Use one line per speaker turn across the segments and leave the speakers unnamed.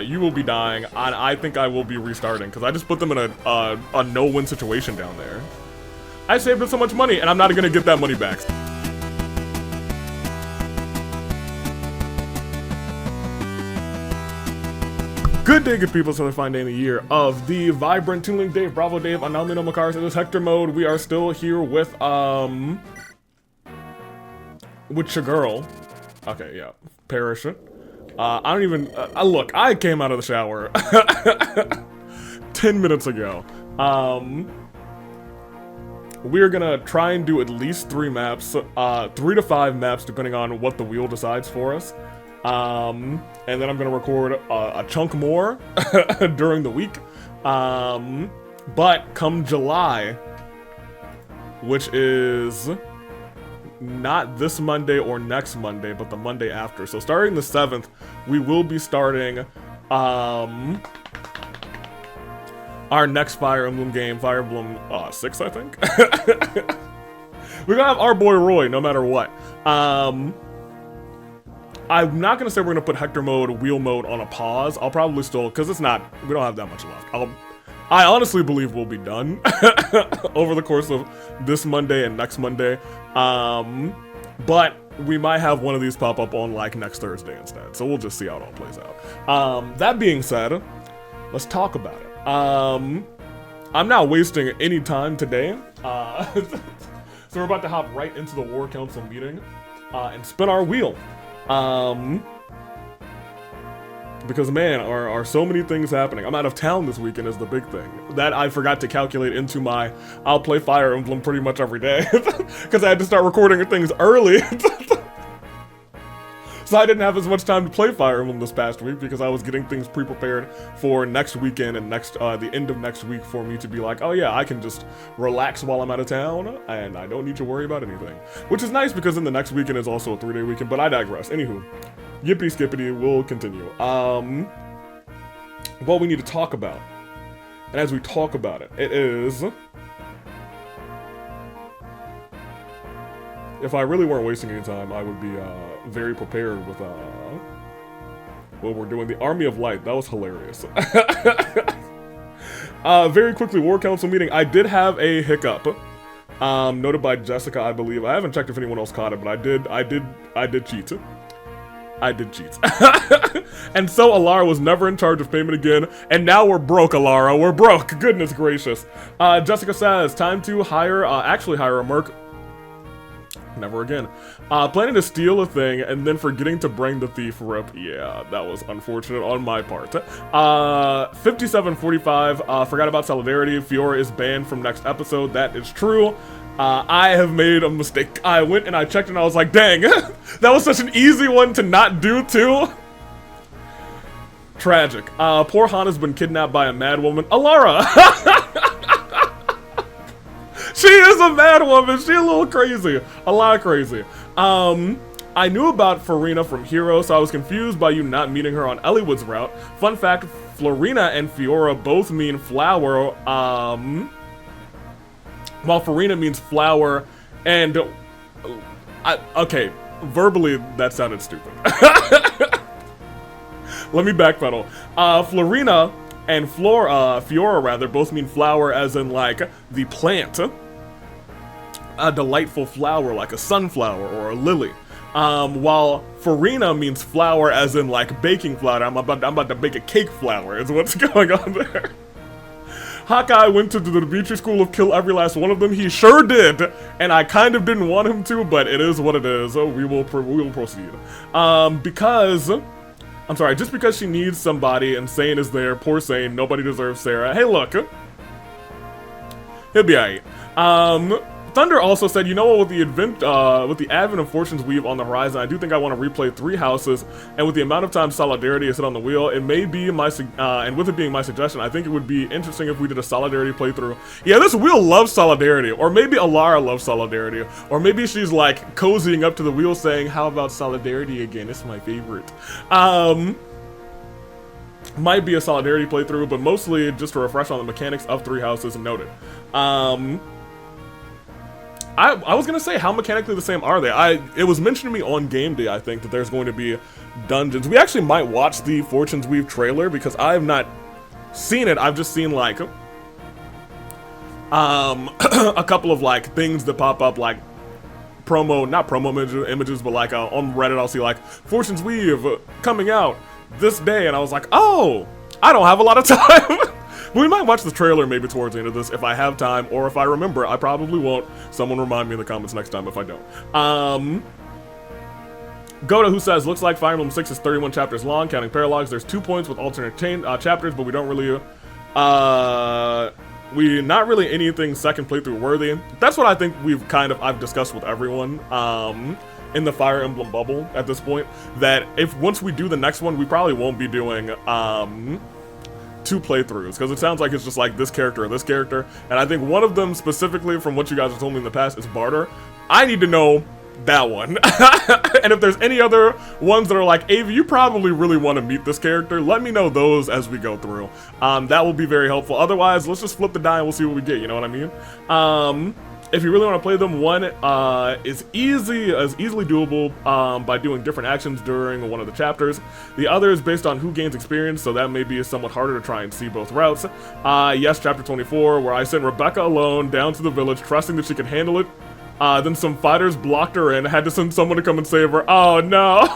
You will be dying, and I think I will be restarting, because I just put them in a no-win situation down there. I saved up so much money, and I'm not gonna get that money back. Good day, good people. It's another fine day in the year of the vibrant Toon Link Dave, Bravo Dave, Anonymous no Makars. It is Hector mode. We are still here with your girl. Okay, yeah, Parish. I don't even, look, I came out of the shower 10 minutes ago. We're gonna try and do at least 3 maps, 3 to 5 maps, depending on what the wheel decides for us. And then I'm gonna record a chunk more during the week. But come July, which is not this Monday or next Monday, but the Monday after. So starting the 7th, we will be starting our next Fire Emblem game, Fire Emblem 6, I think. We're gonna have our boy Roy, no matter what. I'm not gonna say we're gonna put Hector mode, wheel mode on a pause. I'll probably still, because it's not, we don't have that much left. I honestly believe we'll be done over the course of this Monday and next Monday. But we might have one of these pop up on like next Thursday instead. So we'll just see how it all plays out. That being said, let's talk about it. I'm not wasting any time today. So we're about to hop right into the War Council meeting and spin our wheel. Because man, are so many things happening. I'm out of town this weekend is the big thing. That I forgot to calculate into my, I'll play Fire Emblem pretty much every day. Because I had to start recording things early. So I didn't have as much time to play Fire Emblem this past week because I was getting things pre-prepared for next weekend and the end of next week for me to be like, oh yeah, I can just relax while I'm out of town and I don't need to worry about anything. Which is nice because then the next weekend is also a 3-day weekend, but I digress. Anywho, yippity skippity, we'll continue. What we need to talk about, and as we talk about it, it is, if I really weren't wasting any time, I would be very prepared with what we're doing. The Army of Light, that was hilarious. Very quickly, War Council meeting. I did have a hiccup, noted by Jessica, I believe. I haven't checked if anyone else caught it, but I did cheat. I did cheat. And so Alara was never in charge of payment again, and now we're broke, Alara. We're broke. Goodness gracious. Jessica says, time to actually hire a merc. Never again. Planning to steal a thing and then forgetting to bring the thief rip. Yeah, that was unfortunate on my part. 5745, forgot about Solidarity. Fiora is banned from next episode. That is true. I have made a mistake. I went and I checked and I was like, dang, that was such an easy one to not do too. Tragic. Poor Hana's been kidnapped by a mad woman. Alara! She is a mad woman. She a little crazy. A lot crazy. I knew about Farina from Hero, so I was confused by you not meeting her on Elliewood's route. Fun fact, Florina and Fiora both mean flower, while Farina means flower, and, okay, verbally, that sounded stupid. Let me backpedal. Florina and Fiora, rather, both mean flower as in, like, the plant. A delightful flower like a sunflower or a lily. While Farina means flour as in like baking flour. I'm about to bake a cake flour is what's going on there. Hawkeye went to the Dimitri school of kill every last one of them. He sure did, and I kind of didn't want him to, but it is what it is. So we will proceed. Because, I'm sorry, just because she needs somebody and Sane is there, poor Sane, nobody deserves Sarah. Hey, look, he'll be alright. Thunder also said, you know what, with the advent of Fortune's Weave on the horizon, I do think I want to replay 3 houses, and with the amount of time Solidarity is hit on the wheel, it may be my, and with it being my suggestion, I think it would be interesting if we did a Solidarity playthrough. Yeah, this wheel loves Solidarity, or maybe Alara loves Solidarity, or maybe she's like cozying up to the wheel saying, how about Solidarity again, it's my favorite. Might be a Solidarity playthrough, but mostly just to refresh on the mechanics of 3 houses and noted. I was gonna say, how mechanically the same are they? It was mentioned to me on game day, I think, that there's going to be dungeons. We actually might watch the Fortune's Weave trailer because I have not seen it. I've just seen like a couple of like things that pop up, like not promo images, but like on Reddit I'll see like Fortune's Weave coming out this day, and I was like, oh, I don't have a lot of time. We might watch the trailer maybe towards the end of this if I have time, or if I remember. I probably won't. Someone remind me in the comments next time if I don't. Goda, who says, looks like Fire Emblem 6 is 31 chapters long, counting paralogs. There's 2 points with alternate chapters, but we don't really, not really anything second playthrough worthy. That's what I think I've discussed with everyone, in the Fire Emblem bubble at this point, that once we do the next one, we probably won't be doing, 2 playthroughs, because it sounds like it's just like this character or this character, and I think one of them specifically, from what you guys have told me in the past, is Barter. I need to know that one. And if there's any other ones that are like, Avi, you probably really want to meet this character, let me know those as we go through. That will be very helpful. Otherwise, let's just flip the die and we'll see what we get, you know what I mean? If you really want to play them, one is easily doable by doing different actions during one of the chapters. The other is based on who gains experience, so that may be somewhat harder to try and see both routes. Yes, chapter 24, where I sent Rebecca alone down to the village, trusting that she could handle it. Then some fighters blocked her in, had to send someone to come and save her. Oh no!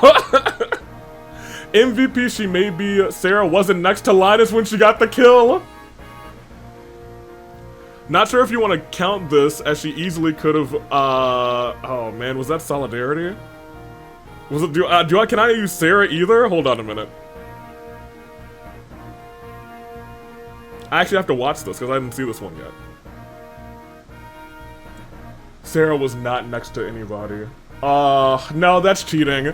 MVP she may be, Sarah wasn't next to Linus when she got the kill. Not sure if you want to count this, as she easily could have, oh man, was that Solidarity? Was it, can I use Sarah either? Hold on a minute. I actually have to watch this, because I didn't see this one yet. Sarah was not next to anybody. No, that's cheating.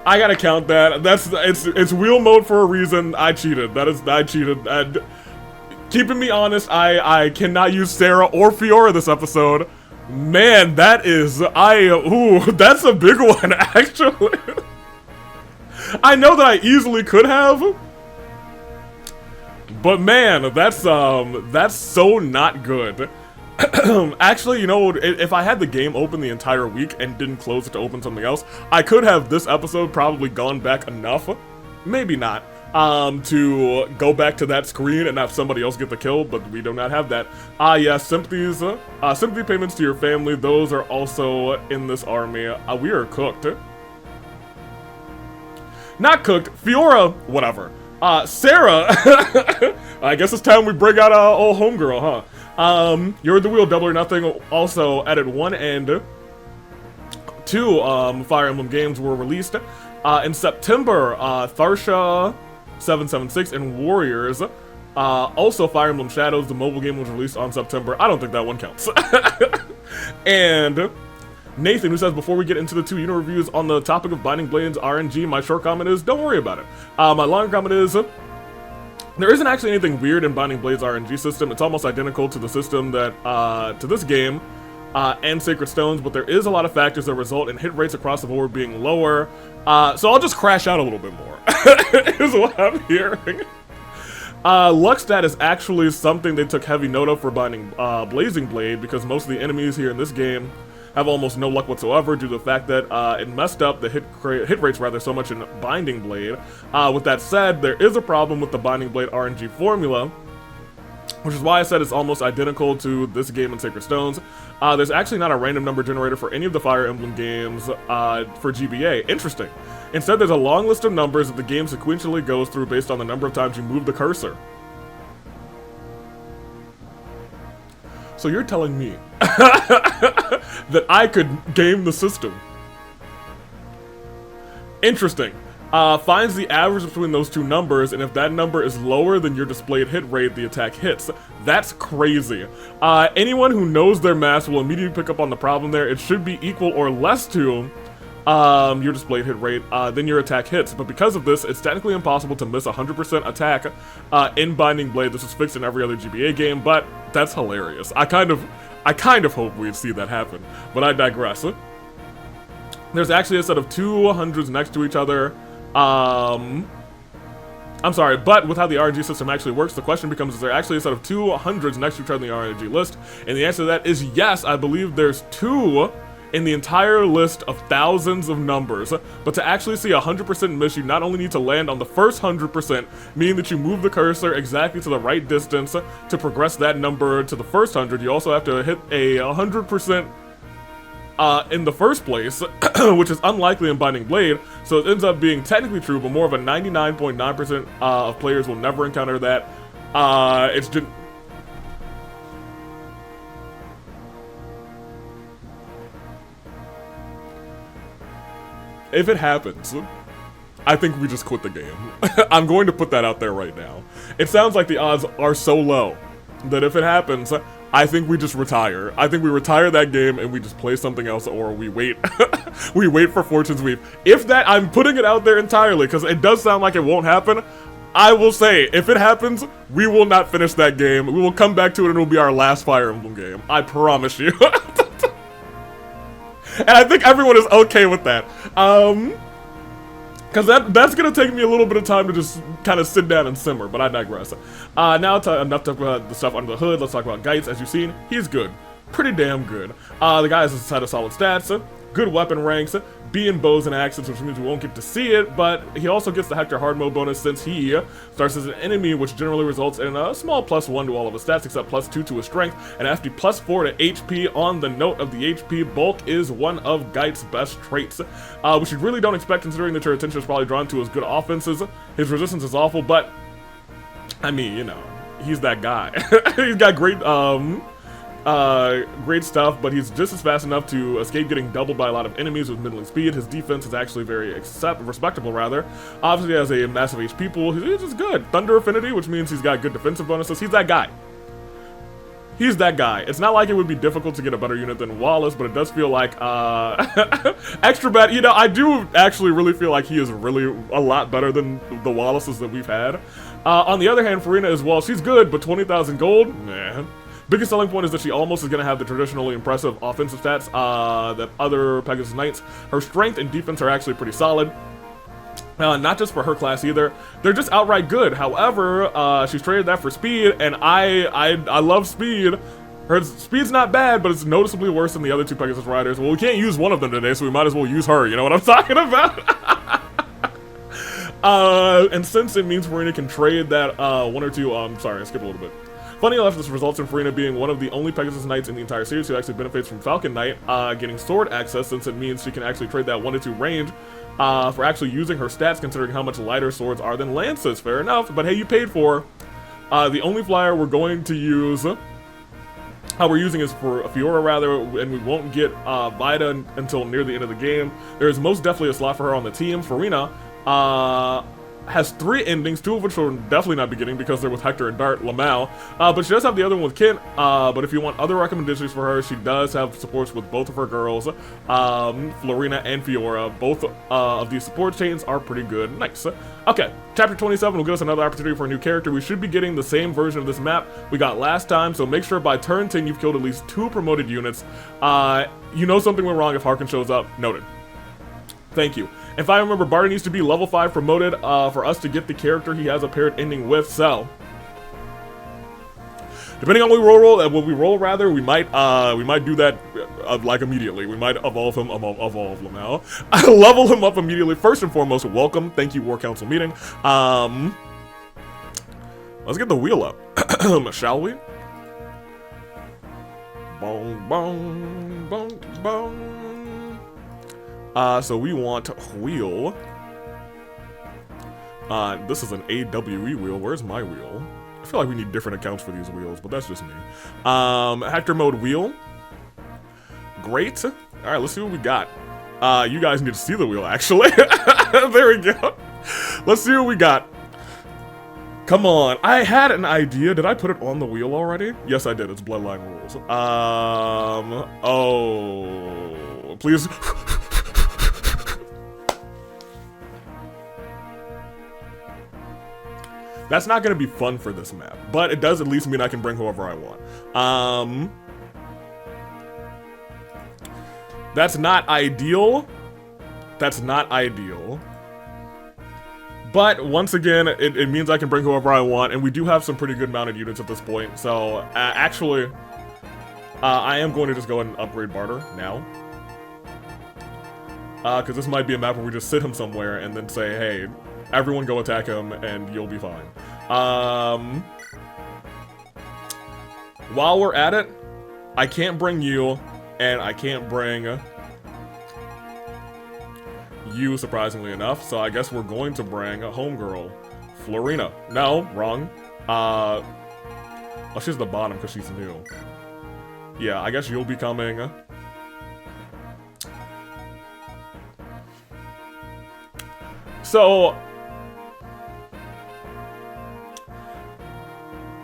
I gotta count that. It's wheel mode for a reason. I cheated. I cheated. And keeping me honest, I cannot use Sarah or Fiora this episode. Man, that's a big one, actually. I know that I easily could have, but man, that's so not good. Actually, you know, if I had the game open the entire week and didn't close it to open something else, I could have this episode probably gone back enough, maybe not, to go back to that screen and have somebody else get the kill, but we do not have that. Yeah, sympathy payments to your family, those are also in this army. We are cooked. Not cooked, Fiora, whatever. Sarah, I guess it's time we bring out old homegirl, huh? You're the Wheel, Double or Nothing also added 1 and 2 Fire Emblem games were released. In September, Tharsha 776 and Warriors. Also Fire Emblem Shadows, the mobile game was released on September. I don't think that one counts. And Nathan, who says, before we get into the 2 unit reviews on the topic of Binding Blades RNG, my short comment is, don't worry about it. My long comment is, there isn't actually anything weird in Binding Blades RNG system. It's almost identical to the system that, to this game, and Sacred Stones, but there is a lot of factors that result in hit rates across the board being lower. So I'll just crash out a little bit more, is what I'm hearing. Luck stat is actually something they took heavy note of for Binding Blazing Blade, because most of the enemies here in this game have almost no luck whatsoever due to the fact that it messed up the hit rates so much in Binding Blade. With that said, there is a problem with the Binding Blade RNG formula, which is why I said it's almost identical to this game in Sacred Stones. There's actually not a random number generator for any of the Fire Emblem games for GBA. Interesting. Instead, there's a long list of numbers that the game sequentially goes through based on the number of times you move the cursor. So you're telling me that I could game the system? Interesting. Finds the average between those 2 numbers, and if that number is lower than your displayed hit rate, the attack hits. That's crazy. Anyone who knows their math will immediately pick up on the problem there. It should be equal or less to your displayed hit rate, then your attack hits. But because of this, it's technically impossible to miss 100% attack in Binding Blade. This is fixed in every other GBA game, but that's hilarious. I kind of hope we'd see that happen, but I digress. There's actually a set of 200s next to each other. I'm sorry, but with how the RNG system actually works, the question becomes, is there actually a set of 200s next to each other in the RNG list? And the answer to that is yes. I believe there's 2 in the entire list of thousands of numbers. But to actually see 100% miss, you not only need to land on the first 100%, meaning that you move the cursor exactly to the right distance to progress that number to the first 100, you also have to hit a 100% in the first place, which is unlikely in Binding Blade, so it ends up being technically true, but more of a 99.9% of players will never encounter that. It's just... If it happens, I think we just quit the game. I'm going to put that out there right now. It sounds like the odds are so low that if it happens, I think we just retire. I think we retire that game and we just play something else, or we wait. We wait for Fortune's Weave. If that, I'm putting it out there entirely because it does sound like it won't happen. I will say, if it happens, we will not finish that game. We will come back to it and it will be our last Fire Emblem game. I promise you. And I think everyone is okay with that. Because that's going to take me a little bit of time to just kind of sit down and simmer, but I digress. Now, enough to talk about the stuff under the hood. Let's talk about Geitz. As you've seen, he's good. Pretty damn good. The guy has a set of solid stats, good weapon ranks, B in bows and axes, which means we won't get to see it, but he also gets the Hector hard mode bonus since he starts as an enemy, which generally results in a small +1 to all of his stats, except +2 to his strength, and FD +4 to HP. On the note of the HP, bulk is one of Geitz's best traits, which you really don't expect considering that your attention is probably drawn to his good offenses. His resistance is awful, but, I mean, you know, he's that guy. He's got great, great stuff, but he's just as fast enough to escape getting doubled by a lot of enemies with middling speed. His defense is actually very respectable, rather. Obviously, he has a massive HP pool. He's just good. Thunder Affinity, which means he's got good defensive bonuses. He's that guy. He's that guy. It's not like it would be difficult to get a better unit than Wallace, but it does feel like, extra bad. You know, I do actually really feel like he is really a lot better than the Wallaces that we've had. On the other hand, Fiora as well, she's good, but 20,000 gold? Nah. Biggest selling point is that she almost is going to have the traditionally impressive offensive stats that other Pegasus Knights. Her strength and defense are actually pretty solid. Not just for her class either. They're just outright good. However, she's traded that for speed, and I love speed. Her speed's not bad, but it's noticeably worse than the other 2 Pegasus riders. Well, we can't use one of them today, so we might as well use her. You know what I'm talking about? And since it means Fiora can trade that 1 or 2, sorry, I skipped a little bit. Funny enough, this results in Fiora being one of the only Pegasus Knights in the entire series who actually benefits from Falcon Knight getting sword access, since it means she can actually trade that 1 to 2 range for actually using her stats, considering how much lighter swords are than lances. Fair enough, but hey, you paid for. The only flyer we're going to use, how we're using is for Fiora rather, and we won't get Vida until near the end of the game. There is most definitely a slot for her on the team. Fiora has 3 endings, 2 of which will definitely not be getting because they're with Hector and Dart, lmao. But she does have the other one with Kent. But if you want other recommendations for her, she does have supports with both of her girls, Fiora and Fiora. Both of these support chains are pretty good. Nice. Okay, chapter 27 will give us another opportunity for a new character. We should be getting the same version of this map we got last time, so make sure by turn 10 you've killed at least 2 promoted units. You know something went wrong if Harkin shows up. Noted. Thank you. If I remember, Barty needs to be level 5 promoted for us to get the character he has a paired ending with, so depending on what we roll, rather, we might do that like immediately. We might evolve lmao. Level him up immediately. First and foremost, welcome. Thank you, War Council meeting. Let's get the wheel up, shall we? Bong bong bong bong. So we want wheel. This is an AWE wheel. Where's my wheel? I feel like we need different accounts for these wheels, but that's just me. Hector mode wheel. Great. All right, let's see what we got. You guys need to see the wheel, actually. There we go. Let's see what we got. Come on. I had an idea. Did I put it on the wheel already? Yes, I did. It's Bloodline rules. Oh. Please. That's not going to be fun for this map, but it does at least mean I can bring whoever I want. That's not ideal. That's not ideal. But once again, it means I can bring whoever I want, and we do have some pretty good mounted units at this point. So actually, I am going to just go ahead and upgrade Barter now. Because this might be a map where we just sit him somewhere and then say, hey, everyone go attack him and you'll be fine. While we're at it, I can't bring you, and I can't bring you, surprisingly enough, so I guess we're going to bring a homegirl, Florina. No, wrong. Oh, she's the bottom because she's new. Yeah, I guess you'll be coming. So,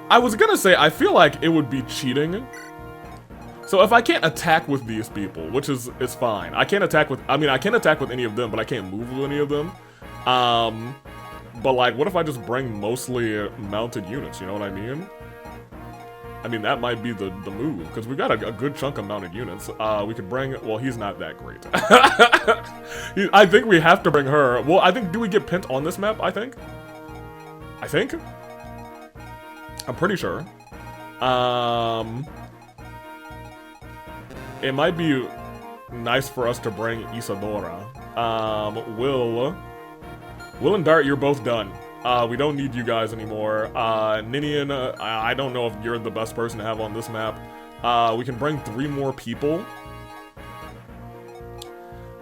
I was gonna say, I feel like it would be cheating. So if I can't attack with these people, which is fine. I can't attack with, I mean, I can attack with any of them, but I can't move with any of them. But like, what if I just bring mostly mounted units, you know what I mean? I mean, that might be the move, because we've got a good chunk of mounted units. We could bring, well, he's not that great. I think we have to bring her. Well, I think, do we get Pint on this map, I think? I'm pretty sure. It might be nice for us to bring Isadora. Will and Dart, you're both done. We don't need you guys anymore. Ninian, I don't know if you're the best person to have on this map. We can bring 3 more people.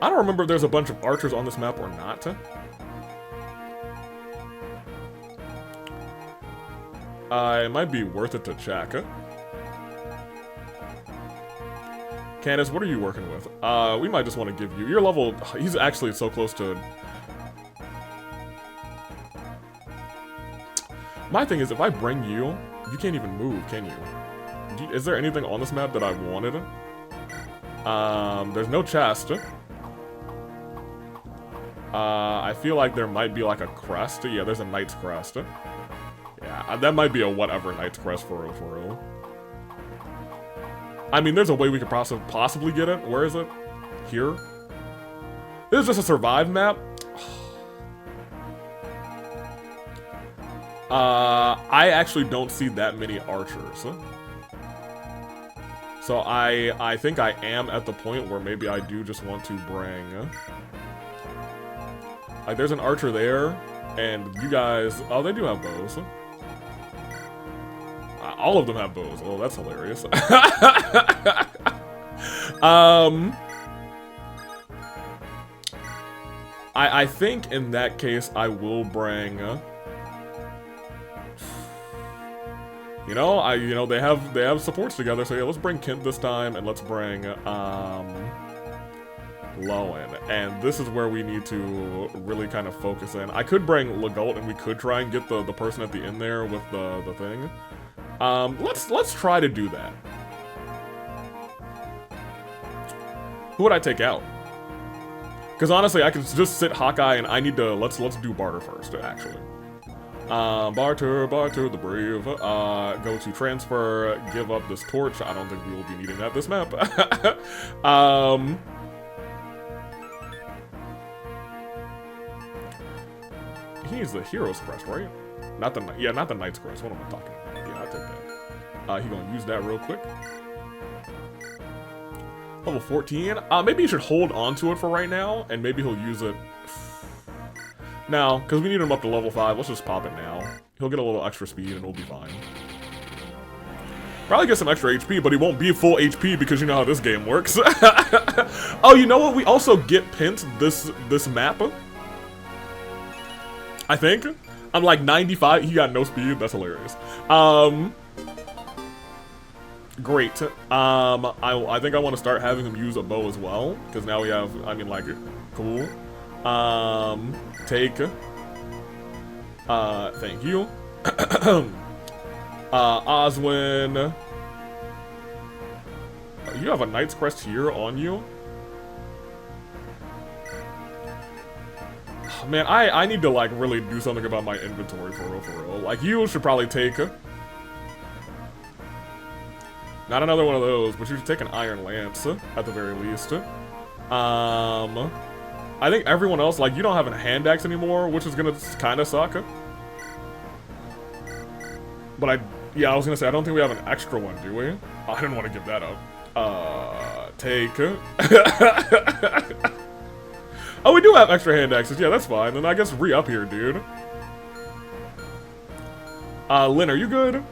I don't remember if there's a bunch of archers on this map or not. It might be worth it to check. Candace, what are you working with? We might just want to give you... Your level... He's actually so close to... My thing is, if I bring you, you can't even move, can you? Is there anything on this map that I wanted? There's no chest. I feel like there might be like a crest. Yeah, there's a knight's crest. Yeah, that might be a whatever knight's crest for real. I mean, there's a way we could possibly get it. Where is it? Here? This is just a survive map. I actually don't see that many archers. So I think I am at the point where maybe I do just want to bring... Like, there's an archer there, and you guys... Oh, they do have bows. All of them have bows. Oh, that's hilarious. I think in that case I will bring... You know, they have supports together, so yeah, let's bring Kent this time, and let's bring Lowen. And this is where we need to really kind of focus in. I could bring Legault, and we could try and get the person at the end there with the thing. Let's try to do that. Who would I take out? Because honestly, I could just sit Hawkeye, and I need to let's do Barter first, actually. Barter the brave. Go to transfer, give up this torch. I don't think we will be needing that this map. He needs the Hero's Crest, right? Not the Knight's Crest. What am I talking about? Yeah, I'll take that. He gonna use that real quick. Level 14. Maybe you should hold on to it for right now, and maybe he'll use it. Now, because we need him up to level 5, let's just pop it now. He'll get a little extra speed and we'll be fine. Probably get some extra HP, but he won't be full HP because you know how this game works. Oh, you know what? We also get Pint this map. I think. I'm like 95. He got no speed. That's hilarious. Great. I think I want to start having him use a bow as well. Because now we have, I mean, like, cool. Take. Thank you. Oswin. You have a Knight's Crest here on you? Man, I need to, like, really do something about my inventory for real. Like, you should probably take... Not another one of those, but you should take an Iron Lance, at the very least. I think everyone else, like, you don't have a hand axe anymore, which is gonna kind of suck. But yeah, I was gonna say, I don't think we have an extra one, do we? Oh, I didn't want to give that up. Take. Oh, we do have extra hand axes. Yeah, that's fine. Then I guess re-up here, dude. Lynn, are you good?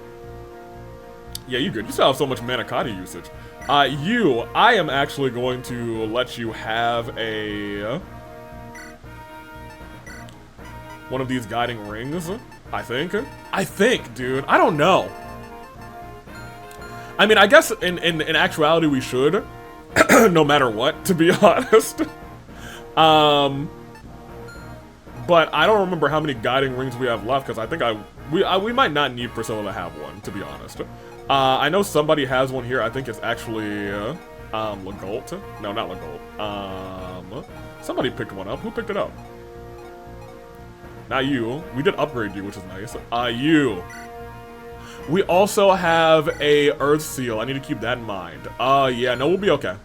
Yeah, you good. You still have so much Manicotti usage. I am actually going to let you have one of these guiding rings, I think. Dude. I don't know. I mean, I guess in actuality we should, no matter what, to be honest. But I don't remember how many guiding rings we have left, because I think we might not need Priscilla to have one, to be honest. I know somebody has one here. I think it's actually Legault. No, not Legault. Somebody picked one up. Who picked it up? Not you. We did upgrade you, which is nice. You. We also have a Earth Seal. I need to keep that in mind. Yeah, no, we'll be okay.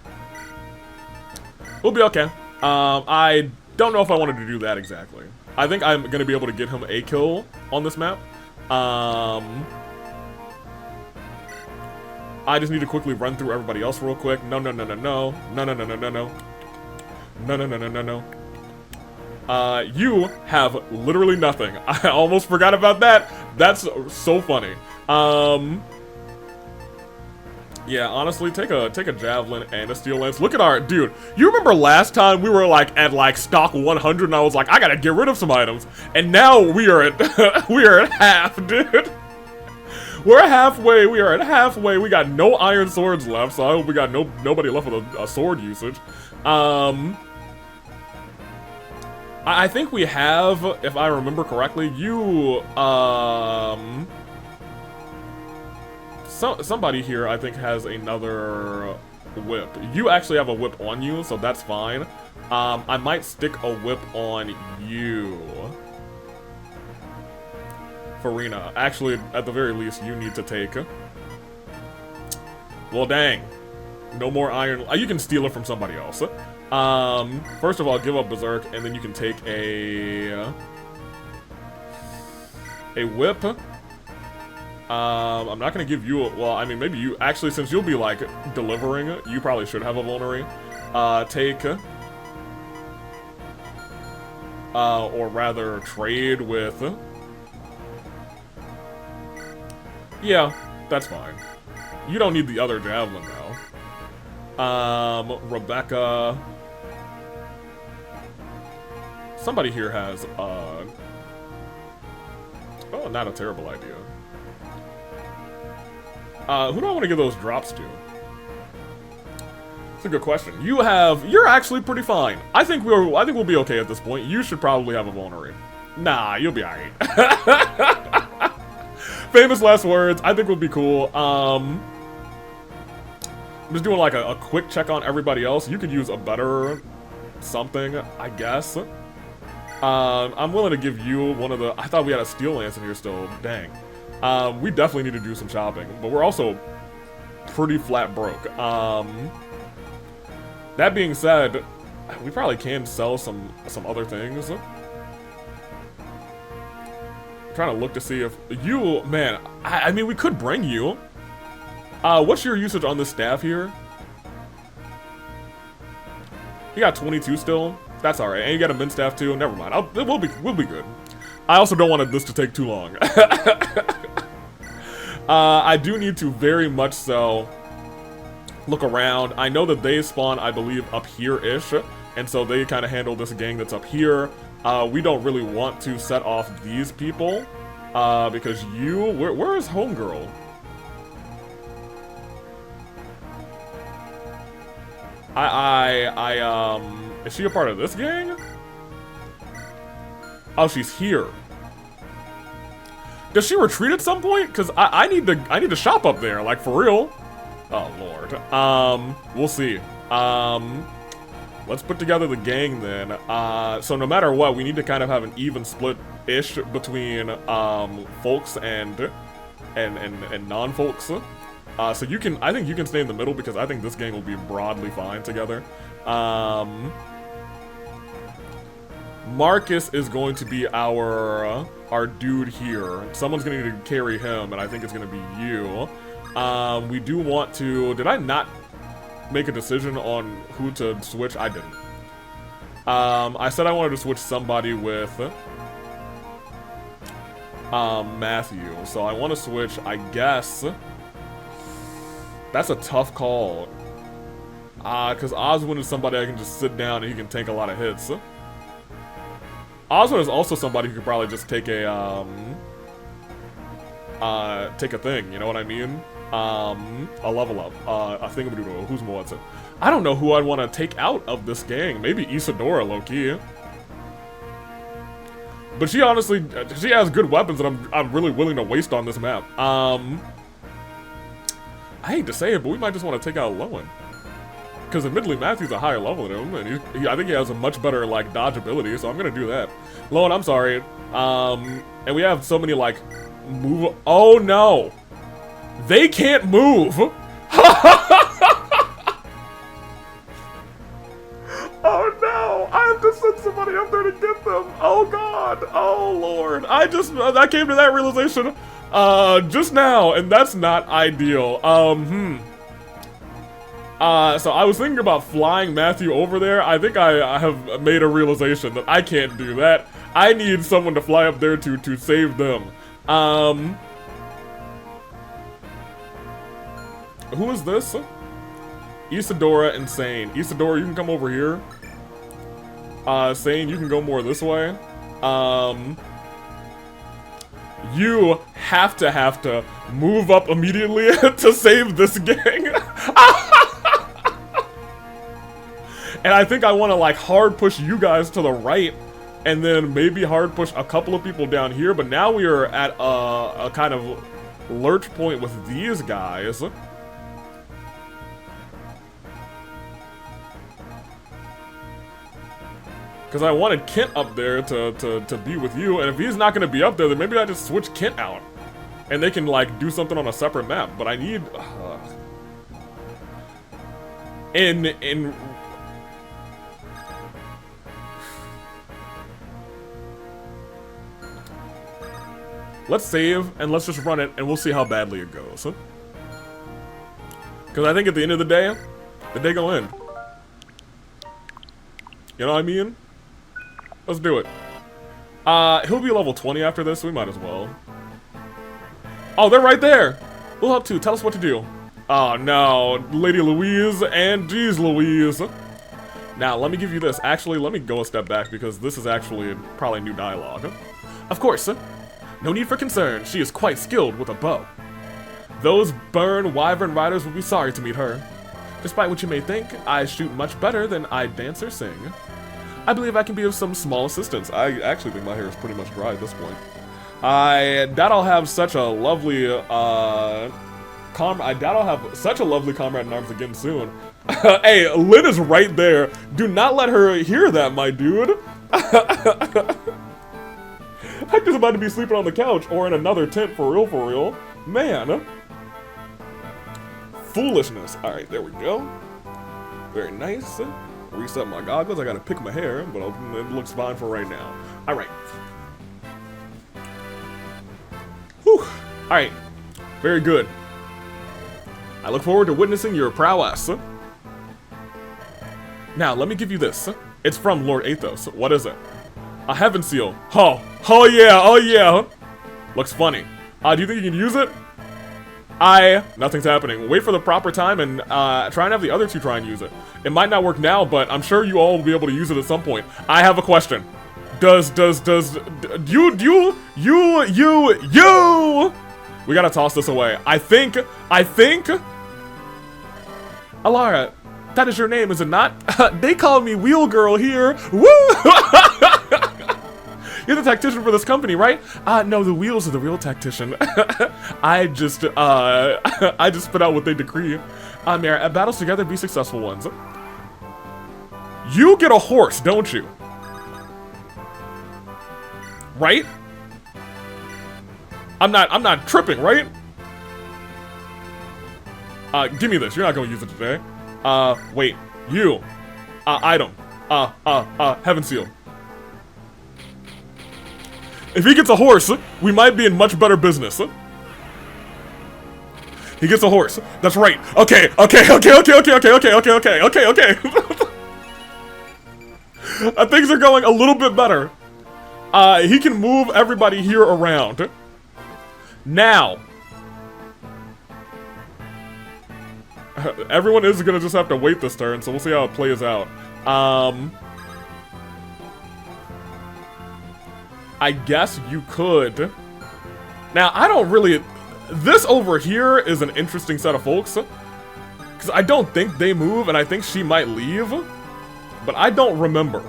We'll be okay. I don't know if I wanted to do that exactly. I think I'm gonna be able to get him a kill on this map. I just need to quickly run through everybody else real quick. No. You have literally nothing. I almost forgot about that. That's so funny. Yeah, honestly, take a javelin and a steel lance. Look at our dude. You remember last time we were like at like stock 100, and I was like, I gotta get rid of some items, and now we are at we are at half, dude. We're halfway. We are at halfway. We got no iron swords left, so I hope we got nobody left with a sword usage. I think we have, if I remember correctly, somebody here, I think, has another whip. You actually have a whip on you, so that's fine. I might stick a whip on you. Farina. Actually, at the very least, you need to take... Well, dang. No more iron... You can steal it from somebody else. First of all, give up Berserk, and then you can take a whip. I'm not gonna give you well, I mean, maybe you... Actually, since you'll be, like, delivering, you probably should have a vulnerary. Take... or rather, trade with... Yeah, that's fine. You don't need the other javelin, though. Rebecca... Somebody here has, oh, not a terrible idea. Who do I want to give those drops to? It's a good question. You're actually pretty fine. I think we'll be okay at this point. You should probably have a vulnerary. Nah, you'll be alright. Famous last words. I think would be cool. I'm just doing like a quick check on everybody else. You could use a better something, I guess. I'm willing to give you one of the... I thought we had a steel lance in here still. Dang. We definitely need to do some shopping, but we're also pretty flat broke. That being said, we probably can sell some other things. I'm trying to look to see if you... Man, I mean, we could bring you. What's your usage on this staff here? You got 22 still? That's alright. And you got a min staff too? Never mind. We'll be good. I also don't want this to take too long. I do need to very much so look around. I know that they spawn, I believe, up here-ish. And so they kind of handle this gang that's up here. We don't really want to set off these people. Because where is Homegirl? Is she a part of this gang? Oh, she's here. Does she retreat at some point? Cause I need to shop up there, like for real. Oh lord. We'll see. Let's put together the gang then. So no matter what, we need to kind of have an even split-ish between folks and non-folks. So I think you can stay in the middle because I think this gang will be broadly fine together. Marcus is going to be our dude here. Someone's gonna need to carry him, and I think it's gonna be you. We do want to... Did I not make a decision on who to switch? I didn't. I said I wanted to switch somebody with Matthew. So I want to switch, I guess. That's a tough call. Because Oswin is somebody I can just sit down and he can take a lot of hits. Oswin is also somebody who could probably just take a thing, you know what I mean? A level up. A thingamadoodle. Who's more? I don't know who I'd want to take out of this gang. Maybe Isadora, low-key. But she honestly, she has good weapons that I'm really willing to waste on this map. I hate to say it, but we might just want to take out Lowen. Because admittedly, Matthew's a higher level than him, and I think he has a much better, like, dodge ability, so I'm gonna do that. Lowen, I'm sorry. And we have so many, like, move... Oh, no! They can't move! Oh no! I have to send somebody up there to get them! Oh god! Oh lord! I came to that realization, just now, and that's not ideal. So I was thinking about flying Matthew over there. I think I have made a realization that I can't do that. I need someone to fly up there to save them. Who is this? Isadora and Sane. Isadora, you can come over here. Sane, you can go more this way. You have to move up immediately to save this gang. And I think I want to, like, hard push you guys to the right, and then maybe hard push a couple of people down here, but now we are at a kind of lurch point with these guys. Because I wanted Kent up there to be with you, and if he's not going to be up there, then maybe I just switch Kent out. And they can, like, do something on a separate map, but I need... Let's save, and let's just run it, and we'll see how badly it goes. Because I think at the end of the day gonna end. You know what I mean? Let's do it. He'll be level 20 after this, so we might as well. Oh, they're right there! We'll help too, tell us what to do. Oh no, Lady Louise, and geez Louise. Now, let me give you this. Actually, let me go a step back, because this is actually probably new dialogue. Of course, no need for concern, she is quite skilled with a bow. Those Burn Wyvern riders will be sorry to meet her. Despite what you may think, I shoot much better than I dance or sing. I believe I can be of some small assistance. I actually think my hair is pretty much dry at this point. I doubt I'll have such a lovely, comrade in arms again soon. Hey, Lynn is right there. Do not let her hear that, my dude. Hector's about to be sleeping on the couch or in another tent for real. Man. Foolishness. Alright, there we go. Very nice. Reset my goggles. I gotta pick my hair, but it looks fine for right now. Alright. Whew. Alright. Very good. I look forward to witnessing your prowess. Now, let me give you this. It's from Lord Athos. What is it? A heaven seal. Oh yeah. Looks funny. Do you think you can use it? Nothing's happening. Wait for the proper time and try and have the other two try and use it. It might not work now, but I'm sure you all will be able to use it at some point. I have a question. You! We gotta toss this away. I think... Alara, that is your name, is it not? They call me Wheel Girl here. Woo! You're the tactician for this company, right? No, the wheels are the real tactician. I just spit out what they decree. Mare, battles together be successful ones. You get a horse, don't you? Right? I'm not tripping, right? Give me this. You're not gonna use it today. Wait. You. Item. Heaven seal. If he gets a horse, we might be in much better business. He gets a horse. That's right. Okay. Things are going a little bit better. He can move everybody here around. Now, everyone is gonna just have to wait this turn, so we'll see how it plays out. I guess you could. Now, I don't really... This over here is an interesting set of folks. Because I don't think they move, and I think she might leave. But I don't remember.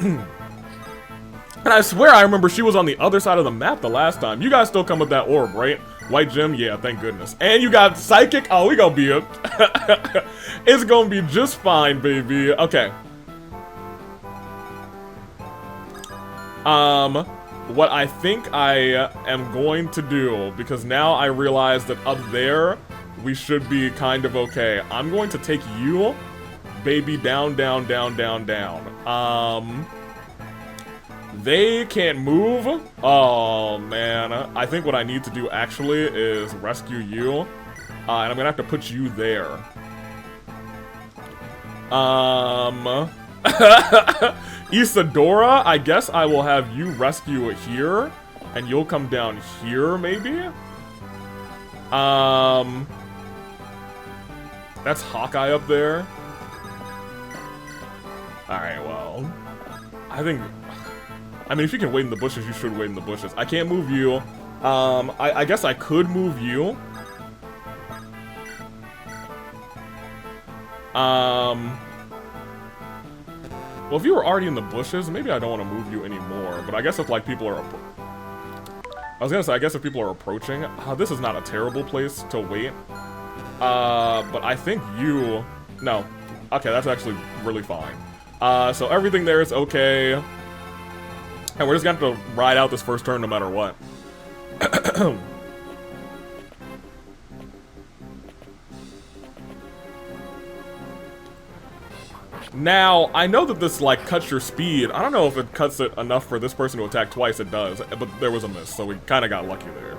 And I swear I remember she was on the other side of the map the last time. You guys still come with that orb, right? White gem? Yeah, thank goodness. And you got psychic? Oh, we gonna be it's gonna be just fine, baby. Okay. What I think I am going to do, because now I realize that up there, we should be kind of okay. I'm going to take you, baby, down. They can't move. Oh, man. I think what I need to do, actually, is rescue you. And I'm gonna have to put you there. Isadora, I guess I will have you rescue it here, and you'll come down here, maybe? That's Hawkeye up there. Alright, well, I mean, if you can wait in the bushes, you should wait in the bushes. I can't move you. I guess I could move you. Well, if you were already in the bushes, maybe I don't want to move you anymore. But I guess if, like, people are... I was gonna say, I guess if people are approaching... this is not a terrible place to wait. But I think you... No. Okay, that's actually really fine. So everything there is okay. And we're just gonna have to ride out this first turn no matter what. Now, I know that this, like, cuts your speed. I don't know if it cuts it enough for this person to attack twice. It does, but there was a miss, so we kind of got lucky there.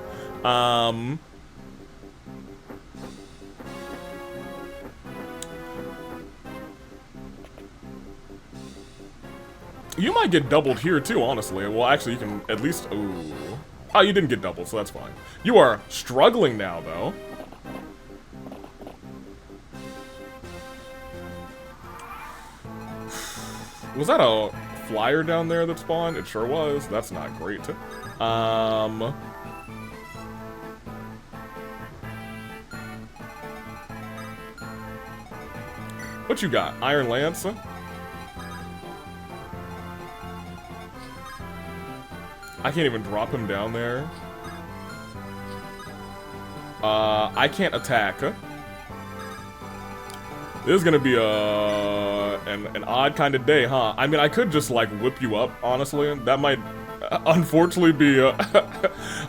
You might get doubled here, too, honestly. Well, actually, you can at least... Ooh. Oh, you didn't get doubled, so that's fine. You are struggling now, though. Was that a flyer down there that spawned? It sure was. That's not great. What you got? Iron Lance? I can't even drop him down there. I can't attack. This is gonna be an odd kind of day, huh? I mean, I could just, like, whip you up, honestly. That might, unfortunately, be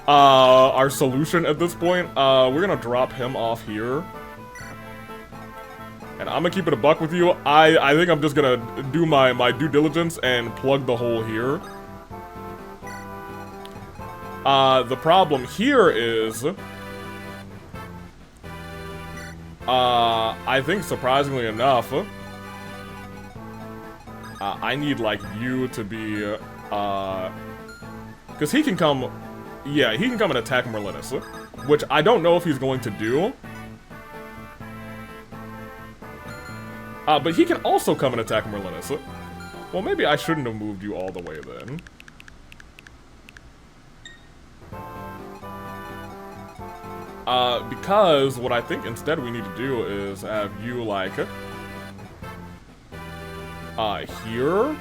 our solution at this point. We're gonna drop him off here. And I'm gonna keep it a buck with you. I think I'm just gonna do my due diligence and plug the hole here. The problem here is... I think surprisingly enough, I need, like, you to be, because he can come, yeah, he can come and attack Merlinus, which I don't know if he's going to do. But he can also come and attack Merlinus. Well, maybe I shouldn't have moved you all the way then. Because what I think instead we need to do is have you, like, here,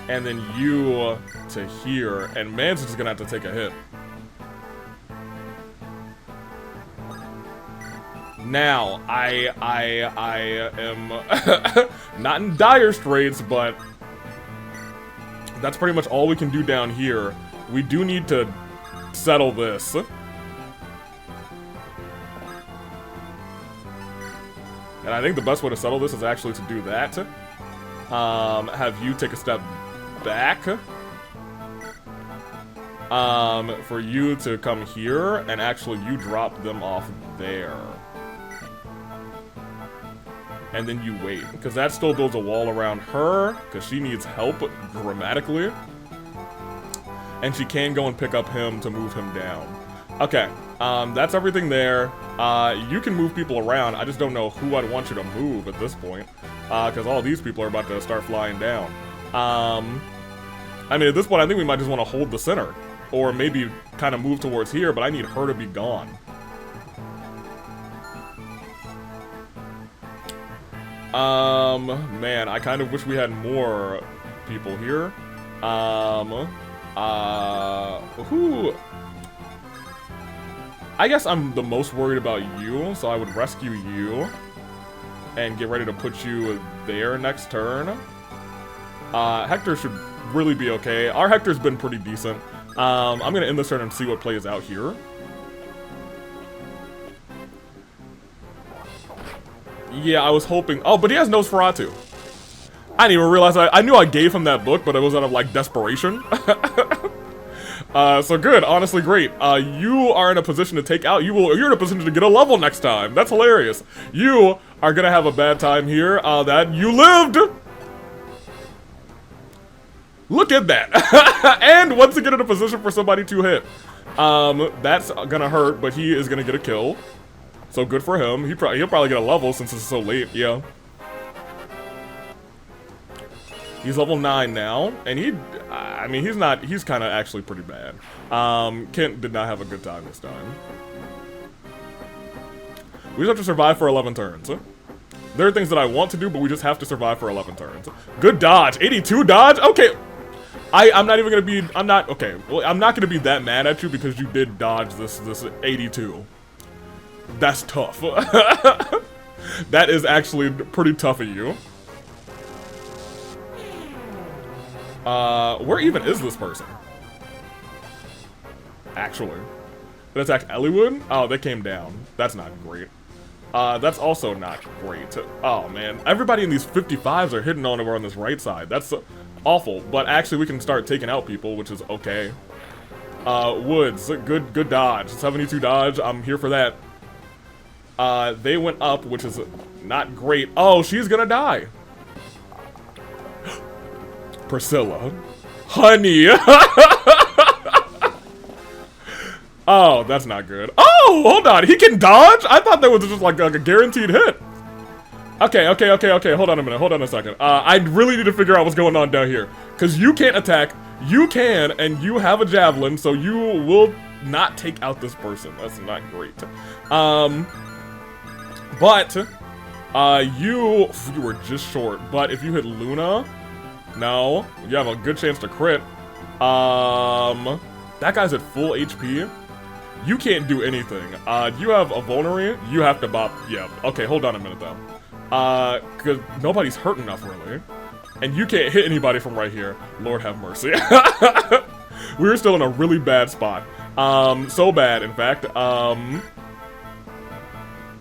and then you to here, and Mans is gonna have to take a hit. Now, I am not in dire straits, but that's pretty much all we can do down here. We do need to settle this. And I think the best way to settle this is actually to do that. Have you take a step back. for you to come here, and actually you drop them off there. And then you wait, because that still builds a wall around her, because she needs help dramatically. And she can go and pick up him to move him down. Okay, that's everything there. You can move people around, I just don't know who I'd want you to move at this point. Because all these people are about to start flying down. I mean, at this point, I think we might just want to hold the center. Or maybe kind of move towards here, but I need her to be gone. Man, I kind of wish we had more people here. Who? I guess I'm the most worried about you, so I would rescue you. And get ready to put you there next turn. Hector should really be okay. Our Hector's been pretty decent. I'm gonna end this turn and see what plays out here. Yeah, I was hoping. Oh, but he has Nosferatu. I didn't even realize I knew I gave him that book, but it was out of like desperation. So good, honestly great. You are in a position to take out. You're in a position to get a level next time. That's hilarious. You are gonna have a bad time here. That you lived. Look at that. And once again in a position for somebody to hit. That's gonna hurt, but he is gonna get a kill. So good for him. He'll probably get a level since it's so late, yeah. He's level 9 now, and I mean, he's kind of actually pretty bad. Kent did not have a good time this time. We just have to survive for 11 turns. There are things that I want to do, but we just have to survive for 11 turns. Good dodge, 82 dodge? Okay. I'm not even gonna be, okay, well, I'm not gonna be that mad at you because you did dodge this 82. That's tough. That is actually pretty tough of you. Where even is this person? Actually. Did attack Elliewood? Oh, they came down. That's not great. That's also not great. Oh, man. Everybody in these 55s are hitting on over on this right side. That's awful. But actually, we can start taking out people, which is okay. Woods. Good dodge. 72 dodge. I'm here for that. They went up, which is not great. Oh, she's gonna die. Priscilla. Honey. Oh, that's not good. Oh, hold on. He can dodge? I thought that was just like a guaranteed hit. Okay. Hold on a minute. Hold on a second. I really need to figure out what's going on down here. Because you can't attack. You can, and you have a javelin, so you will not take out this person. That's not great. But, you were just short. But if you hit Luna, no, you have a good chance to crit. That guy's at full HP. You can't do anything. You have a vulnerary, you have to bop. Yeah, okay, hold on a minute though. Cause nobody's hurt enough really. And you can't hit anybody from right here. Lord have mercy. We're still in a really bad spot. So bad, in fact.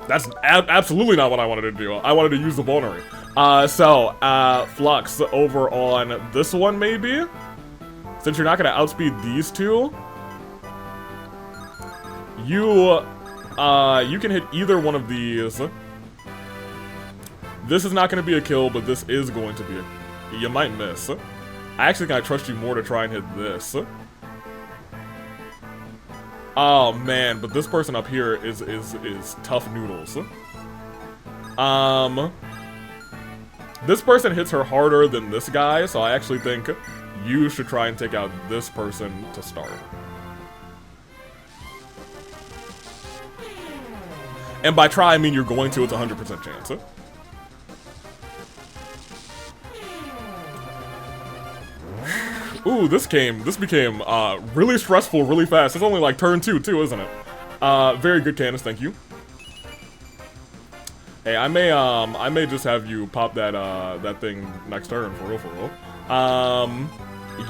That's absolutely not what I wanted to do. I wanted to use the vulnerary. Flux over on this one, maybe? Since you're not gonna outspeed these two, you can hit either one of these. This is not gonna be a kill, but this is going to be a... You might miss. I actually gotta trust you more to try and hit this. Oh man, but this person up here is tough noodles. This person hits her harder than this guy, so I actually think you should try and take out this person to start. And by try, I mean you're going to, it's a 100% chance. Ooh, this became really stressful really fast. It's only like turn 2 too, isn't it? Very good, Candace, thank you. Hey, I may just have you pop that that thing next turn for real.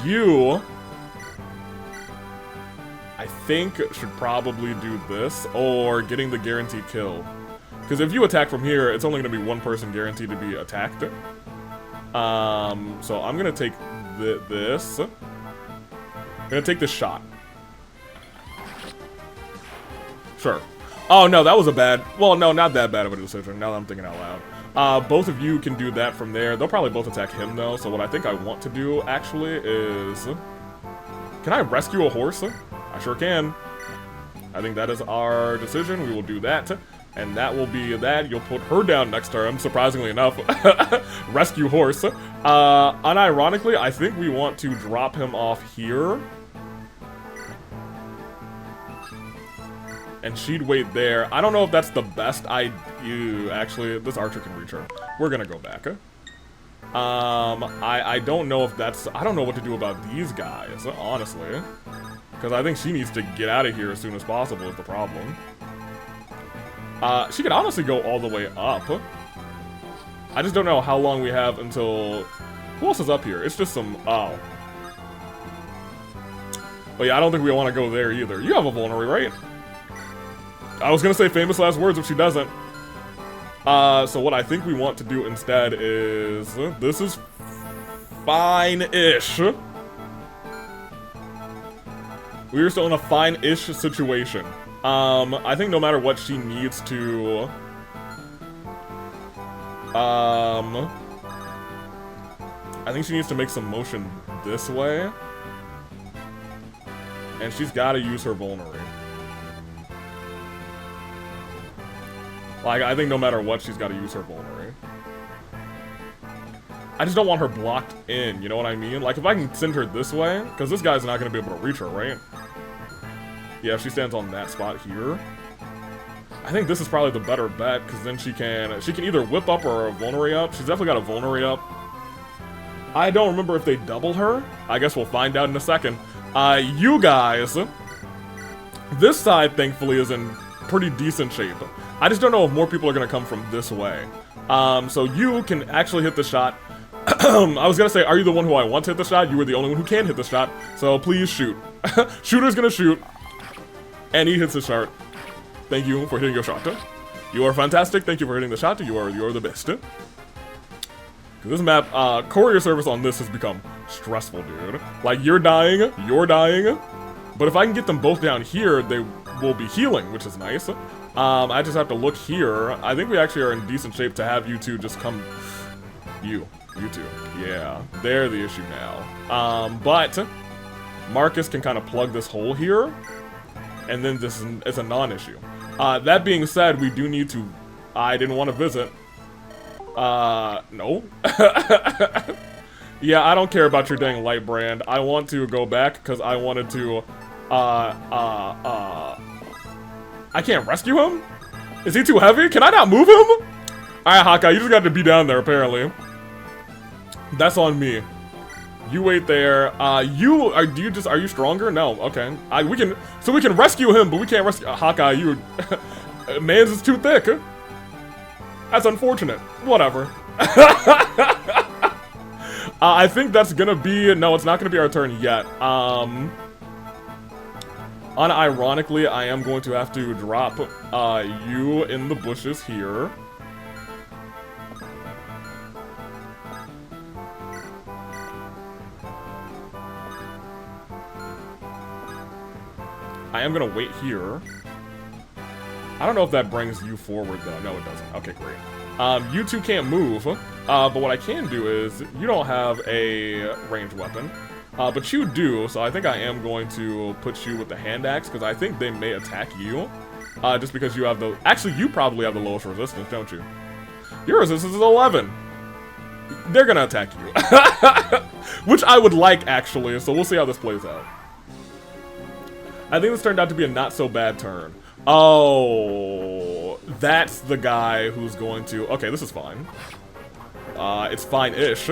You, I think, should probably do this or getting the guaranteed kill. Because if you attack from here, it's only gonna be one person guaranteed to be attacked. So I'm gonna take this. I'm gonna take this shot. Sure. Oh, no, that was a bad... Well, no, not that bad of a decision, now that I'm thinking out loud. Both of you can do that from there. They'll probably both attack him, though, so what I think I want to do, actually, is... Can I rescue a horse? I sure can. I think that is our decision. We will do that. And that will be that. You'll put her down next turn, surprisingly enough. Rescue horse. Unironically, I think we want to drop him off here. And she'd wait there. I don't know if that's the best idea. Actually, this archer can reach her. We're gonna go back. I don't know if that's... I don't know what to do about these guys, honestly. Because I think she needs to get out of here as soon as possible is the problem. She could honestly go all the way up. I just don't know how long we have until... Who else is up here? It's just some... Oh. But yeah, I don't think we want to go there either. You have a vulnerary, right? I was gonna say famous last words if she doesn't. So what I think we want to do instead is... This is fine-ish. We are still in a fine-ish situation. I think no matter what she needs to... I think she needs to make some motion this way. And she's gotta use her vulnerary. Like, I think no matter what, she's gotta use her vulnerary. I just don't want her blocked in, you know what I mean? Like, if I can send her this way, because this guy's not gonna be able to reach her, right? Yeah, if she stands on that spot here. I think this is probably the better bet, because then she can either whip up or a vulnerary up. She's definitely got a vulnerary up. I don't remember if they double her. I guess we'll find out in a second. You guys, this side, thankfully, is in pretty decent shape. I just don't know if more people are going to come from this way. So you can actually hit the shot. I was going to say, are you the one who I want to hit the shot? You were the only one who can hit the shot, so please shoot. Shooter's going to shoot. And he hits the shot. Thank you for hitting your shot. You are fantastic. Thank you for hitting the shot. You are the best. This map, courier service on this has become stressful, dude. Like, you're dying. But if I can get them both down here, they will be healing, which is nice. I just have to look here. I think we actually are in decent shape to have you two just come... You two. Yeah, they're the issue now. But Marcus can kind of plug this hole here. And then this is a non-issue. That being said, we do need to... I didn't want to visit. No. Yeah, I don't care about your dang light brand. I want to go back because I wanted to, I can't rescue him? Is he too heavy? Can I not move him? Alright, Hawkeye, you just got to be down there, apparently. That's on me. You wait there. Are you stronger? No, okay. We can rescue him, but we can't rescue, Hawkeye, man's is too thick. That's unfortunate. Whatever. I think that's gonna be... No, it's not gonna be our turn yet. Unironically, I am going to have to drop you in the bushes here. I am gonna wait here. I don't know if that brings you forward, though. No, it doesn't. Okay, great. You two can't move, but what I can do is, you don't have a ranged weapon, but you do, so I think I am going to put you with the hand axe, because I think they may attack you, just because you have the... Actually, you probably have the lowest resistance, don't you? Your resistance is 11. They're gonna attack you. Which I would like, actually, so we'll see how this plays out. I think this turned out to be a not-so-bad turn. Oh, that's the guy who's going to... Okay, this is fine. It's fine-ish.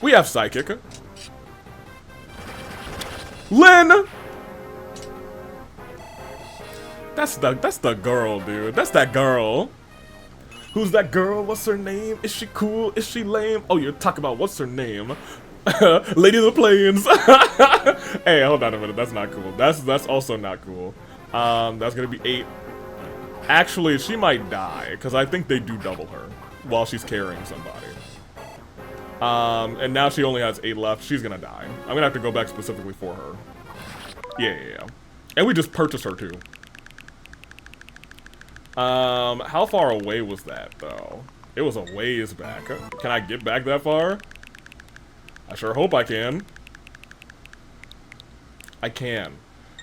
We have Psychic. Lynn! That's the girl, dude. That's that girl. Who's that girl? What's her name? Is she cool? Is she lame? Oh, you're talking about what's her name? Lady of the Plains. Hey, hold on a minute. That's not cool. That's also not cool. That's gonna be 8. Actually, she might die, because I think they do double her while she's carrying somebody. And now she only has 8 left. She's gonna die. I'm gonna have to go back specifically for her. Yeah. And we just purchased her, too. How far away was that, though? It was a ways back. Can I get back that far? I sure hope I can. I can.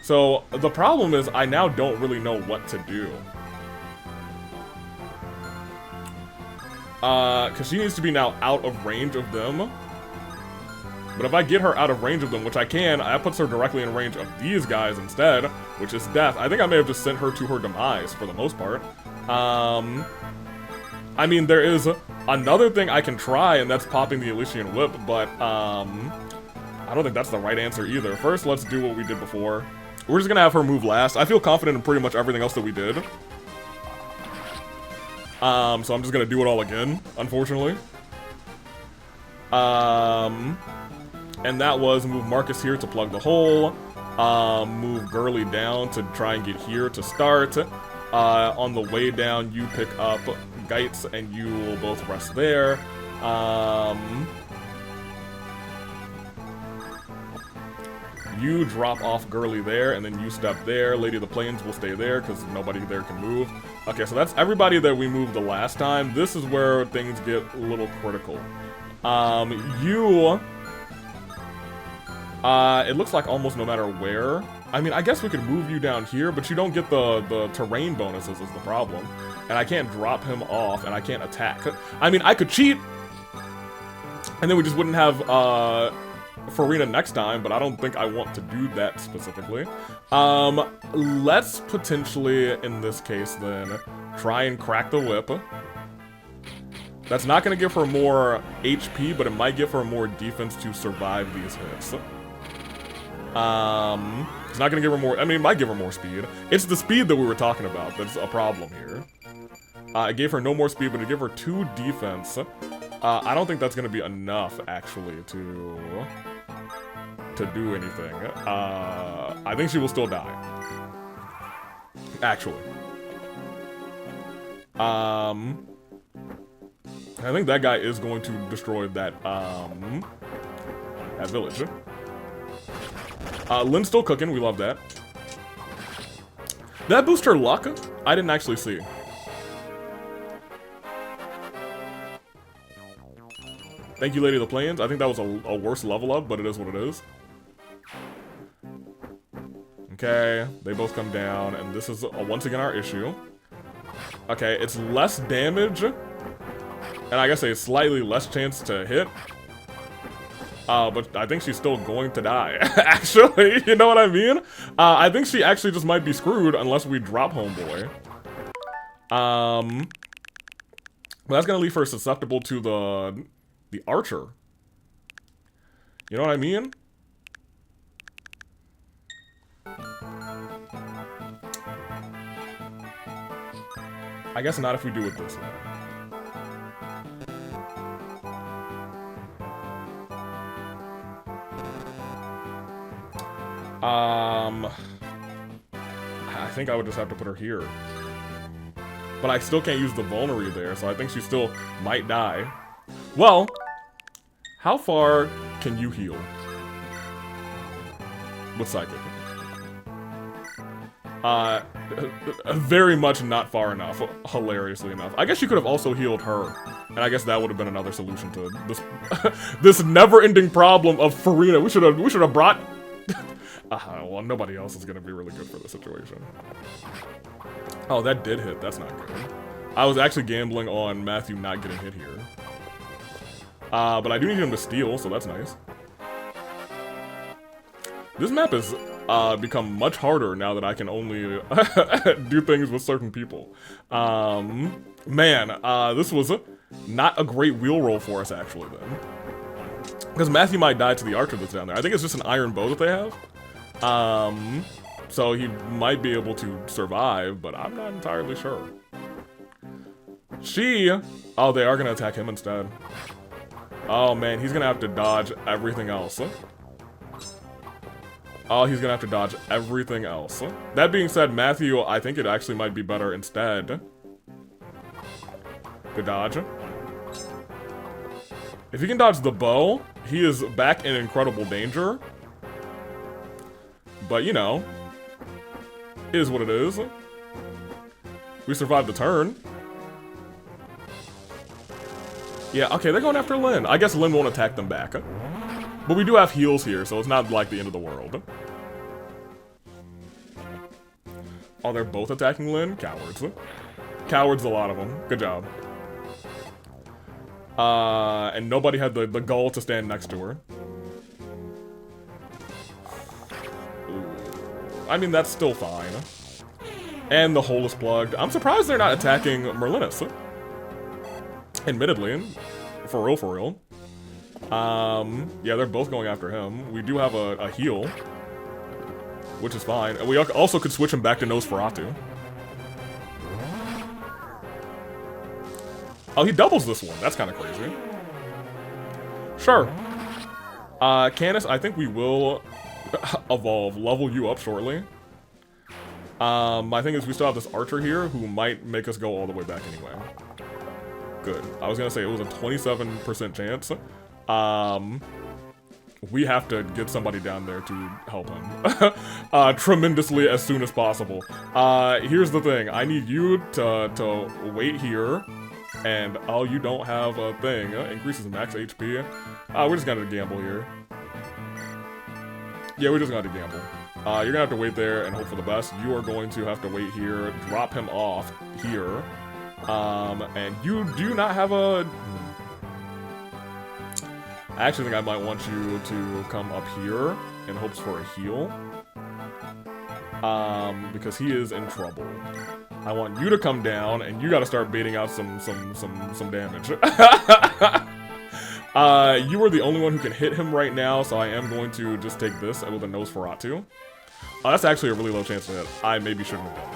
So, the problem is I now don't really know what to do. Because she needs to be now out of range of them. But if I get her out of range of them, which I can, that puts her directly in range of these guys instead, which is death. I think I may have just sent her to her demise, for the most part. I mean, there is another thing I can try, and that's popping the Elysian Whip, but, I don't think that's the right answer either. First, let's do what we did before. We're just gonna have her move last. I feel confident in pretty much everything else that we did. So I'm just gonna do it all again, unfortunately. And that was move Marcus here to plug the hole, move Gurley down to try and get here to start. On the way down, you pick up Geitz and you will both rest there. You drop off Gurley there, and then you step there. Lady of the Plains will stay there, because nobody there can move. Okay, so that's everybody that we moved the last time. This is where things get a little critical. It looks like almost no matter where. I mean, I guess we could move you down here, but you don't get the terrain bonuses is the problem. And I can't drop him off, and I can't attack. I mean, I could cheat, and then we just wouldn't have, Fiora next time, but I don't think I want to do that specifically. Let's potentially, in this case then, try and crack the whip. That's not going to give her more HP, but it might give her more defense to survive these hits. It's not going to give her more, I mean, it might give her more speed. It's the speed that we were talking about that's a problem here. It gave her no more speed, but it gave her 2 defense. I don't think that's going to be enough, actually, to do anything. I think she will still die. Actually. I think that guy is going to destroy that village. Lynn's still cooking, we love that. Did that boost her luck? I didn't actually see. Thank you, Lady of the Plains. I think that was a worse level up, but it is what it is. Okay, they both come down, and this is once again our issue. Okay, it's less damage, and I guess a slightly less chance to hit. But I think she's still going to die, actually, you know what I mean? I think she actually just might be screwed unless we drop Homeboy. But that's gonna leave her susceptible to the archer. You know what I mean? I guess not if we do it this way. I think I would just have to put her here. But I still can't use the vulnerary there, so I think she still might die. Well, how far can you heal with Psychic? Very much not far enough, hilariously enough. I guess you could have also healed her, and I guess that would have been another solution to this this never-ending problem of Fiora. We should have brought. Well, nobody else is gonna be really good for this situation. Oh, that did hit. That's not good. I was actually gambling on Matthew not getting hit here. But I do need him to steal, so that's nice. This map has become much harder now that I can only do things with certain people. Man, this was not a great wheel roll for us, actually, then. Because Matthew might die to the archer that's down there. I think it's just an iron bow that they have. So he might be able to survive, but I'm not entirely sure. Oh, they are going to attack him instead. Oh, man, he's going to have to dodge everything else. Oh, he's going to have to dodge everything else. That being said, Matthew, I think it actually might be better instead to dodge. If he can dodge the bow, he is back in incredible danger. But, you know, it is what it is. We survived the turn. Yeah, okay, they're going after Lyn. I guess Lyn won't attack them back. But we do have heals here, so it's not like the end of the world. Oh, they're both attacking Lyn? Cowards. Cowards, a lot of them. Good job. And nobody had the gall to stand next to her. Ooh. I mean, that's still fine. And the hole is plugged. I'm surprised they're not attacking Merlinus. Admittedly. For real, for real. Yeah, they're both going after him. We do have a heal. Which is fine. And we also could switch him back to Nosferatu. Oh, he doubles this one. That's kind of crazy. Sure. Canis, I think we will evolve, level you up shortly. My thing is we still have this archer here who might make us go all the way back anyway. Good. I was gonna say it was a 27% chance. We have to get somebody down there to help him tremendously as soon as possible. Here's the thing. I need you to wait here. And, oh, you don't have a thing. Increases max HP. We're just gonna gamble here. Yeah, we're just gonna have to gamble. You're gonna have to wait there and hope for the best. You are going to have to wait here, drop him off here. And you do not have a... I actually think I might want you to come up here in hopes for a heal. Because he is in trouble. I want you to come down, and you gotta start baiting out some damage. You are the only one who can hit him right now, so I am going to just take this with a Nosferatu. That's actually a really low chance to hit. I maybe shouldn't have done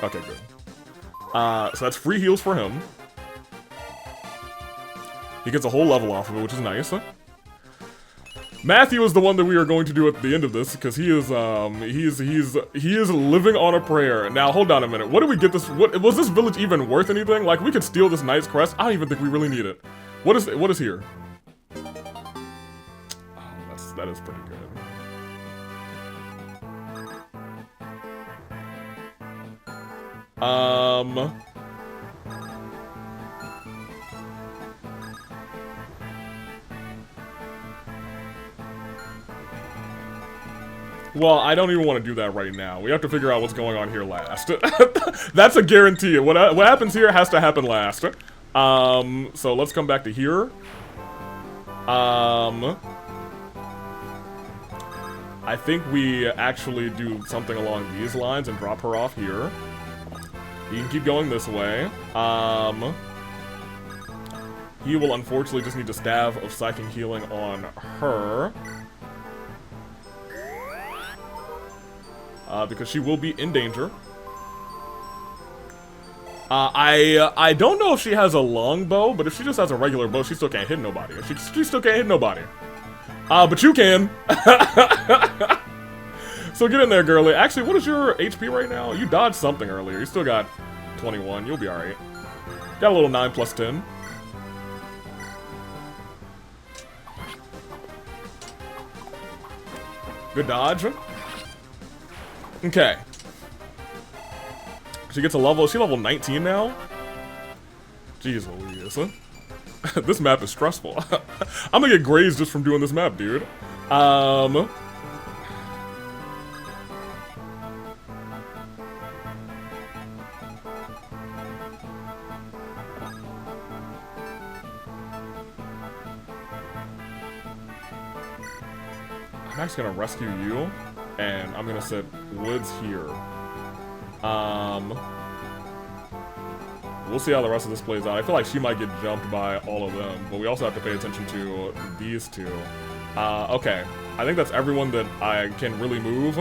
that. Okay, good. So that's free heals for him. He gets a whole level off of it, which is nice. Matthew is the one that we are going to do at the end of this, because he is living on a prayer. Now, hold on a minute. What did we get this? Was this village even worth anything? Like, we could steal this knight's crest. I don't even think we really need it. What is here? Oh, that is pretty good. Well, I don't even want to do that right now. We have to figure out what's going on here last. That's a guarantee. What happens here has to happen last. So let's come back to here. I think we actually do something along these lines and drop her off here. You can keep going this way. He will unfortunately just need a Staff of Psychic Healing on her. Because she will be in danger. I don't know if she has a longbow, but if she just has a regular bow, she still can't hit nobody. She still can't hit nobody. But you can. So get in there, girly. Actually, what is your HP right now? You dodged something earlier. You still got 21. You'll be alright. Got a little 9 plus 10. Good dodge. Okay. She gets a level. Is she level 19 now? Jeez Louise. This map is stressful. I'm gonna get grazed just from doing this map, dude. I'm actually gonna rescue you, and I'm gonna set Woods here. We'll see how the rest of this plays out. I feel like she might get jumped by all of them, but we also have to pay attention to these two. Okay. I think that's everyone that I can really move.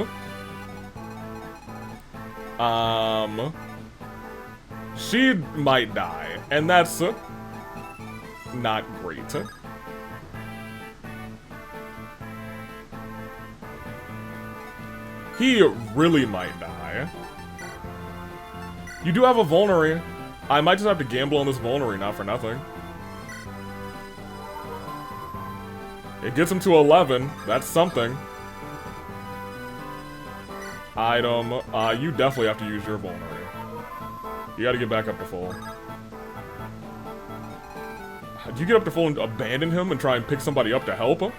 She might die, and that's not great. He really might die. You do have a vulnerary. I might just have to gamble on this vulnerary, not for nothing. It gets him to 11. That's something. Item. You definitely have to use your vulnerary. You gotta get back up to full. Do you get up to full and abandon him and try and pick somebody up to help him?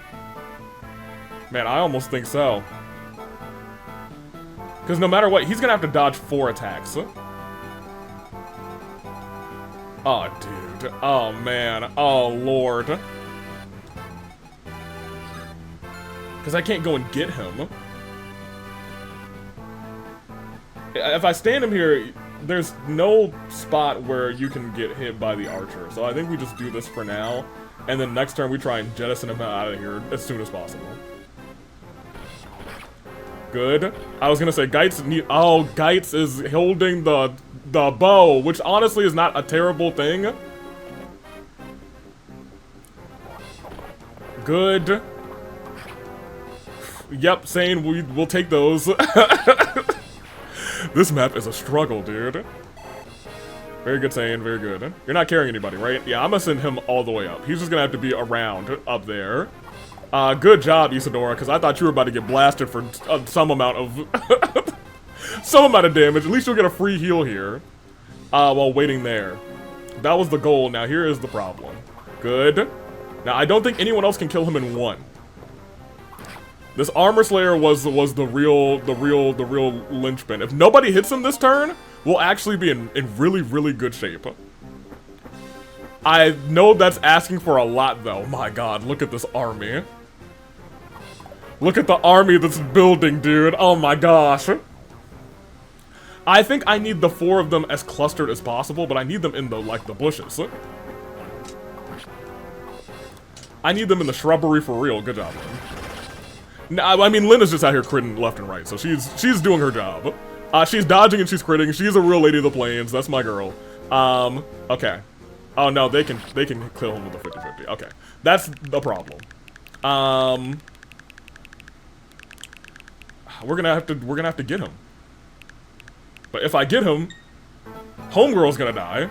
Man, I almost think so. Because no matter what, he's gonna have to dodge 4 attacks. Oh, dude. Oh, man. Oh, Lord. Because I can't go and get him. If I stand him here, there's no spot where you can get hit by the archer. So I think we just do this for now. And then next turn we try and jettison him out of here as soon as possible. Good. I was gonna say, Geitz need- oh, Geitz is holding the bow, which honestly is not a terrible thing. Good. Yep, Sane, we'll take those. This map is a struggle, dude. Very good, Sane, very good. You're not carrying anybody, right? Yeah, I'm gonna send him all the way up. He's just gonna have to be around up there. Good job, Isadora, because I thought you were about to get blasted for some amount of some amount of damage. At least you'll get a free heal here while waiting there. That was the goal. Now here is the problem. Good. Now I don't think anyone else can kill him in one. This Armor Slayer was the real linchpin. If nobody hits him this turn, we'll actually be in really, really good shape. I know that's asking for a lot, though. My god, look at this army. Look at the army that's building, dude. Oh my gosh. I think I need the 4 of them as clustered as possible, but I need them in the, like, the bushes. I need them in the shrubbery for real. Good job, Lynn. No, I mean, Lynn is just out here critting left and right, so she's doing her job. She's dodging and she's critting. She's a real lady of the plains. That's my girl. Okay. Oh no, they can kill him with a 50-50. Okay, that's the problem. We're gonna have to get him. But if I get him, Homegirl's gonna die.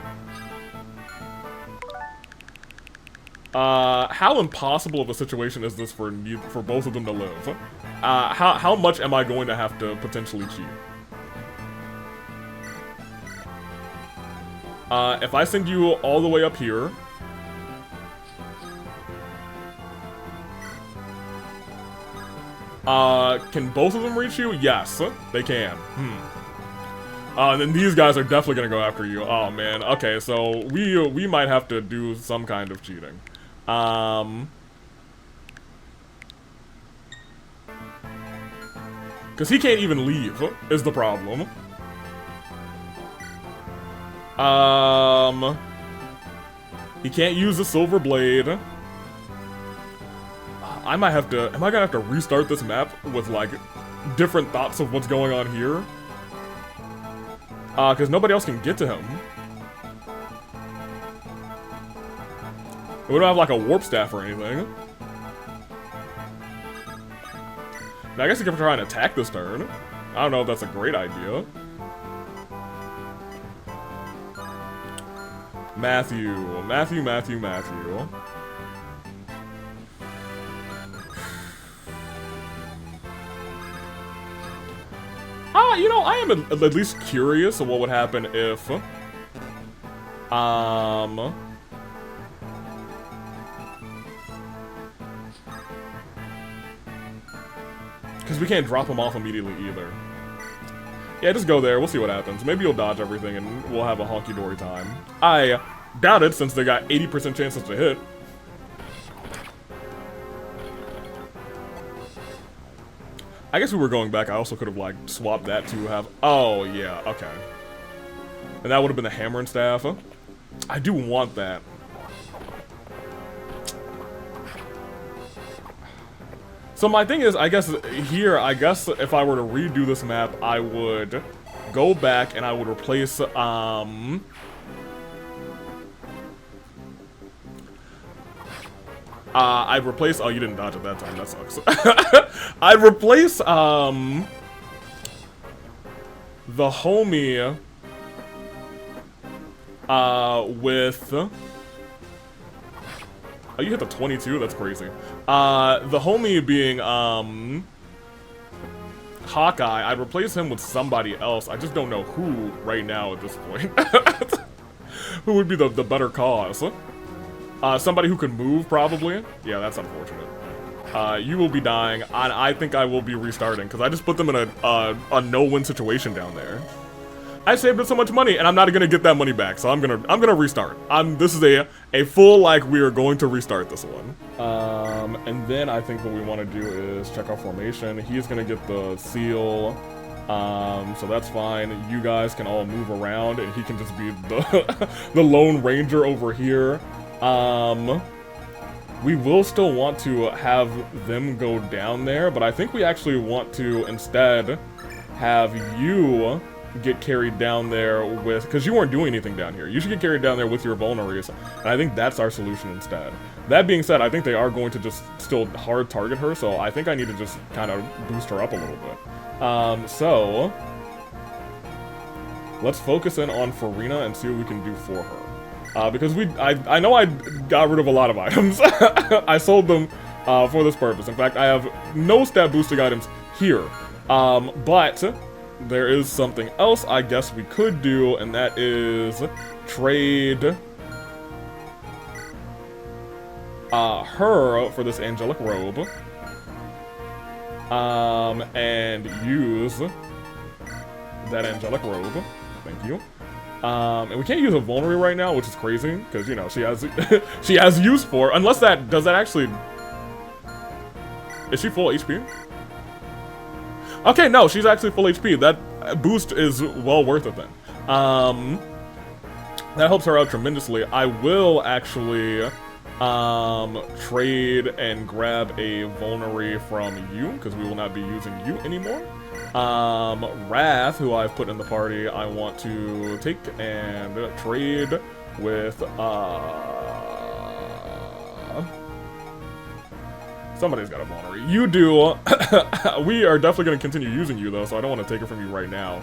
How impossible of a situation is this for both of them to live? How much am I going to have to potentially cheat? If I send you all the way up here... can both of them reach you? Yes, they can. And then these guys are definitely gonna go after you. Oh man, okay, so we might have to do some kind of cheating. Because he can't even leave, is the problem. He can't use the silver blade. I might have to, am I gonna have to restart this map with, like, different thoughts of what's going on here? Because nobody else can get to him. We don't have, like, a warp staff or anything. Now, I guess he can try and attack this turn. I don't know if that's a great idea. Matthew. You know, I am at least curious of what would happen if... Because we can't drop him off immediately either. Yeah, just go there. We'll see what happens. Maybe you'll dodge everything and we'll have a honky-dory time. I doubt it, since they got 80% chances to hit. I guess we were going back. I also could have, like, swapped that to have... Oh, yeah, okay. And that would have been the hammer and staff. Huh? I do want that. So my thing is, I guess, here, if I were to redo this map, I would go back and I would replace, I'd replace, oh, you didn't dodge at that time, that sucks. I'd replace, the homie, with... Oh, you hit the 22? That's crazy. The homie being, Hawkeye, I'd replace him with somebody else. I just don't know who right now at this point. Who would be the better cause? Somebody who can move, probably. Yeah, that's unfortunate. You will be dying, and I think I will be restarting, because I just put them in a no-win situation down there. I saved up so much money, and I'm not gonna get that money back, so I'm gonna restart. This is a full, like, we are going to restart this one. And then I think what we want to do is check our formation. He's gonna get the seal, so that's fine. You guys can all move around, and he can just be the Lone Ranger over here. We will still want to have them go down there, but I think we actually want to instead have you get carried down there with, because you weren't doing anything down here. You should get carried down there with your vulneraries, and I think that's our solution instead. That being said, I think they are going to just still hard target her, so I think I need to just kind of boost her up a little bit. So let's focus in on Fiora and see what we can do for her. Because I know I got rid of a lot of items. I sold them for this purpose. In fact, I have no stat boosting items here. But there is something else I guess we could do, and that is trade her for this angelic robe. And use that angelic robe. Thank you. And we can't use a vulnerary right now, which is crazy, because, you know, she has she has use for, unless that, does that actually, is she full HP? Okay, no, she's actually full HP. That boost is well worth it then. That helps her out tremendously. I will actually trade and grab a vulnerary from you, because we will not be using you anymore. Wrath, who I've put in the party, I want to take and trade with, somebody's got a vulnerary. You do. We are definitely going to continue using you, though, so I don't want to take it from you right now.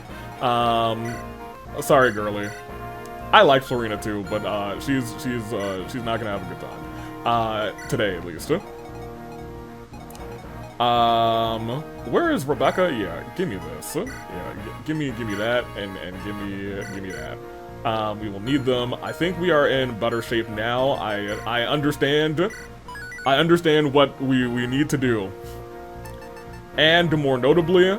Sorry, girly. I like Fiora too, but she's not going to have a good time. Today, at least. Where is Rebecca? Yeah, give me this. Yeah, give me that, and give me that. We will need them. I think we are in better shape now. I understand what we need to do. And more notably,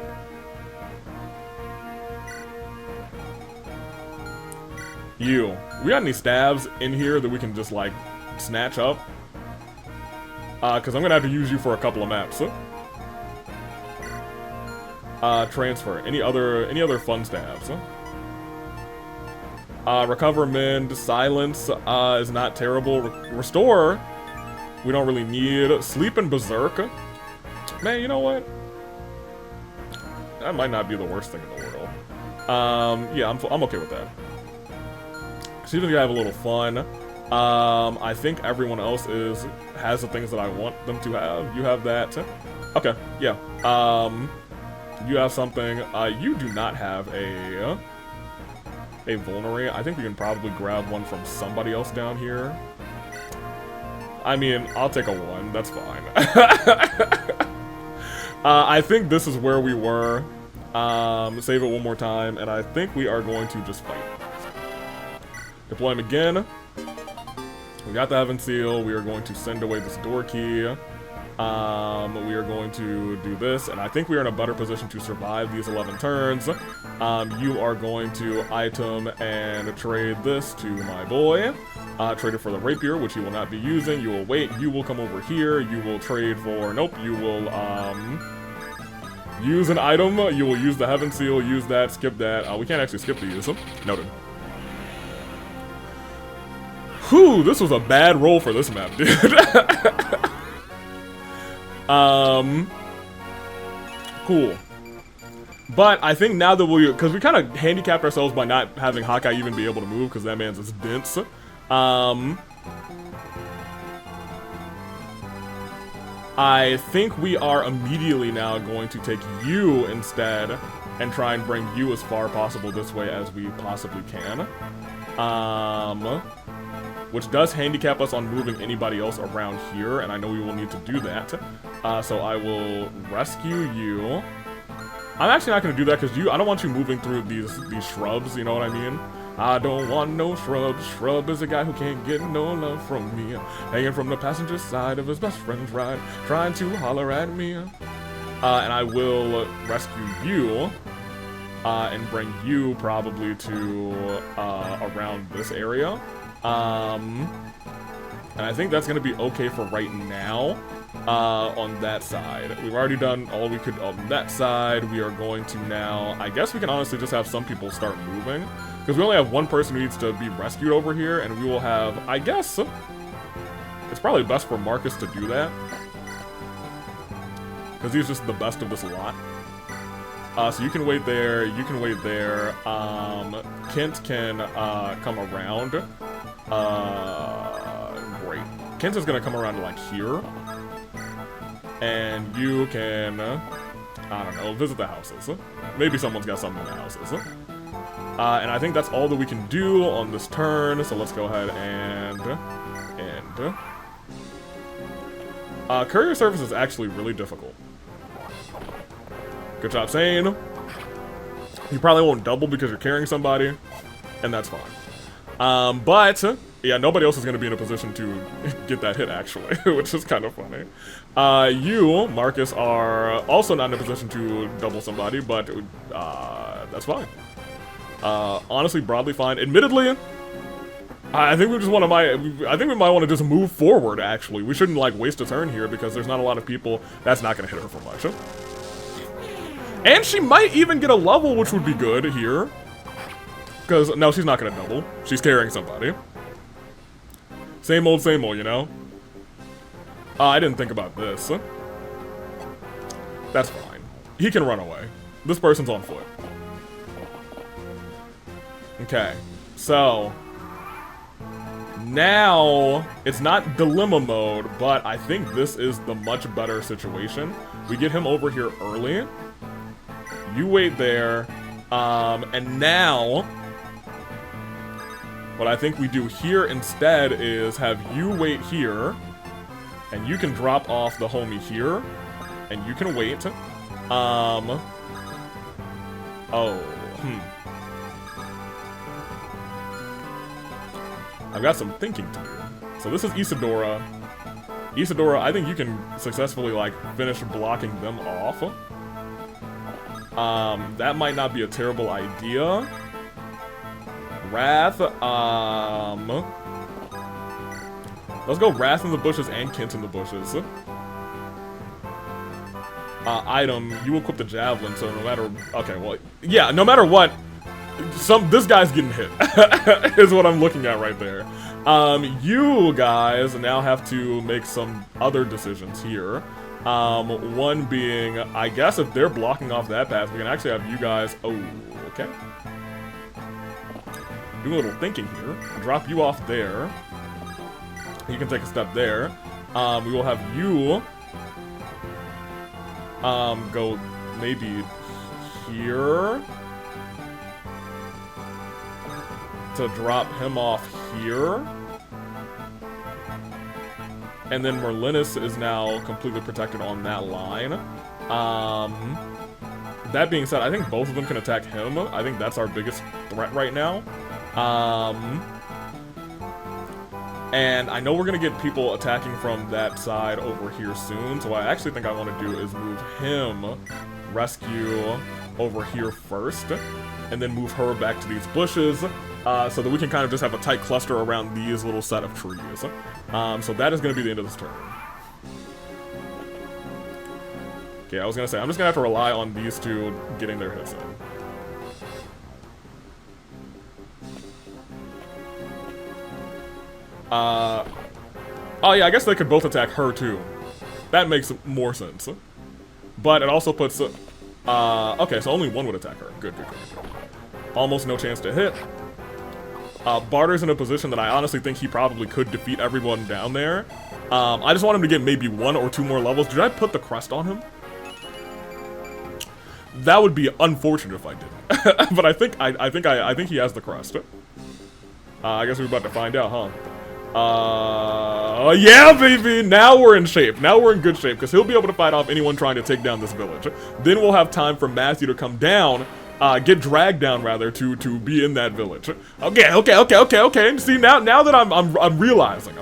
you. We got any stabs in here that we can just, like, snatch up? Because I'm gonna have to use you for a couple of maps. Transfer. Any other fun stabs? Recover, mend, silence is not terrible. Restore, we don't really need. Sleep and berserk. Man, you know what? That might not be the worst thing in the world. Yeah, I'm okay with that. She's gonna have a little fun. I think everyone else has the things that I want them to have. You have that. Okay, yeah. You have something. You do not have a vulnerary. I think we can probably grab one from somebody else down here. I mean, I'll take a 1. That's fine. I think this is where we were. Save it one more time, and I think we are going to just fight. Deploy him again. We got the Heaven Seal. We are going to send away this door key. We are going to do this, and I think we are in a better position to survive these 11 turns. You are going to item and trade this to my boy. Trade it for the rapier, which you will not be using. You will wait. You will come over here. You will trade for... Nope. You will use an item. You will use the Heaven Seal. Use that. Skip that. We can't actually skip these. Noted. Whew, this was a bad roll for this map, dude. Cool. But I think now that because we kind of handicapped ourselves by not having Hawkeye even be able to move, because that man's is dense. I think we are immediately now going to take you instead and try and bring you as far possible this way as we possibly can. Which does handicap us on moving anybody else around here, and I know we will need to do that. So I will rescue you. I'm actually not gonna do that because I don't want you moving through these shrubs, you know what I mean? I don't want no shrubs. Shrub is a guy who can't get no love from me. Hanging from the passenger side of his best friend's ride, trying to holler at me. And I will rescue you, and bring you probably to, around this area. And I think that's gonna be okay for right now, on that side. We've already done all we could on that side. We are going to now, I guess we can honestly just have some people start moving. Because we only have one person who needs to be rescued over here, and we will have, I guess, it's probably best for Marcus to do that. Because he's just the best of this lot. So you can wait there, you can wait there. Kent can come around. Great. Kent is going to come around to like here. And you can, I don't know, visit the houses. Maybe someone's got something in the houses. And I think that's all that we can do on this turn, so let's go ahead and end. Courier service is actually really difficult. Good job, Sane. You probably won't double because you're carrying somebody, and that's fine. But, yeah, nobody else is going to be in a position to get that hit, actually, which is kind of funny. You, Marcus, are also not in a position to double somebody, but that's fine. Honestly, broadly fine. Admittedly, I think we just want to I think we might want to just move forward, actually. We shouldn't, like, waste a turn here because there's not a lot of people. That's not going to hit her for much. And she might even get a level, which would be good here. Because, no, she's not going to double. She's carrying somebody. Same old, you know? I didn't think about this. That's fine. He can run away. This person's on foot. Okay, so now it's not dilemma mode, but I think this is the much better situation. We get him over here early. You wait there, and now what I think we do here instead is have you wait here, and you can drop off the homie here, and you can wait. I've got some thinking to do. So this is Isadora. Isadora, I think you can successfully, like, finish blocking them off. That might not be a terrible idea. Wrath, let's go Wrath in the bushes and Kent in the bushes. Item, you equip the javelin, so no matter, okay, well, yeah, no matter what, this guy's getting hit, is what I'm looking at right there. You guys now have to make some other decisions here. One being, I guess if they're blocking off that path, we can actually have you guys, oh, okay. Do a little thinking here. Drop you off there. You can take a step there. We will have you, go maybe here. To drop him off here. And then Merlinus is now completely protected on that line. That being said, I think both of them can attack him. I think that's our biggest threat right now. And I know we're gonna get people attacking from that side over here soon, so what I actually think I want to do is move him, rescue over here first, and then move her back to these bushes, so that we can kind of just have a tight cluster around these little set of trees. So that is gonna be the end of this turn. Okay, I was gonna say, I'm just gonna have to rely on these two getting their hits in. Oh yeah, I guess they could both attack her too. That makes more sense. But it also puts, okay, so only one would attack her. Good. Almost no chance to hit. Barter's in a position that I honestly think he probably could defeat everyone down there. I just want him to get maybe 1 or 2 more levels. Did I put the crest on him? That would be unfortunate if I didn't. But I think he has the crest. I guess we're about to find out, huh? Yeah, baby! Now we're in shape. Now we're in good shape, because he'll be able to fight off anyone trying to take down this village. Then we'll have time for Matthew to come down, get dragged down, rather, to be in that village. Okay. See, now that I'm realizing.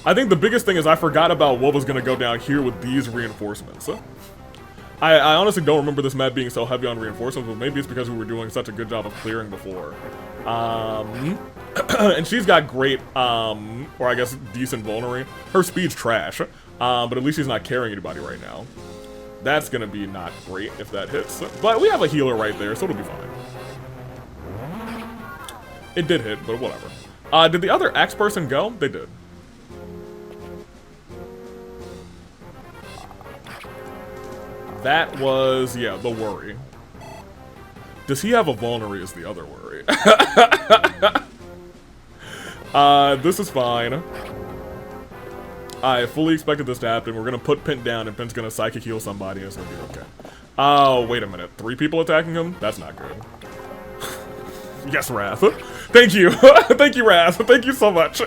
I think the biggest thing is I forgot about what was going to go down here with these reinforcements. I honestly don't remember this map being so heavy on reinforcements, but maybe it's because we were doing such a good job of clearing before. And she's got great, or I guess decent vulnerary. Her speed's trash, but at least she's not carrying anybody right now. That's gonna be not great if that hits. But we have a healer right there, so it'll be fine. It did hit, but whatever. Did the other axe person go? They did. That was, yeah, the worry. Does he have a vulnerary is the other worry. This is fine. I fully expected this to happen. We're gonna put Pint down and Pint's gonna psychic heal somebody and it's gonna be okay. Oh, wait a minute. 3 people attacking him? That's not good. Yes, Wrath. Thank you. Thank you, Wrath. Thank you so much.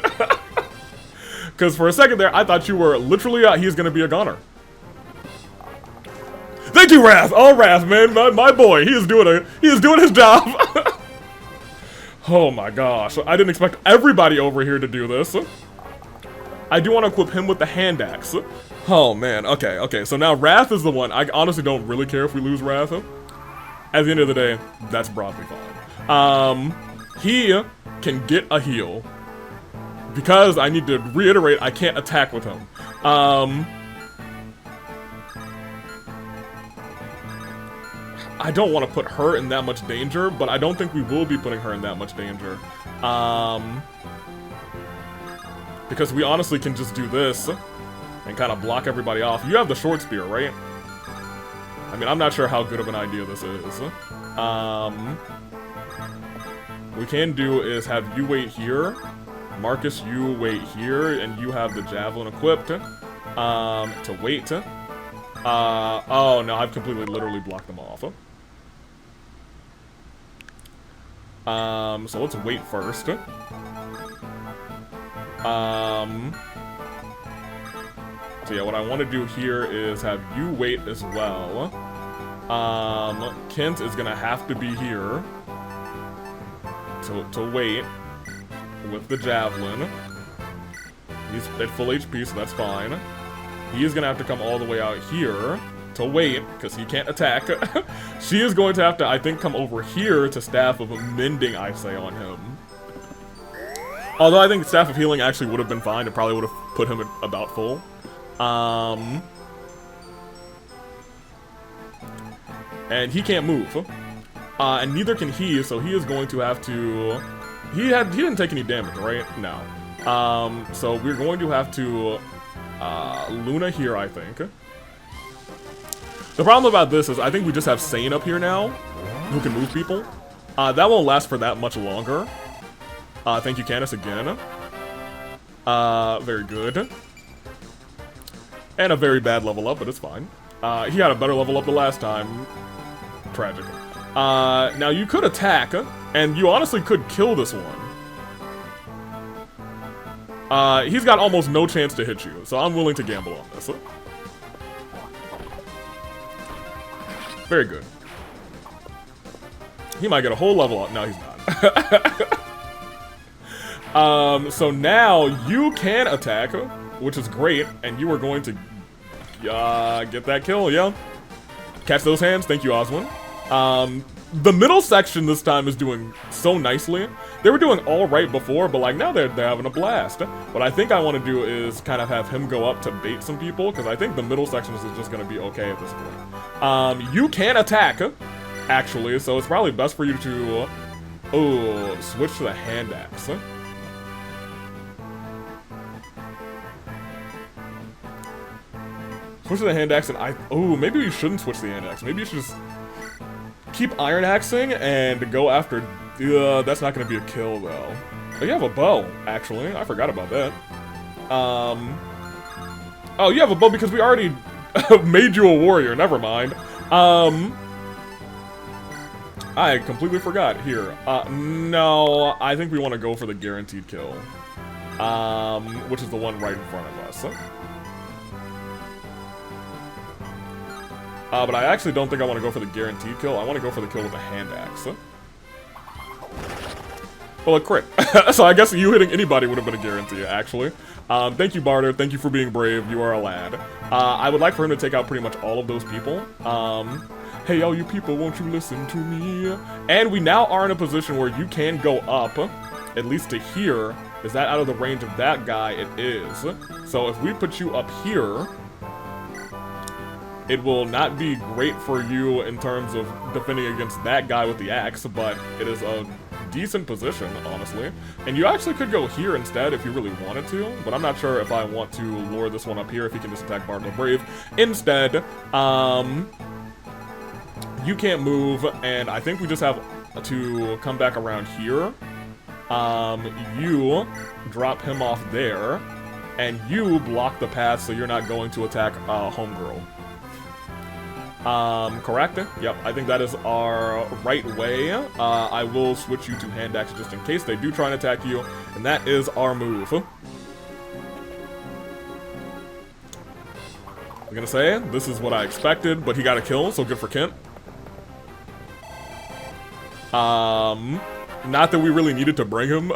Because for a second there, I thought you were literally, he's gonna be a goner. Thank you, Wrath! Oh, Wrath, man, my boy, he is doing his job! Oh my gosh, I didn't expect everybody over here to do this. I do want to equip him with the hand axe. Oh man, okay, so now Wrath is the one. I honestly don't really care if we lose Wrath. At the end of the day, that's broadly fine. He can get a heal. Because I need to reiterate, I can't attack with him. I don't want to put her in that much danger, but I don't think we will be putting her in that much danger. Because we honestly can just do this and kind of block everybody off. You have the short spear, right? I mean, I'm not sure how good of an idea this is. What we can do is have you wait here. Marcus, you wait here, and you have the javelin equipped. To wait. Oh no, I've completely literally blocked them off. So let's wait first. So yeah, what I want to do here is have you wait as well. Kent is gonna have to be here to wait with the javelin. He's at full HP, so that's fine. He is gonna have to come all the way out here to wait, because he can't attack. She is going to have to, I think, come over here to Staff of Mending, I say, on him. Although I think Staff of Healing actually would have been fine. It probably would have put him at about full. And he can't move. And neither can he, so he is going to have to... He didn't take any damage, right? No. So we're going to have to... Luna here, I think. The problem about this is I think we just have Sane up here now, who can move people. That won't last for that much longer. Thank you, Candace, again. Very good. And a very bad level up, but it's fine. He had a better level up the last time. Tragic. Now you could attack, and you honestly could kill this one. He's got almost no chance to hit you, so I'm willing to gamble on this. Very good. He might get a whole level up. No, he's not. So now you can attack, which is great, and you are going to get that kill, yeah? Catch those hands. Thank you, Oswin. The middle section this time is doing so nicely. They were doing all right before, but like now they're having a blast. What I think I want to do is kind of have him go up to bait some people, because I think the middle section is just going to be okay at this point. You can attack, actually, so it's probably best for you to switch to the hand axe. Switch to the hand axe, and maybe you shouldn't switch to the hand axe. Maybe you should just keep iron axing and go after. That's not going to be a kill, though. Oh, you have a bow, actually. I forgot about that. Oh, you have a bow because we already made you a warrior. Never mind. I completely forgot. Here. No, I think we want to go for the guaranteed kill. Which is the one right in front of us. But I actually don't think I want to go for the guaranteed kill. I want to go for the kill with the hand axe. Well, a crit. So I guess you hitting anybody would have been a guarantee, actually. Thank you, Barter. Thank you for being brave. You are a lad. I would like for him to take out pretty much all of those people. Hey, all you people, won't you listen to me? And we now are in a position where you can go up, at least to here. Is that out of the range of that guy? It is. So if we put you up here, it will not be great for you in terms of defending against that guy with the axe, but it is a decent position, honestly. And you actually could go here instead if you really wanted to, but I'm not sure if I want to lure this one up here if he can just attack Bard the Brave. Instead, you can't move, and I think we just have to come back around here. You drop him off there, and you block the path so you're not going to attack Homegirl. Correct? Yep, I think that is our right way. I will switch you to hand axe just in case they do try and attack you, and that is our move. I'm gonna say, this is what I expected, but he got a kill, so good for Kent. Not that we really needed to bring him.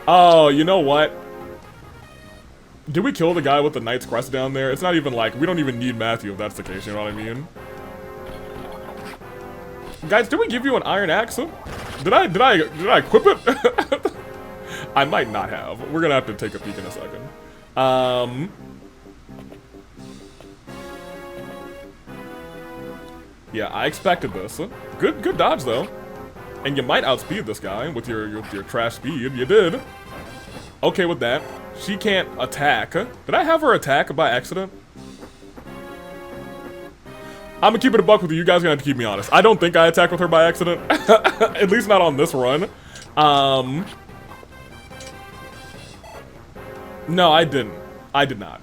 Oh, you know what? Did we kill the guy with the Knight's Crest down there? It's not even like, we don't even need Matthew if that's the case, you know what I mean? Guys, did we give you an iron axe? Did I equip it? I might not have. We're gonna have to take a peek in a second. Yeah, I expected this. Good dodge though. And you might outspeed this guy with your trash speed. You did. Okay with that. She can't attack. Did I have her attack by accident? I'm gonna keep it a buck with you. You guys are gonna have to keep me honest. I don't think I attacked with her by accident. At least not on this run. No, I didn't. I did not.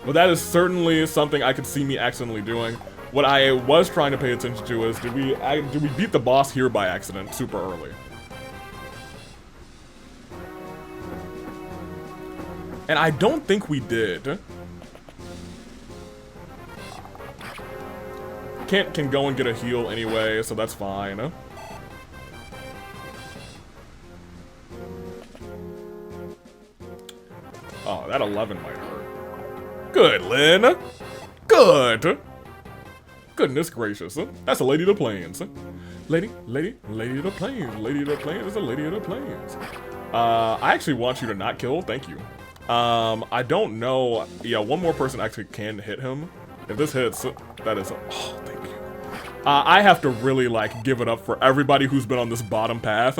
But that is certainly something I could see me accidentally doing. What I was trying to pay attention to is, did we beat the boss here by accident super early? And I don't think we did. Kent can go and get a heal anyway, so that's fine. Oh, that 11 might hurt. Good, Lynn. Good. Goodness gracious. That's a Lady of the Plains. Lady of the Plains. Lady of the Plains is a Lady of the Plains. I actually want you to not kill. Thank you. I don't know. Yeah, one more person actually can hit him. If this hits, that is... Oh, thank you. I have to really, like, give it up for everybody who's been on this bottom path.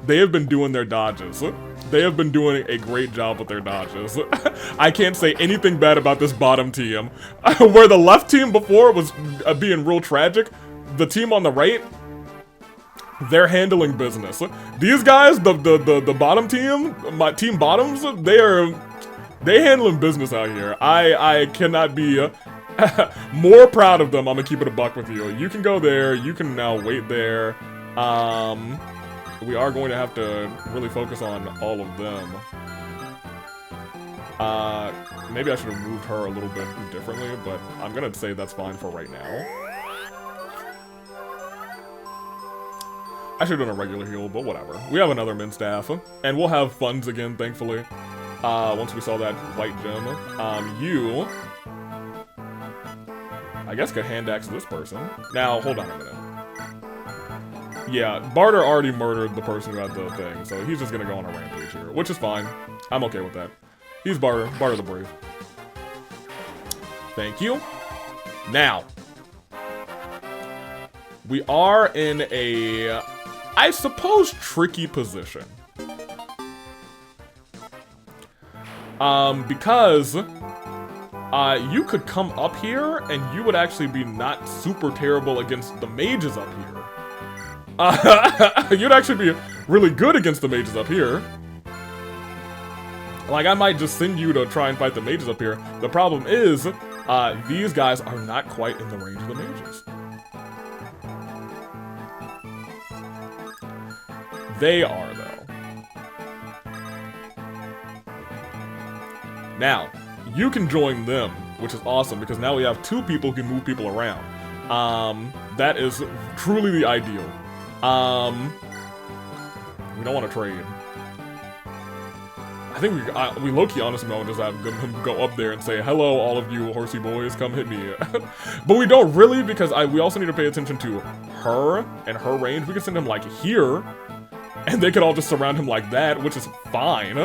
They have been doing their dodges. They have been doing a great job with their dodges. I can't say anything bad about this bottom team. Where the left team before was being real tragic, the team on the right, they're handling business. These guys, the bottom team, my team bottoms, they handling business out here. I cannot be more proud of them. I'm gonna keep it a buck with you. You can go there. You can now wait there. We are going to have to really focus on all of them. Maybe I should have moved her a little bit differently, but I'm gonna say that's fine for right now. I should have done a regular heal, but whatever. We have another min staff, and we'll have funds again, thankfully. Once we saw that white gem. You, I guess, could hand axe this person. Now, hold on a minute. Yeah, Barter already murdered the person who had the thing, so he's just gonna go on a rampage here, which is fine. I'm okay with that. He's Barter the Brave. Thank you. Now, we are in a, I suppose, tricky position. Because you could come up here and you would actually be not super terrible against the mages up here. You'd actually be really good against the mages up here. Like, I might just send you to try and fight the mages up here. The problem is, These guys are not quite in the range of the mages. They are, though. Now, you can join them, which is awesome, because now we have 2 people who can move people around. That is truly the ideal. We don't want to trade. I think we low-key honestly want to just have him go up there and say, hello, all of you horsey boys, come hit me. But we don't really, because we also need to pay attention to her and her range. We can send him, like, here, and they could all just surround him like that, which is fine.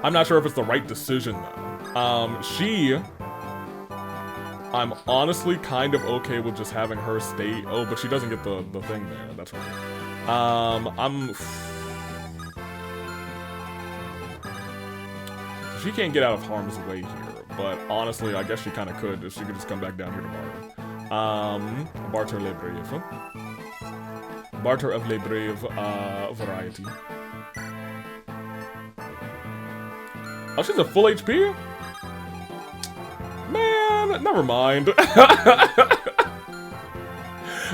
I'm not sure if it's the right decision, though. I'm honestly kind of okay with just having her stay. Oh, but she doesn't get the thing there. That's right. She can't get out of harm's way here, but honestly, I guess she kind of could. She could just come back down here tomorrow. Barter le Brave. Barter of le Brave variety. Oh, she's a full HP? Man, never mind.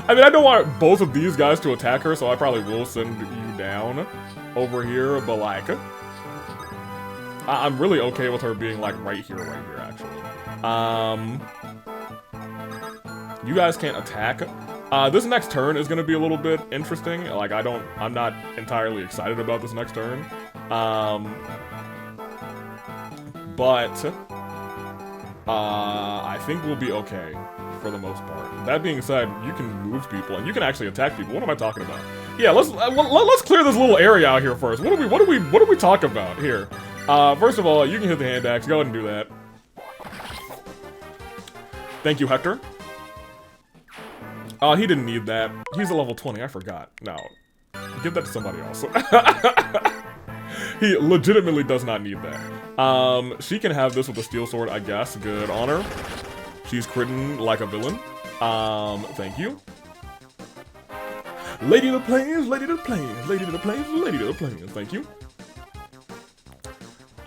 I mean, I don't want both of these guys to attack her, so I probably will send you down over here, but like, I'm really okay with her being like right here, actually. You guys can't attack. This next turn is gonna be a little bit interesting. Like, I'm not entirely excited about this next turn. But I think we'll be okay for the most part. That being said, you can move people and you can actually attack people. What am I talking about? Yeah, let's clear this little area out here first. What do we talk about here? First of all, you can hit the hand axe. Go ahead and do that. Thank you, Hector. He didn't need that. He's a level 20. I forgot. No, give that to somebody else. He legitimately does not need that. She can have this with a steel sword, I guess. Good on her. She's critting like a villain. Thank you. Lady of the Plains, Lady of the Plains, Lady of the Plains, Lady of the Plains. Thank you.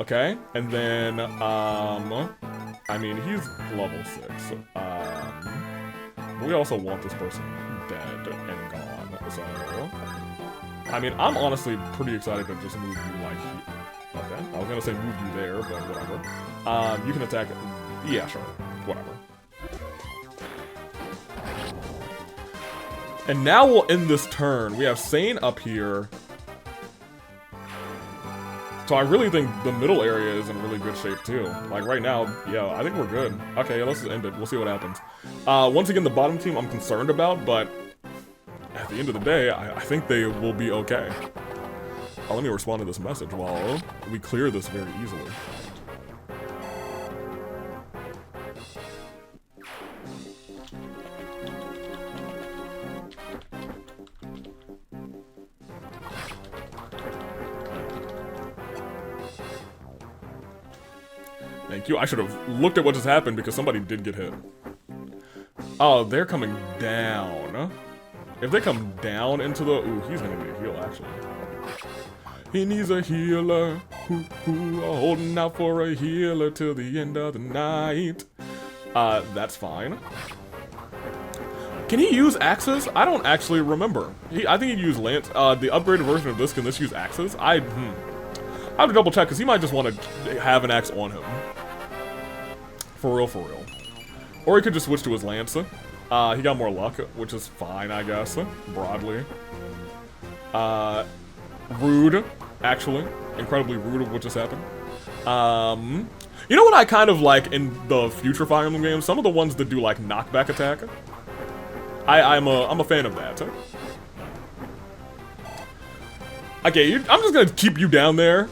Okay, and then, I mean, he's level 6. We also want this person dead and gone, so... I mean, I'm honestly pretty excited to just move you like here. Okay, I was gonna say move you there, but whatever. You can attack... Yeah, sure. Whatever. And now we'll end this turn. We have Sane up here. So I really think the middle area is in really good shape too. Like right now, yeah, I think we're good. Okay, let's just end it. We'll see what happens. Once again, the bottom team I'm concerned about, but at the end of the day, I think they will be okay. Let me respond to this message while we clear this very easily. Thank you. I should have looked at what just happened because somebody did get hit. Oh, they're coming down. If they come down into the... Ooh, he's gonna need a heal, actually. He needs a healer. Holding out for a healer till the end of the night. That's fine. Can he use axes? I don't actually remember. I think he'd use lance. The upgraded version of this, can this use axes? I have to double check, because he might just want to have an axe on him. For real, for real. Or he could just switch to his lance. He got more luck, which is fine, I guess, broadly. Rude, actually. Incredibly rude of what just happened. You know what I kind of like in the future Fire Emblem games? Some of the ones that do, like, knockback attack. I'm a fan of that. Okay, I'm just gonna keep you down there.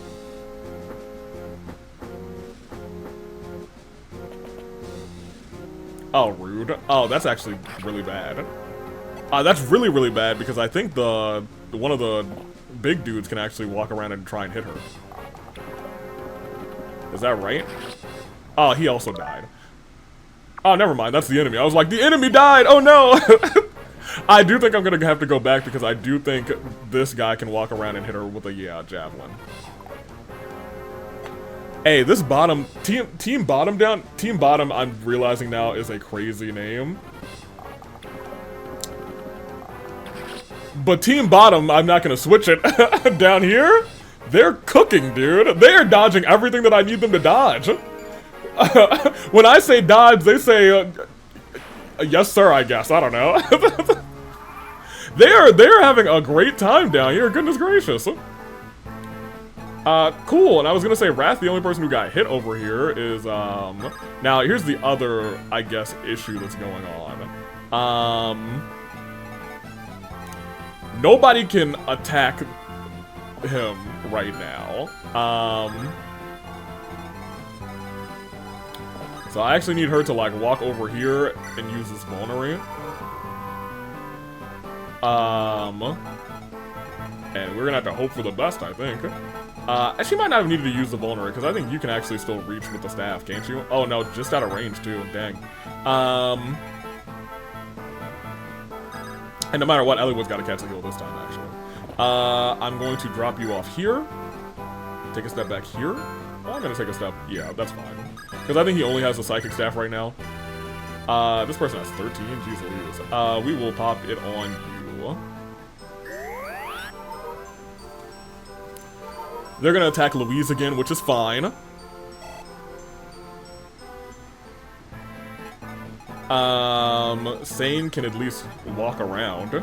Oh, rude. Oh, that's actually really bad. That's really, really bad because I think one of the big dudes can actually walk around and try and hit her. Is that right? Oh, he also died. Oh, never mind. That's the enemy. I was like, the enemy died! Oh, no! I do think I'm gonna have to go back because I do think this guy can walk around and hit her with a, javelin. Hey, this bottom team bottom down team bottom. I'm realizing now is a crazy name. But team bottom, I'm not gonna switch it. Down here, they're cooking, dude. They are dodging everything that I need them to dodge. When I say dodge, they say, yes, sir. I guess I don't know. They're having a great time down here. Goodness gracious. Cool, and I was gonna say Wrath, the only person who got hit over here is, now here's the other, I guess, issue that's going on. Nobody can attack him right now. So I actually need her to, like, walk over here and use this vulnerary. And we're gonna have to hope for the best, I think. She might not have needed to use the vulnerary, because I think you can actually still reach with the staff, can't you? Oh, no, just out of range, too. Dang. And no matter what, Elliott's got to catch a heal this time, actually. I'm going to drop you off here. Take a step back here. Oh, I'm going to take a step. Yeah, that's fine. Because I think he only has the psychic staff right now. This person has 13. Jeez Louise. We will pop it on you. They're gonna attack Louise again, which is fine. Sane can at least walk around.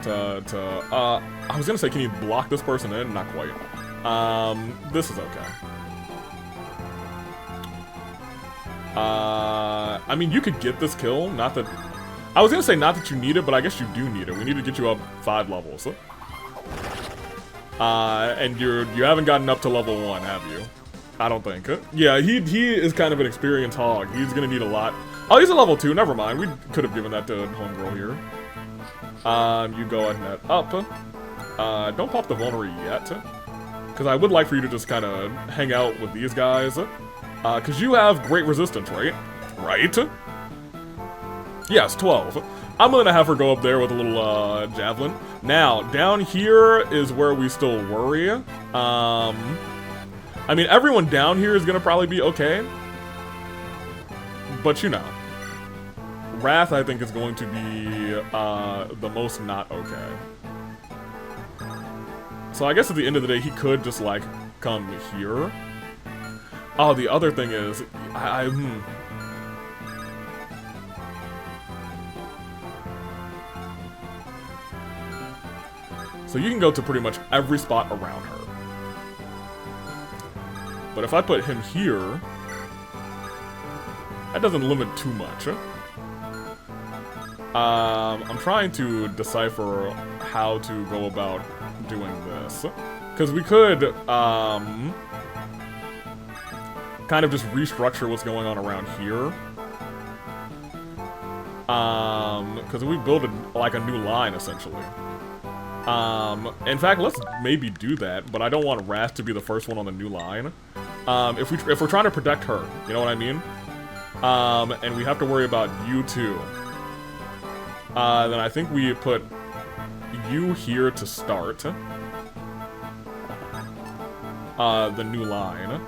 I was gonna say, can you block this person in? Not quite. This is okay. I mean, you could get this kill, not that... I was gonna say not that you need it, but I guess you do need it. We need to get you up 5 levels. And you haven't gotten up to level 1, have you? I don't think. Yeah, he is kind of an experienced hog. He's gonna need a lot. Oh, he's a level 2, never mind. We could have given that to Homegirl here. You go ahead up. Don't pop the vulnerary yet. Because I would like for you to just kind of hang out with these guys. Because you have great resistance, right? Right? Yes, 12. I'm gonna have her go up there with a little, javelin. Now, down here is where we still worry. I mean, everyone down here is gonna probably be okay. But you know. Wrath, I think, is going to be, the most not okay. So I guess at the end of the day, he could just, like, come here. Oh, the other thing is, So you can go to pretty much every spot around her. But if I put him here, that doesn't limit too much. I'm trying to decipher how to go about doing this. Because we could, kind of just restructure what's going on around here. Because we build like a new line, essentially. In fact, let's maybe do that, but I don't want Wrath to be the first one on the new line. If we're trying to protect her, you know what I mean? And we have to worry about you too. Then I think we put you here to start. The new line.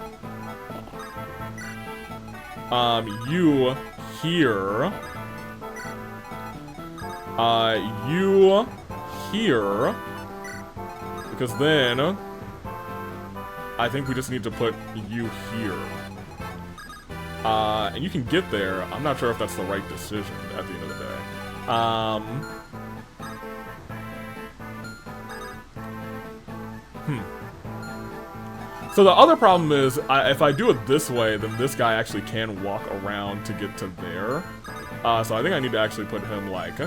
You here. You here. Because then I think we just need to put you here. And you can get there. I'm not sure if that's the right decision at the end of the day. So the other problem is, if I do it this way, then this guy actually can walk around to get to there. So I think I need to actually put him, like,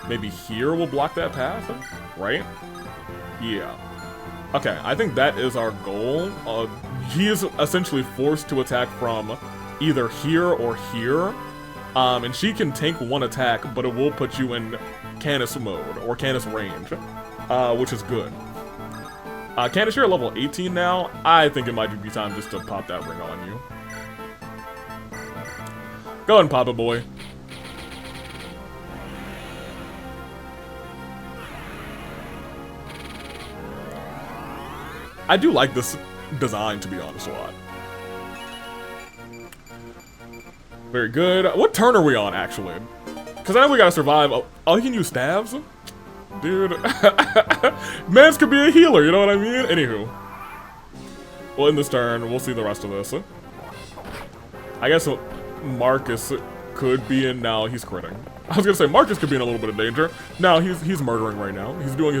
maybe here will block that path, right? Yeah. Okay, I think that is our goal. He is essentially forced to attack from either here or here. And she can tank one attack, but it will put you in Canis mode, or Canis range, which is good. Canis, you're at level 18 now. I think it might be time just to pop that ring on you. Go ahead and pop it, boy. I do like this design, to be honest, a lot. Very good. What turn are we on, actually? Because I know we gotta survive. Oh, he can use stabs? Dude. Mans could be a healer, you know what I mean? Anywho. Well, in this turn, we'll see the rest of this. I guess Marcus could be in now. He's critting. I was gonna say Marcus could be in a little bit of danger. No, he's murdering right now. He's doing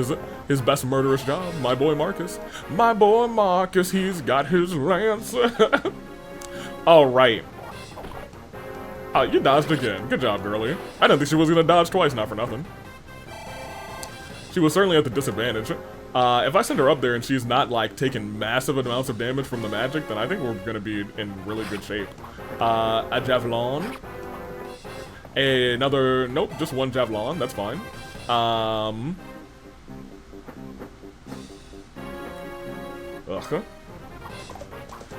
his best murderous job. My boy Marcus. My boy Marcus, he's got his lance. Alright. Oh, you dodged again. Good job, girlie. I didn't think she was gonna dodge twice, not for nothing. She was certainly at the disadvantage. If I send her up there and she's not, like, taking massive amounts of damage from the magic, then I think we're gonna be in really good shape. A javelin. Another... Nope, just one javelin. That's fine. Ugh.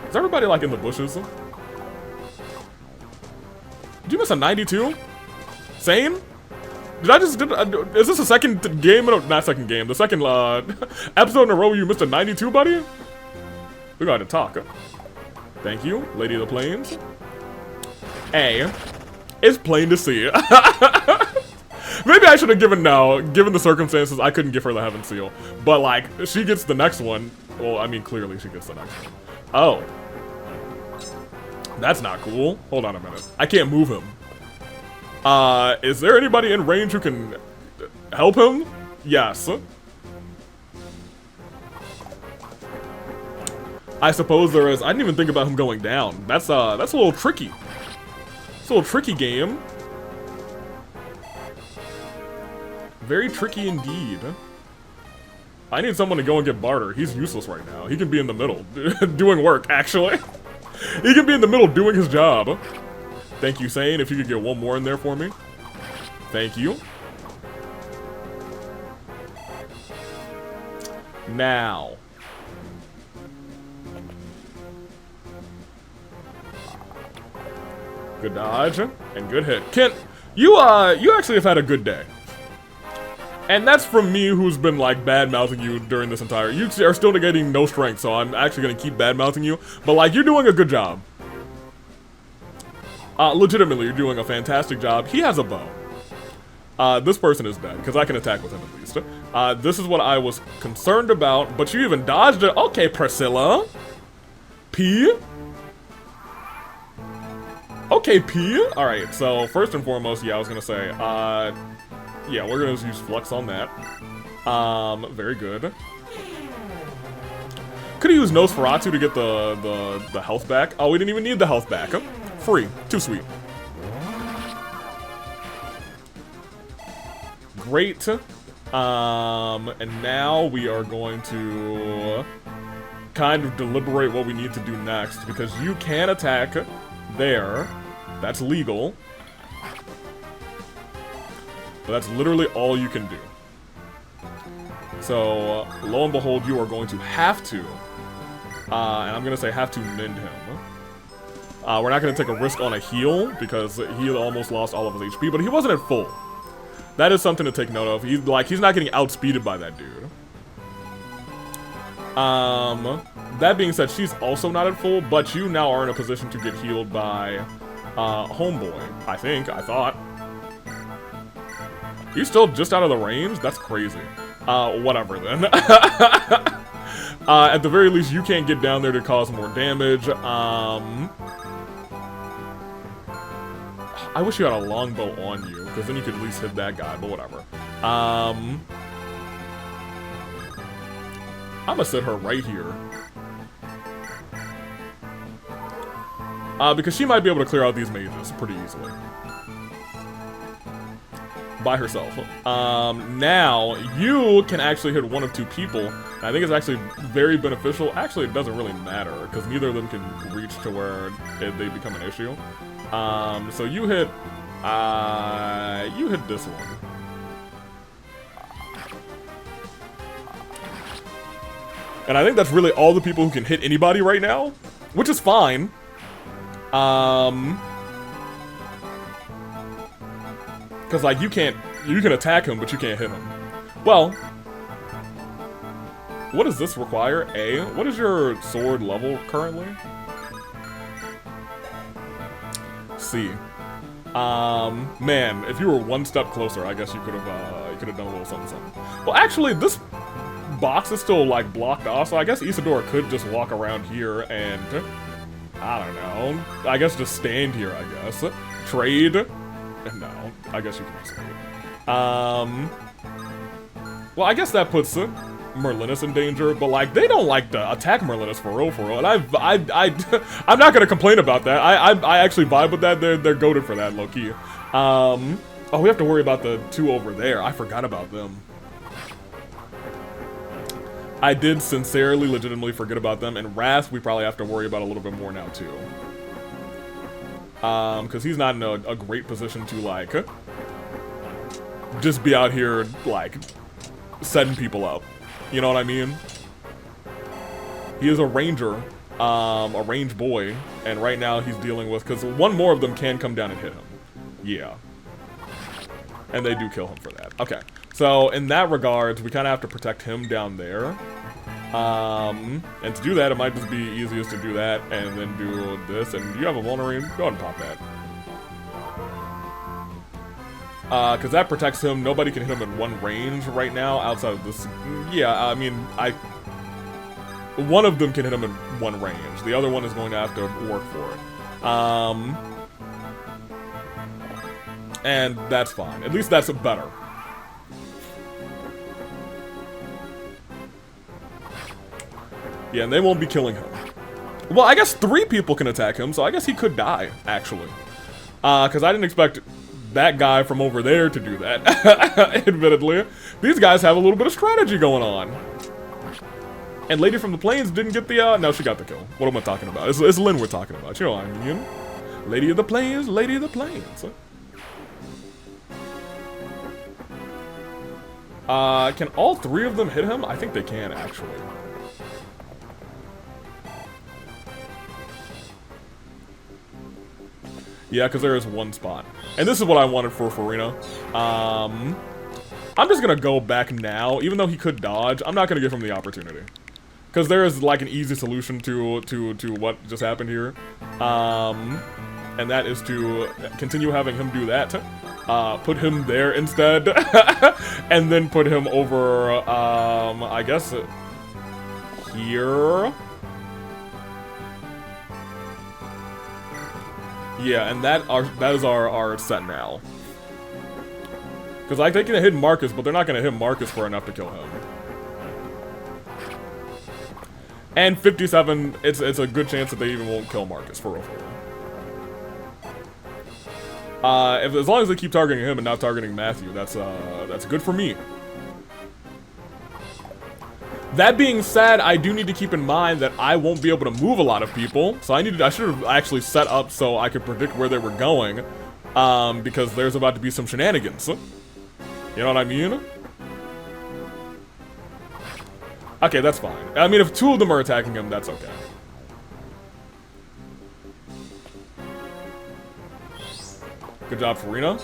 Is everybody, like, in the bushes? Did you miss a 92? Sane? Is this the second game? Not second game. The second episode in a row where you missed a 92, buddy? We gotta talk. Thank you, Lady of the Plains. Hey, it's plain to see. Maybe I should have given given the circumstances, I couldn't give her the Heaven Seal. But, like, she gets the next one. Well, I mean, clearly she gets the next one. Oh. That's not cool. Hold on a minute. I can't move him. Is there anybody in range who can help him? Yes. I suppose there is. I didn't even think about him going down. That's a little tricky. It's a little tricky game. Very tricky indeed. I need someone to go and get Barter. He's useless right now. He can be in the middle, doing work, actually. He can be in the middle doing his job. Thank you, Sane. If you could get one more in there for me. Thank you. Now. Good dodge and good hit. Kent, you actually have had a good day. And that's from me, who's been, like, bad-mouthing you during this entire... You are still getting no strength, so I'm actually gonna keep bad-mouthing you. But, like, you're doing a good job. Legitimately, you're doing a fantastic job. He has a bow. This person is dead, because I can attack with him at least. This is what I was concerned about, but you even dodged it. Okay, Priscilla. P. Okay, P. Alright, so first and foremost, yeah, I was gonna say, yeah, we're gonna use Flux on that. Very good. Could've used Nosferatu to get the health back. Oh, we didn't even need the health back. Free. Too sweet. Great. And now we are going to kind of deliberate what we need to do next, because you can attack there. That's legal. But that's literally all you can do. So, lo and behold, you are going to have to, and I'm going to say have to mend him. We're not going to take a risk on a heal, because he almost lost all of his HP, but he wasn't at full. That is something to take note of. He's not getting outspeeded by that dude. That being said, she's also not at full, but you now are in a position to get healed by Homeboy, I thought. He's still just out of the range? That's crazy. Whatever then. At the very least, you can't get down there to cause more damage. I wish you had a longbow on you, because then you could at least hit that guy, but whatever. I'm gonna set her right here. Because she might be able to clear out these mages pretty easily. By herself. Now, you can actually hit one of two people. And I think it's actually very beneficial. Actually, it doesn't really matter, because neither of them can reach to where they become an issue. So you hit this one. And I think that's really all the people who can hit anybody right now, which is fine. Because, like, you can attack him, but you can't hit him. Well, What does this require? A. What is your sword level currently? C. Man, if you were one step closer, I guess you could have done a little something, something. Well, actually, this box is still like blocked off, so I guess Isadora could just walk around here and I don't know. I guess just stand here. I guess trade. No, I guess you can just trade. Well, I guess that puts Merlinus in danger, but like they don't like to attack Merlinus for real, and I'm not gonna complain about that. I actually vibe with that. They're goated for that, low key. Oh, we have to worry about the two over there. I forgot about them. I did sincerely, legitimately forget about them, and Wrath we probably have to worry about a little bit more now too. Because he's not in a great position to like just be out here like setting people up. You know what I mean? He is a ranger, a range boy, and right now he's dealing with, because one more of them can come down and hit him. Yeah. And they do kill him for that. Okay. So, in that regards, we kind of have to protect him down there. And to do that, it might just be easiest to do that, and then do this, and you have a vulnerary, go ahead and pop that. Because that protects him. Nobody can hit him in one range right now outside of this. Yeah, I mean, one of them can hit him in one range. The other one is going to have to work for it. And that's fine. At least that's better. Yeah, and they won't be killing him. Well, I guess 3 people can attack him, so I guess he could die, actually. Because I didn't expect that guy from over there to do that, admittedly. These guys have a little bit of strategy going on. And Lady from the Plains didn't get the, no, she got the kill. What am I talking about? It's Lynn we're talking about, you know what I mean? Lady of the Plains, Lady of the Plains. Can all 3 of them hit him? I think they can, actually. Yeah, because there is one spot. And this is what I wanted for Fiora. I'm just going to go back now. Even though he could dodge, I'm not going to give him the opportunity. Because there is, like, an easy solution to what just happened here. And that is to continue having him do that. Put him there instead. And then put him over, I guess, here. Yeah, and that is our set now. Because like they can hit Marcus, but they're not gonna hit Marcus for enough to kill him. And 57, it's a good chance that they even won't kill Marcus for real. As long as they keep targeting him and not targeting Matthew, that's good for me. That being said, I do need to keep in mind that I won't be able to move a lot of people, so I should have actually set up so I could predict where they were going, because there's about to be some shenanigans. You know what I mean? Okay, that's fine. I mean, if 2 of them are attacking him, that's okay. Good job, Fiora.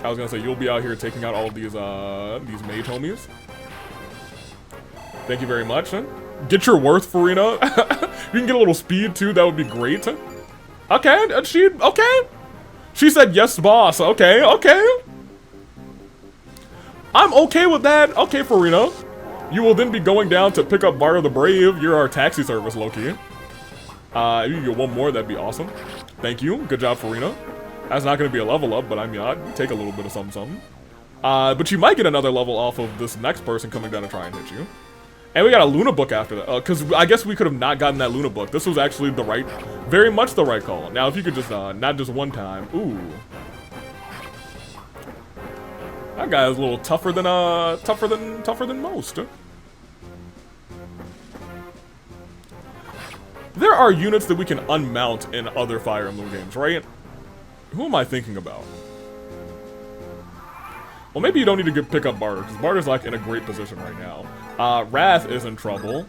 I was gonna say, you'll be out here taking out all of these mage homies. Thank you very much. Get your worth, Fiora. You can get a little speed, too. That would be great. Okay, okay. She said, yes, boss. Okay, okay. I'm okay with that. Okay, Fiora. You will then be going down to pick up Barter the Brave. You're our taxi service, Loki. If you can get one more, that'd be awesome. Thank you. Good job, Fiora. That's not going to be a level up, but I mean, I'd take a little bit of something. But you might get another level off of this next person coming down to try and hit you. And we got a Luna book after that, because I guess we could have not gotten that Luna book. This was actually the right, very much the right call. Now, if you could just, not just one time. Ooh. That guy is a little tougher than most. There are units that we can unmount in other Fire Emblem games, right? Who am I thinking about? Well, maybe you don't need to pick up Barter, because Barter's, like, in a great position right now. Wrath is in trouble.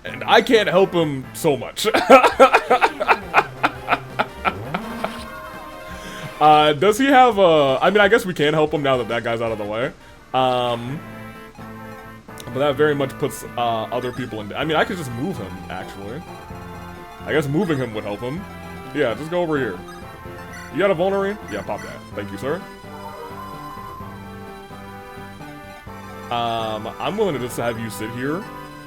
And I can't help him so much. Does he have a... I mean, I guess we can help him now that that guy's out of the way. But that very much puts other people in... I mean, I could just move him, actually. I guess moving him would help him. Yeah, just go over here. You got a vulnerary? Yeah, pop that. Thank you, sir. I'm willing to just have you sit here.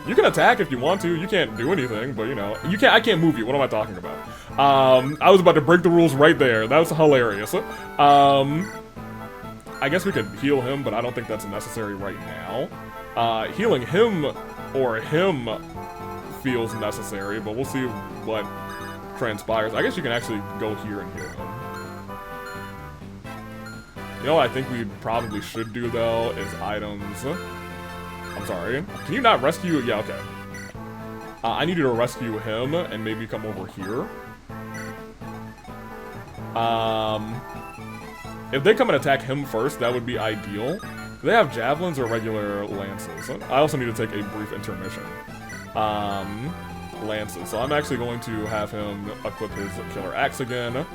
You can attack if you want to. You can't do anything, but you know, you can't. I can't move you. What am I talking about? I was about to break the rules right there. That was hilarious. I guess we could heal him, but I don't think that's necessary right now. Healing him or him feels necessary, but we'll see what transpires. I guess you can actually go here and heal him. You know what I think we probably should do, though, is items. I'm sorry. Can you not rescue? Yeah, okay. I need you to rescue him and maybe come over here. If they come and attack him first, that would be ideal. Do they have javelins or regular lances? I also need to take a brief intermission. Lances. So I'm actually going to have him equip his killer axe again.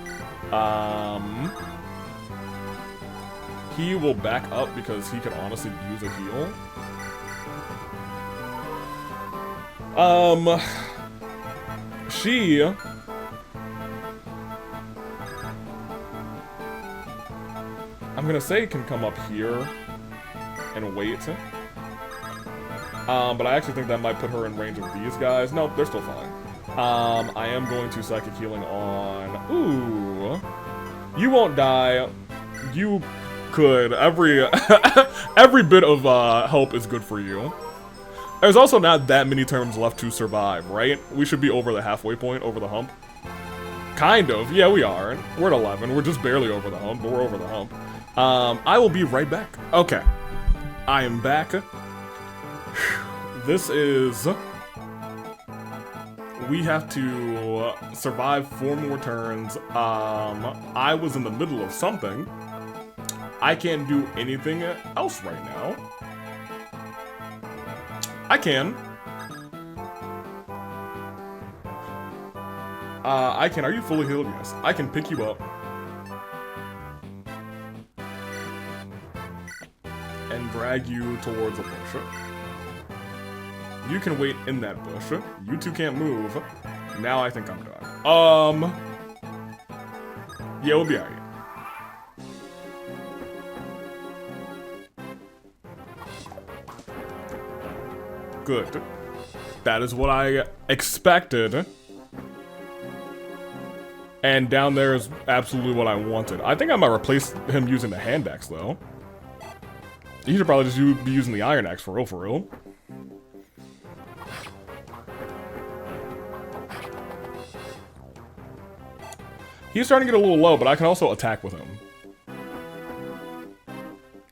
He will back up because he could honestly use a heal. She... I'm gonna say can come up here and wait. But I actually think that might put her in range of these guys. Nope, they're still fine. I am going to psychic healing on... Ooh. You won't die. You could. Every bit of help is good for you. There's also not that many turns left to survive, right? We should be over the halfway point, over the hump. Kind of. Yeah, we are. We're at 11. We're just barely over the hump, but we're over the hump. I will be right back. Okay. I am back. This is... We have to survive 4 more turns. I was in the middle of something. I can't do anything else right now. I can. I can. Are you fully healed? Yes. I can pick you up. And drag you towards a bush. You can wait in that bush. You two can't move. Now I think I'm done. Yeah, we'll be alright. Good. That is what I expected. And down there is absolutely what I wanted. I think I might replace him using the hand axe, though. He should probably just be using the iron axe for real, for real. He's starting to get a little low, but I can also attack with him.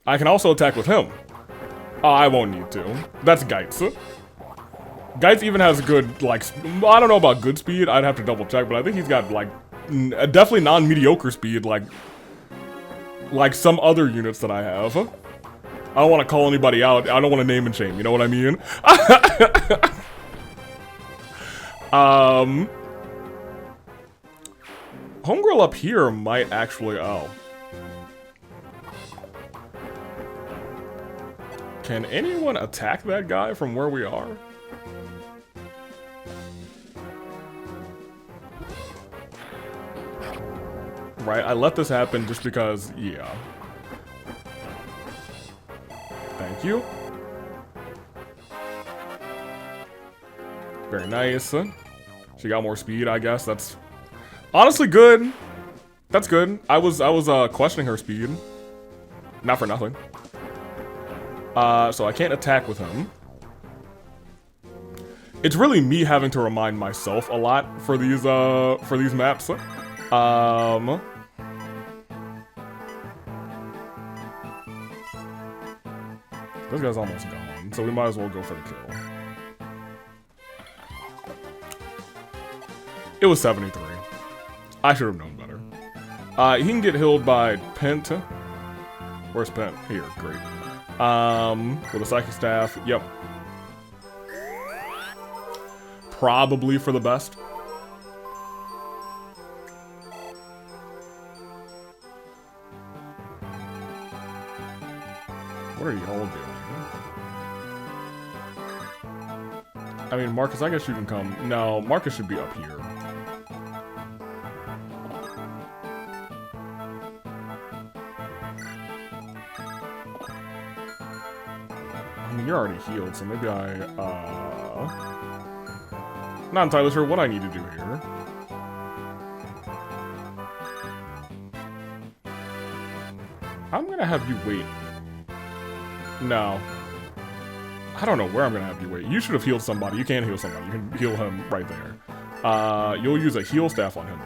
I can also attack with him. Oh, I won't need to. That's Geitz. Geitz even has good, like, I don't know about good speed. I'd have to double check, but I think he's got, like, definitely non-mediocre speed, like some other units that I have. I don't want to call anybody out. I don't want to name and shame, you know what I mean? Homegirl up here might actually... Oh. Can anyone attack that guy from where we are? Right, I let this happen just because, yeah. Thank you. Very nice. She got more speed, I guess. That's honestly good. That's good. I was questioning her speed. Not for nothing. So I can't attack with him. It's really me having to remind myself a lot for these maps. This guy's almost gone, so we might as well go for the kill. It was 73. I should have known better. He can get healed by Pent. Where's Pent? Here, great. With a psychic staff, yep. Probably for the best. What are y'all doing? I mean, Marcus, I guess you can come. No, Marcus should be up here. I mean, you're already healed, so maybe not entirely sure what I need to do here. I'm gonna have you wait. No. I don't know where I'm gonna have you wait. You should have healed somebody. You can heal somebody. You can heal him right there. You'll use a heal staff on him,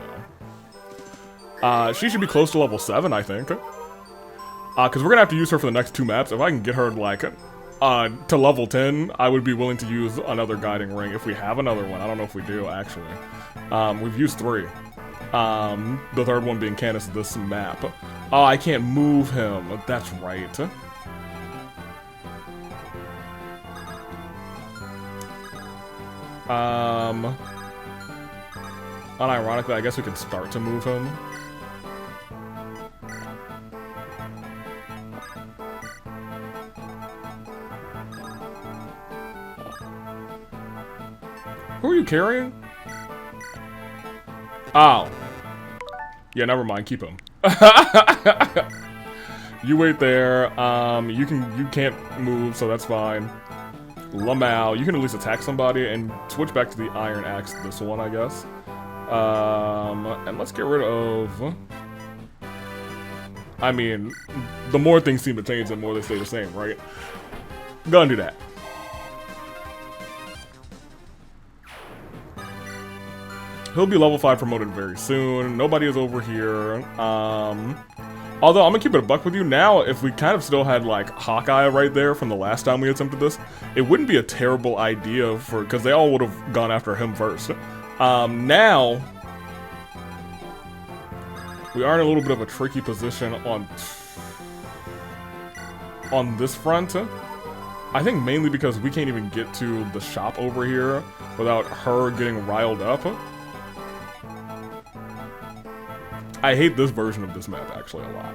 though. She should be close to level 7, I think. Because we're gonna have to use her for the next 2 maps. If I can get her, like, to level 10, I would be willing to use another guiding ring if we have another one. I don't know if we do, actually. We've used 3. The third one being Canis this map. Oh, I can't move him. That's right. Unironically, I guess we can start to move him. Who are you carrying? Oh. Yeah, never mind. Keep him. You wait there. You can't move, so that's fine. Lmao, you can at least attack somebody and switch back to the Iron Axe, this one, I guess. And let's get rid of... I mean, the more things seem to change, the more they stay the same, right? Go and do that. He'll be level 5 promoted very soon. Nobody is over here. Although, I'm gonna keep it a buck with you. Now, if we kind of still had, like, Hawkeye right there from the last time we attempted this, it wouldn't be a terrible idea for... because they all would have gone after him first. Now... we are in a little bit of a tricky position on this front. I think mainly because we can't even get to the shop over here without her getting riled up. I hate this version of this map, actually, a lot.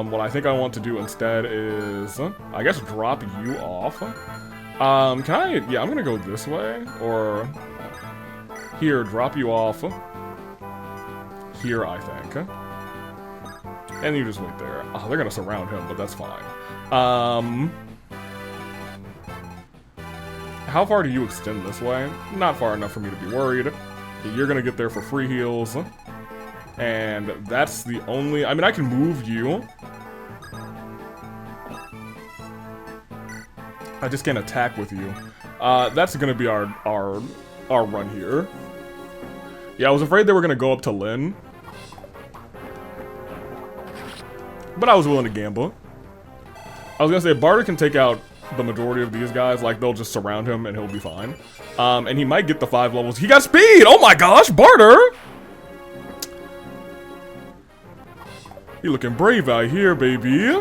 What I think I want to do instead is, I guess, drop you off. Can I... yeah, I'm gonna go this way, or... here, drop you off. Here, I think. And you just wait there. Oh, they're gonna surround him, but that's fine. How far do you extend this way? Not far enough for me to be worried. You're gonna get there for free heals. And that's the only... I mean, I can move you. I just can't attack with you. That's gonna be our run here. Yeah, I was afraid they were gonna go up to Lynn. But I was willing to gamble. I was gonna say, Barter can take out the majority of these guys. Like, they'll just surround him and he'll be fine. And he might get the 5 levels. He got speed! Oh my gosh, Barter! You looking brave out here, baby.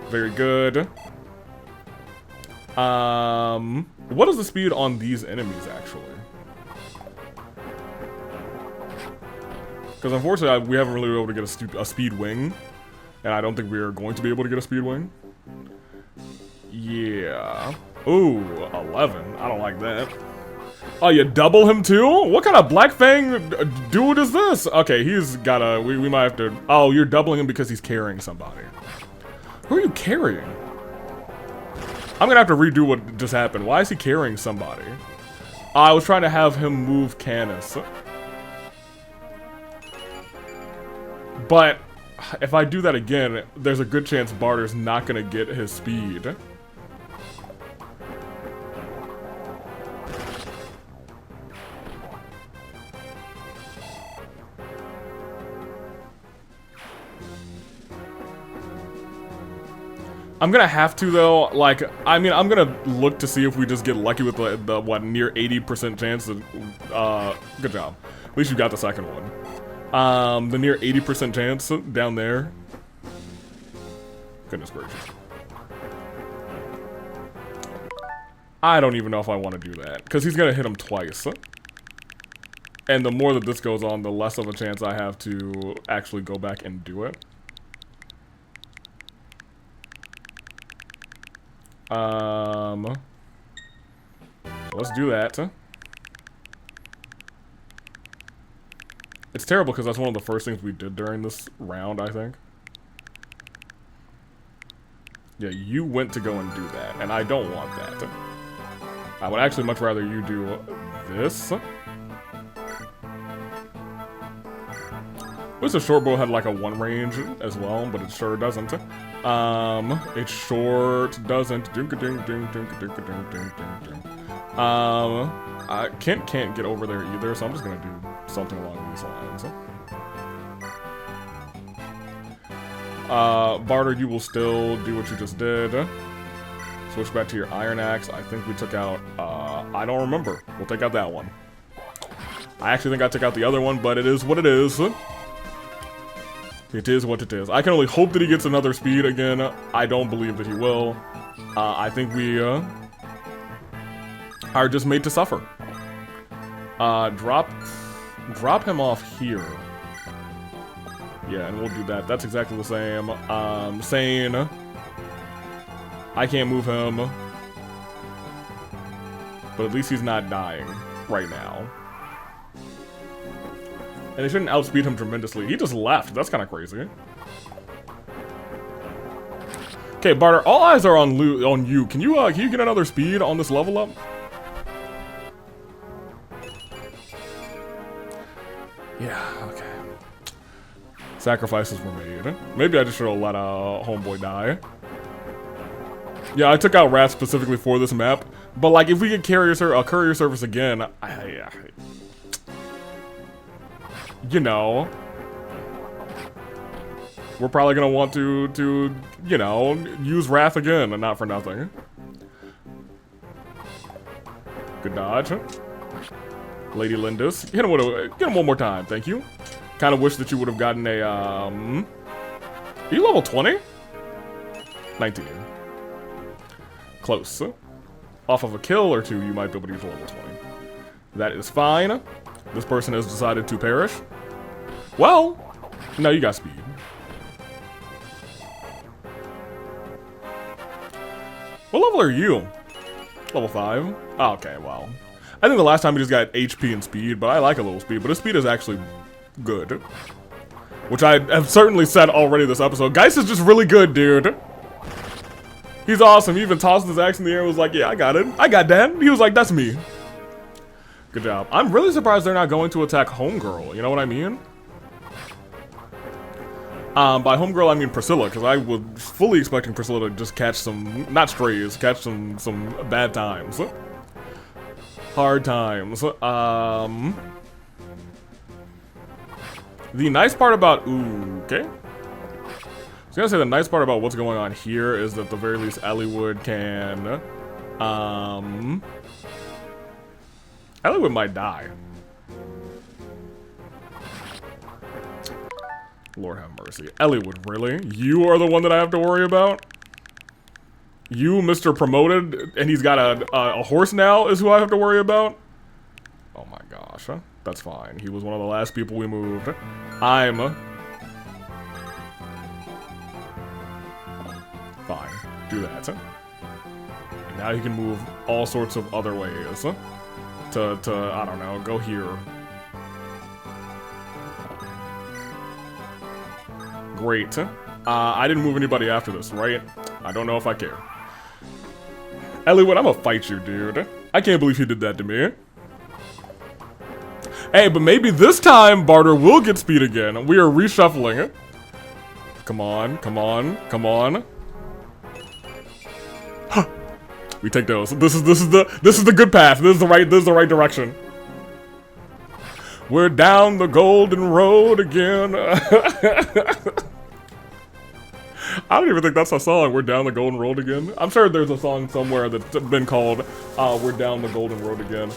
Very good. What is the speed on these enemies, actually? Because unfortunately, we haven't really been able to get a speed wing. And I don't think we are going to be able to get a speed wing. Yeah. Ooh, 11. I don't like that. Oh, you double him too? What kind of Black Fang dude is this? Okay, he's got a... We might have to... oh, you're doubling him because he's carrying somebody. Who are you carrying? I'm gonna have to redo what just happened. Why is he carrying somebody? I was trying to have him move Canis. But if I do that again, there's a good chance Barter's not gonna get his speed. I'm gonna have to, though. Like, I mean, I'm gonna look to see if we just get lucky with the what, near 80% chance of, good job. At least you got the second one. The near 80% chance down there. Goodness gracious. I don't even know if I want to do that, because he's gonna hit him twice. And the more that this goes on, the less of a chance I have to actually go back and do it. let's do that. It's terrible because that's one of the first things we did during this round, I think. Yeah, you went to go and do that, and I don't want that. I would actually much rather you do this. Wish the short bow had like a 1 range as well, but it sure doesn't. It short doesn't. Kent can't get over there either, so I'm just gonna do something along these lines. Barter, you will still do what you just did. Switch back to your Iron Axe. I think we took out, I don't remember. We'll take out that one. I actually think I took out the other one, but it is what it is. It is what it is. I can only hope that he gets another speed again. I don't believe that he will. I think we, are just made to suffer. Drop him off here. Yeah, and we'll do that. That's exactly the same. Sane. I can't move him. But at least he's not dying right now. And they shouldn't outspeed him tremendously. He just left. That's kind of crazy. Okay, Barter, all eyes are on you. Can you get another speed on this level up? Yeah, okay. Sacrifices were made. Maybe I just should have let homeboy die. Yeah, I took out Wrath specifically for this map. But like, if we get courier service again, you know, we're probably gonna want to you know, use Wrath again, and not for nothing. Good dodge. Lady Lindis. Hit him one more time, thank you. Kind of wish that you would have gotten a, are you level 20? 19. Close. Off of a kill or two, you might be able to use level 20. That is fine. This person has decided to perish. Well, no, you got speed. What level are you? Level 5? Oh, okay, well. I think the last time he just got HP and speed, but I like a little speed. But his speed is actually good. Which I have certainly said already this episode. Geist is just really good, dude. He's awesome. He even tossed his axe in the air and was like, yeah, I got it. I got that. He was like, that's me. Good job. I'm really surprised they're not going to attack Homegirl. You know what I mean? By Homegirl, I mean Priscilla, because I was fully expecting Priscilla to just catch some, not strays, catch some bad times. Hard times. The nice part about, okay. I was gonna say the nice part about what's going on here is that at the very least Elliewood can, Elliewood might die. Lord have mercy. Elliewood, really? You are the one that I have to worry about? You, Mr. Promoted, and he's got a horse now is who I have to worry about? Oh my gosh, huh? That's fine. He was one of the last people we moved. I'm fine. Do that. And now you can move all sorts of other ways. To I don't know, go here. Great. I didn't move anybody after this, right? I don't know if I care. Elliewood, I'm gonna fight you, dude. I can't believe you did that to me. Hey, but maybe this time Barter will get speed again. We are reshuffling. Come on, come on, come on. Huh. We take those. This is the good path. This is the right direction. We're down the golden road again. I don't even think that's a song, We're Down the Golden Road Again. I'm sure there's a song somewhere that's been called We're Down the Golden Road Again.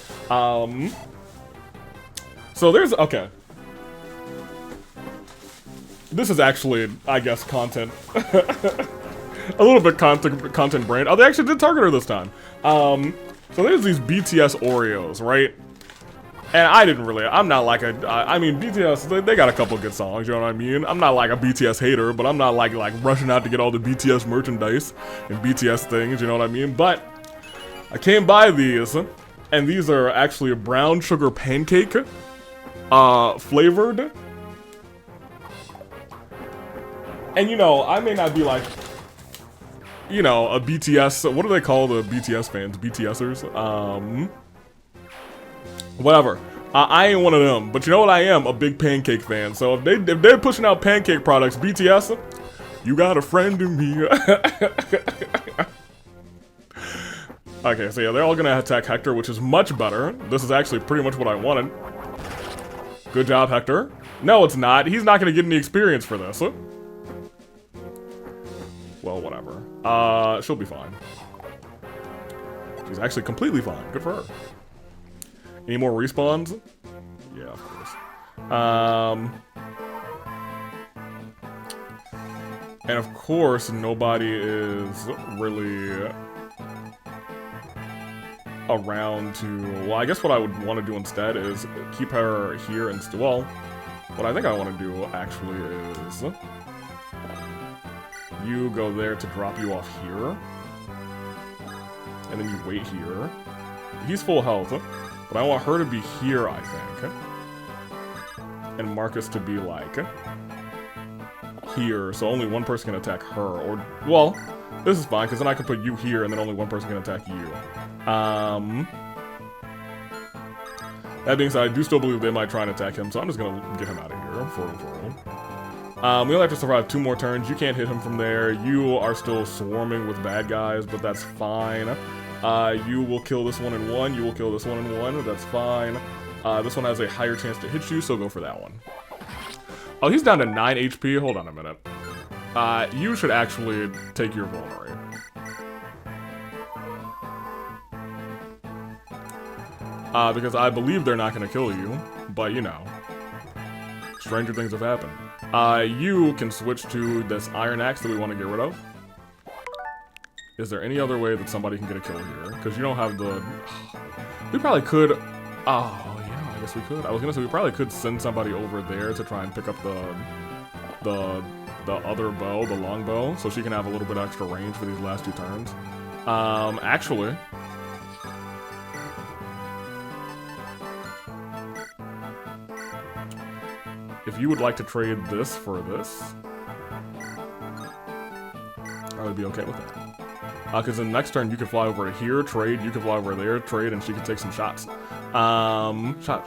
So there's, okay. This is actually, I guess, content. A little bit content brand. Oh, they actually did target her this time. So there's these BTS Oreos, right? And I didn't really, I'm not like I mean, BTS, they got a couple good songs, you know what I mean? I'm not like a BTS hater, but I'm not like rushing out to get all the BTS merchandise and BTS things, you know what I mean? But I came by these And these are actually a brown sugar pancake, flavored. And you know, I may not be like, you know, a BTS, what do they call the BTS fans? BTSers? Whatever. I ain't one of them, but you know what? I am a big pancake fan. So if they're pushing out pancake products, BTS, you got a friend in me. Okay, so yeah, they're all gonna attack Hector, which is much better. This is actually pretty much what I wanted. Good job, Hector. No, it's not. He's not gonna get any experience for this. Well, whatever. She'll be fine. She's actually completely fine. Good for her. Any more respawns? Yeah, of course. And of course, nobody is really around to... Well, I guess what I would want to do instead is keep her here and... Well, what I think I want to do, actually, is... You go there to drop you off here. And then you wait here. He's full health. But I want her to be here, I think. And Marcus to be, like, here. So only one person can attack her. Or, well, this is fine, because then I can put you here, and then only one person can attack you. That being said, I do still believe they might try and attack him, so I'm just going to get him out of here. For we only have to survive 2 more turns. You can't hit him from there. You are still swarming with bad guys, but that's fine. You will kill this one in 1. You will kill this one in 1. That's fine. This one has a higher chance to hit you, so go for that one. Oh, he's down to 9 HP. Hold on a minute. You should actually take your vulnerary. Because I believe they're not going to kill you, but you know, stranger things have happened. You can switch to this iron axe that we want to get rid of. Is there any other way that somebody can get a kill here? Because you don't have the... We probably could... Oh, yeah, I guess we could. I was going to say we probably could send somebody over there to try and pick up the other bow, the long bow, so she can have a little bit extra range for these last 2 turns. Actually... If you would like to trade this for this, I would be okay with that. Because in the next turn, you can fly over here, trade, you can fly over there, trade, and she can take some shots. Shots.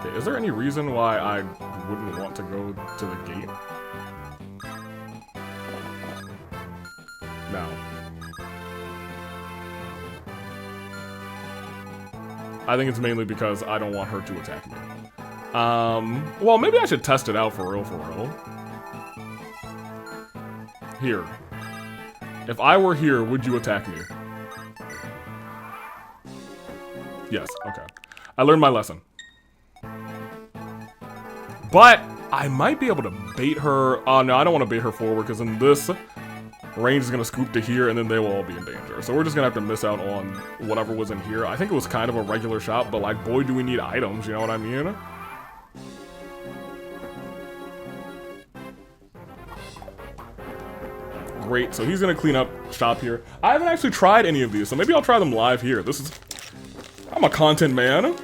Okay, is there any reason why I wouldn't want to go to the gate? No. I think it's mainly because I don't want her to attack me. Well, maybe I should test it out for real, Here. If I were here, would you attack me? Yes, okay. I learned my lesson. But I might be able to bait her. No, I don't want to bait her forward because in this, range is going to scoop to here and then they will all be in danger. So we're just going to have to miss out on whatever was in here. I think it was kind of a regular shot, but like, boy, do we need items, you know what I mean? Great, so he's gonna clean up shop here. I haven't actually tried any of these, so maybe I'll try them live here. I'm a content man,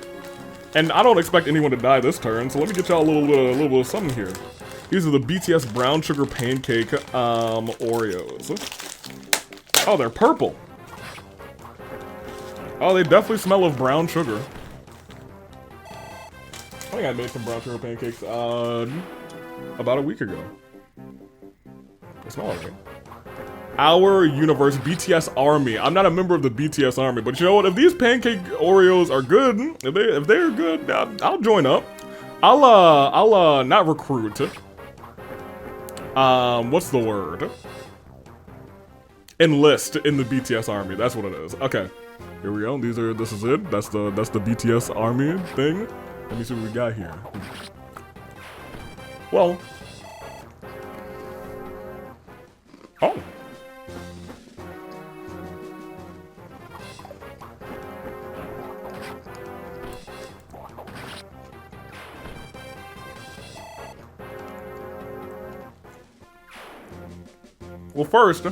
and I don't expect anyone to die this turn, so let me get y'all a little bit of something here. These are the BTS brown sugar pancake Oreos. Oh, they're purple. Oh, they definitely smell of brown sugar. I think I made some brown sugar pancakes about a week ago. They smell alright. Our universe BTS army. I'm not a member of the BTS army, but you know what? If these pancake Oreos are good, if they're good, I'll join up. I'll not recruit. What's the word? Enlist in the BTS army. That's what it is. Okay, here we go. This is it. That's the BTS army thing. Let me see what we got here. Well. Oh. Well, first,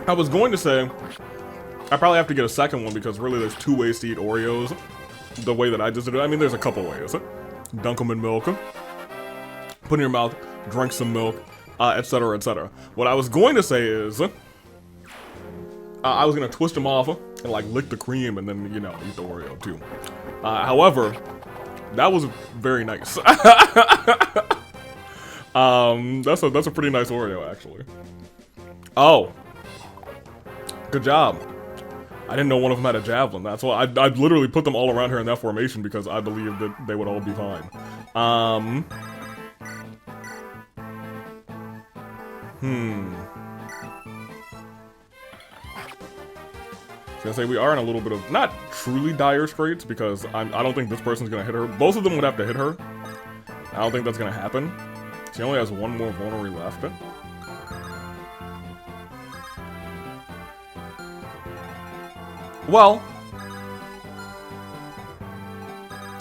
I was going to say, I probably have to get a second one because really there's 2 ways to eat Oreos. The way that I just did it. I mean, there's a couple ways. Dunk them in milk, put in your mouth, drink some milk, etc., etc. What I was going to say is, I was going to twist them off and like lick the cream and then, you know, eat the Oreo too. However, that was very nice. That's a pretty nice Oreo, actually. Oh. Good job. I didn't know one of them had a javelin. That's why I literally put them all around here in that formation because I believed that they would all be fine. I was gonna say we are in a little bit of not truly dire straits because I don't think this person's gonna hit her. Both of them would have to hit her. I don't think that's gonna happen. She only has 1 more vulnerary left. Well,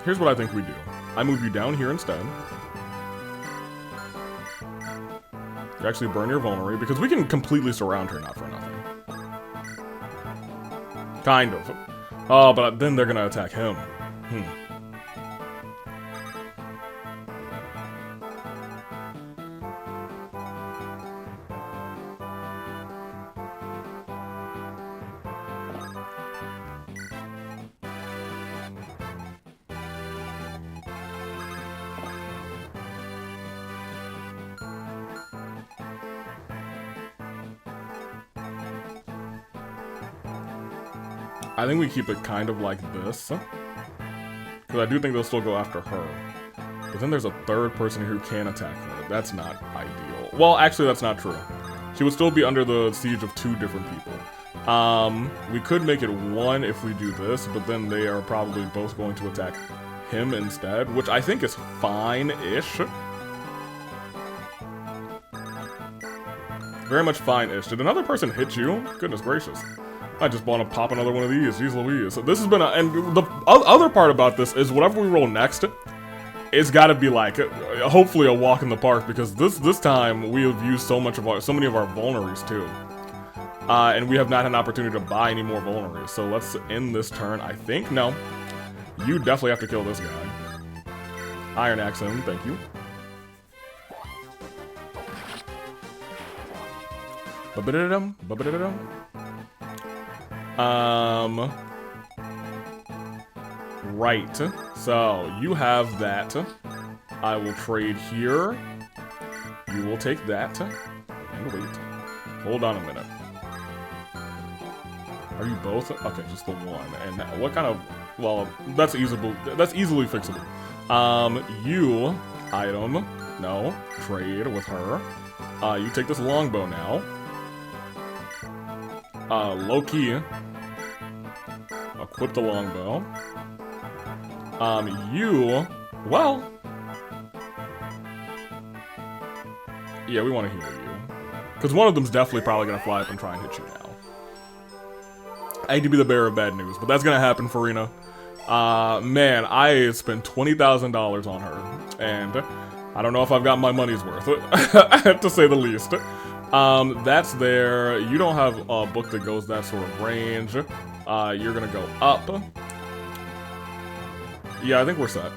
here's what I think we do. I move you down here instead. You actually burn your vulnerary because we can completely surround her, not for nothing. Kind of. Oh, but then they're gonna attack him. I think we keep it kind of like this. Because I do think they'll still go after her. But then there's a 3rd person who can attack her. That's not ideal. Well, actually, that's not true. She would still be under the siege of 2 different people. We could make it 1 if we do this, but then they are probably both going to attack him instead, which I think is fine-ish. Very much fine-ish. Did another person hit you? Goodness gracious. I just want to pop another one of these. Jeez Louise. So this has been and the other part about this is whatever we roll next, it's got to be like, hopefully a walk in the park, because this time we have used so many of our vulneraries too. And we have not had an opportunity to buy any more vulneraries. So let's end this turn, I think. No. You definitely have to kill this guy. Iron Axe him, thank you. Ba-ba-da-dum, ba-ba-da-dum. Right. So, you have that. I will trade here. You will take that. And wait. Hold on a minute. Are you both? Okay, just the one. And what kind of... Well, that's easily fixable. You... Item. No. Trade with her. You take this longbow now. Low-key. Equip the longbow. You... Well... Yeah, we want to heal you. Because one of them's definitely probably going to fly up and try and hit you now. I hate to be the bearer of bad news, but that's going to happen, Farina. Man, I spent $20,000 on her. And I don't know if I've got my money's worth, to say the least. That's there. You don't have a book that goes that sort of range. You're gonna go up. Yeah, I think we're set.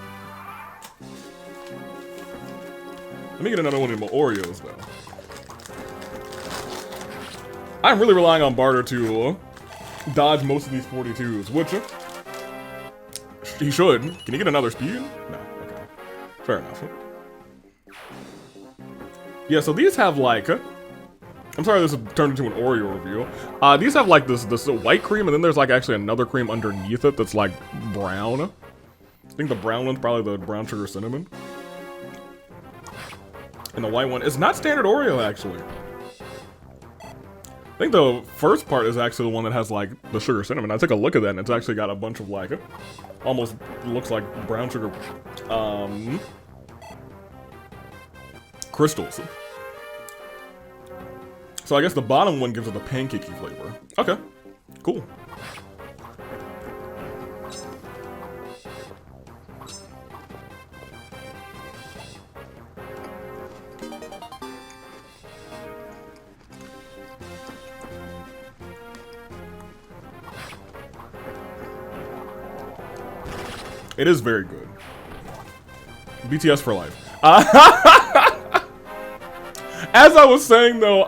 Let me get another one of my Oreos, though. I'm really relying on barter to dodge most of these 42s, which he should. Can you get another speed? No, okay. Fair enough. Yeah, so these have like... I'm sorry this has turned into an Oreo review. These have like this white cream, and then there's like actually another cream underneath it that's like brown. I think the brown one's probably the brown sugar cinnamon. And the white one is not standard Oreo, actually. I think the first part is actually the one that has like the sugar cinnamon. I took a look at that and it's actually got a bunch of like, almost looks like brown sugar crystals. So I guess the bottom one gives it the pancakey flavor. Okay, cool. It is very good. BTS for life. As I was saying though,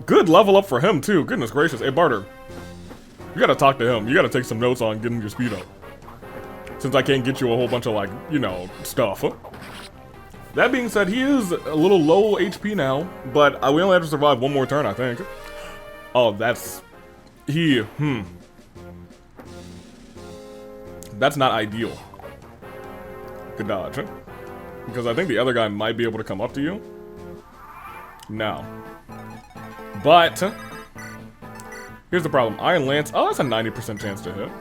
good level up for him too. Goodness gracious. Hey Barter, you gotta talk to him. You gotta take some notes on getting your speed up. Since I can't get you a whole bunch of like, you know, stuff. That being said, he is a little low HP now, but we only have to survive one more turn, I think. Oh, that's... That's not ideal. Good dodge. Because I think the other guy might be able to come up to you. No. But... Here's the problem. Iron Lance... Oh, that's a 90% chance to hit.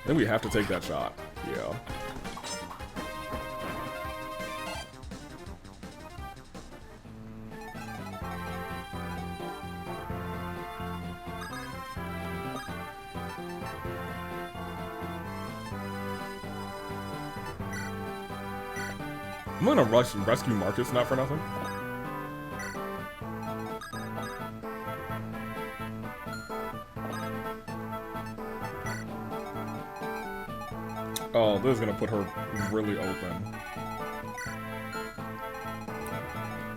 Then we have to take that shot. Yeah. I'm gonna rescue Marcus, not for nothing. Oh, this is gonna put her really open.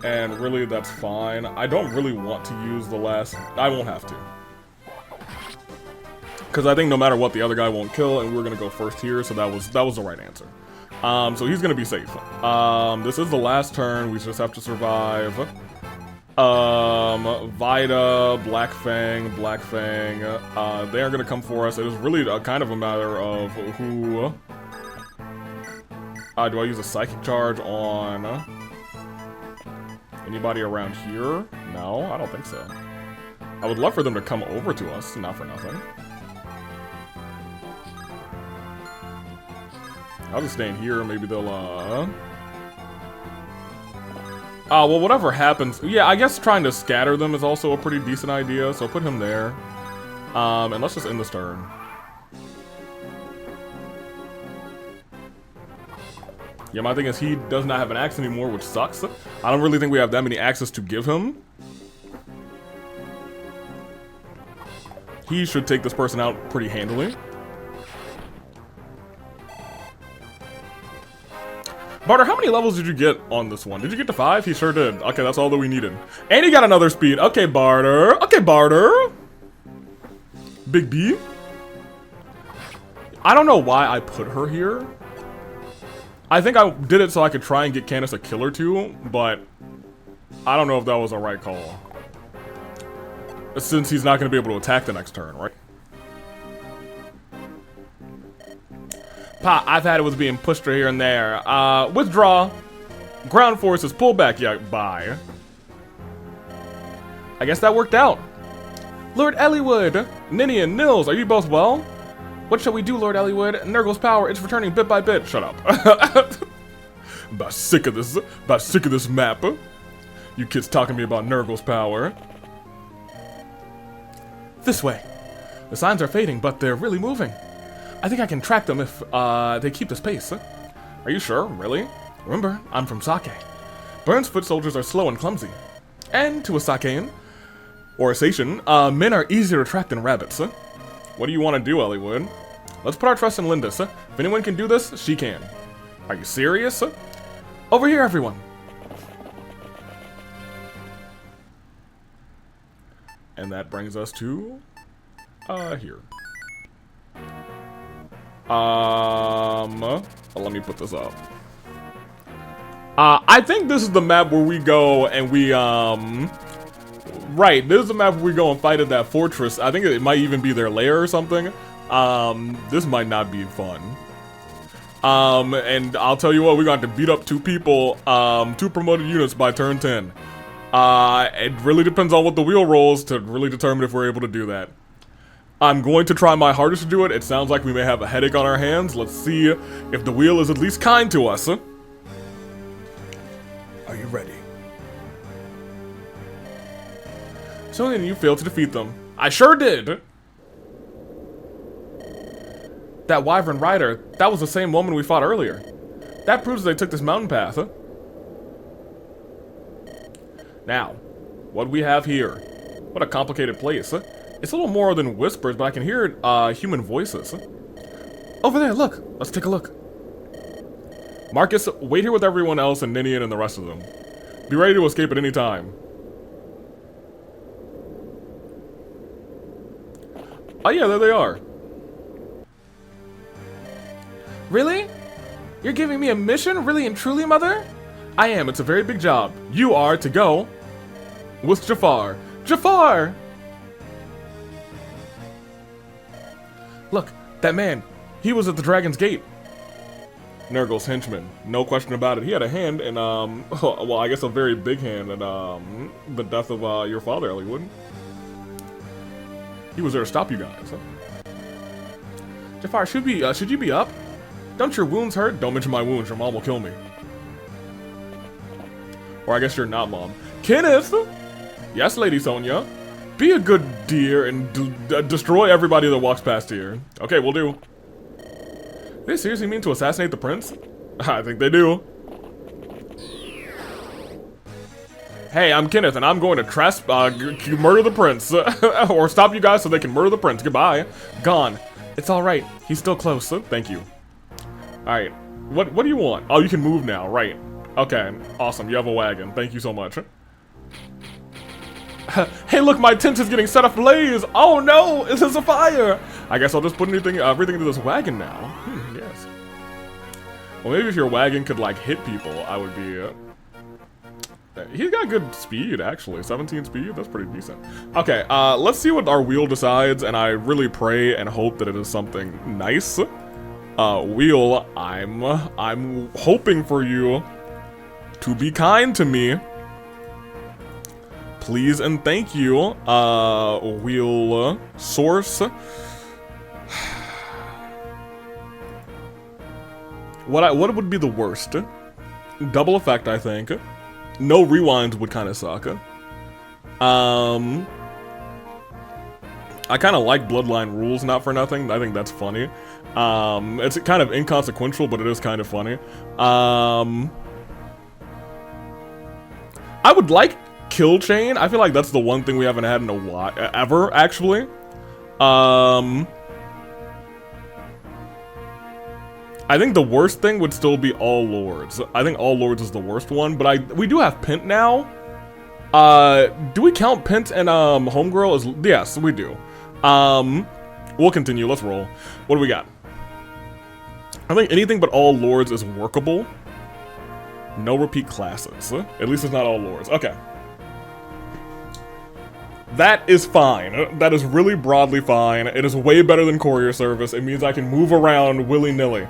And really, that's fine. I don't really want to use the last... I won't have to. Because I think no matter what, the other guy won't kill, and we're gonna go first here, so that was the right answer. So he's gonna be safe. This is the last turn, we just have to survive. Vida, Black Fang, they are gonna come for us. It is really kind of a matter of who... do I use a Psychic Charge on... anybody around here? No, I don't think so. I would love for them to come over to us, not for nothing. I'll just stay in here, maybe they'll, well, whatever happens... Yeah, I guess trying to scatter them is also a pretty decent idea, so put him there. And let's just end this turn. Yeah, my thing is he does not have an axe anymore, which sucks. I don't really think we have that many axes to give him. He should take this person out pretty handily. Barter, how many levels did you get on this one? Did you get to 5? He sure did. Okay, that's all that we needed. And he got another speed. Okay, Barter. Okay, Barter. Big B. I don't know why I put her here. I think I did it so I could try and get Candace a kill or two, but I don't know if that was a right call. Since he's not going to be able to attack the next turn, right? Pa, I've had it with being pushed here and there. Withdraw. Ground forces, pull back. Yeah, bye. I guess that worked out. Lord Elliewood, Ninian, Nils, are you both well? What shall we do, Lord Elliewood? Nurgle's power, it's returning bit by bit. Shut up. About sick of this map. You kids talking to me about Nurgle's power. This way. The signs are fading, but they're really moving. I think I can track them if they keep this pace. Are you sure? Really? Remember, I'm from Sake. Burns' foot soldiers are slow and clumsy. And to a Sakean, or a Sation, men are easier to track than rabbits. What do you want to do, Elliewood? Let's put our trust in Lindis. If anyone can do this, she can. Are you serious? Over here, everyone. And that brings us to... here. Let me put this up. I think this is the map where we go and we, right, this is the map where we go and fight at that fortress. I think it might even be their lair or something. This might not be fun. And I'll tell you what, we're going to have to beat up 2 people, 2 promoted units by turn 10. It really depends on what the wheel rolls to really determine if we're able to do that. I'm going to try my hardest to do it. It sounds like we may have a headache on our hands. Let's see if the wheel is at least kind to us. Are you ready? So then you failed to defeat them. I sure did! That Wyvern Rider, that was the same woman we fought earlier. That proves they took this mountain path. Now, what we have here? What a complicated place. It's a little more than whispers, but I can hear human voices. Over there, look. Let's take a look. Marcus, wait here with everyone else and Ninian and the rest of them. Be ready to escape at any time. Oh yeah, there they are. Really? You're giving me a mission? Really and truly, Mother? I am. It's a very big job. You are to go with Jafar. Jafar! Look, that man. He was at the Dragon's Gate. Nurgle's henchman. No question about it. He had a hand in, well, I guess a very big hand in, the death of, your father, Ellie Wood. He was there to stop you guys. Jafar, should you be up? Don't your wounds hurt? Don't mention my wounds. Your mom will kill me. Or I guess you're not mom. Kenneth! Yes, Lady Sonia. Be a good dear and destroy everybody that walks past here. Okay, we'll do. They seriously mean to assassinate the prince? I think they do. Hey, I'm Kenneth, and I'm going to murder the prince. Or stop you guys so they can murder the prince. Goodbye. Gone. It's alright. He's still close. Thank you. Alright. What do you want? Oh, you can move now. Right. Okay. Awesome. You have a wagon. Thank you so much. Hey, look, my tent is getting set ablaze. Oh, no. This is a fire. I guess I'll just put everything into this wagon now. Yes. Well, maybe if your wagon could, like, hit people, I would be... He's got good speed, actually. 17 speed, that's pretty decent. Okay, let's see what our wheel decides, and I really pray and hope that it is something nice. Wheel, I'm hoping for you to be kind to me. Please and thank you. Wheel source. What would be the worst? Double effect, I think. No rewinds would kind of suck. I kind of like Bloodline rules, not for nothing. I think that's funny. It's kind of inconsequential, but it is kind of funny. I would like Kill Chain. I feel like that's the one thing we haven't had in a while, ever, actually. I think the worst thing would still be All Lords. I think All Lords is the worst one, but we do have Pent now. Do we count Pent and Homegirl as... Yes, we do. We'll continue. Let's roll. What do we got? I think anything but All Lords is workable. No repeat classes. At least it's not All Lords. Okay. That is fine. That is really broadly fine. It is way better than courier service. It means I can move around willy-nilly.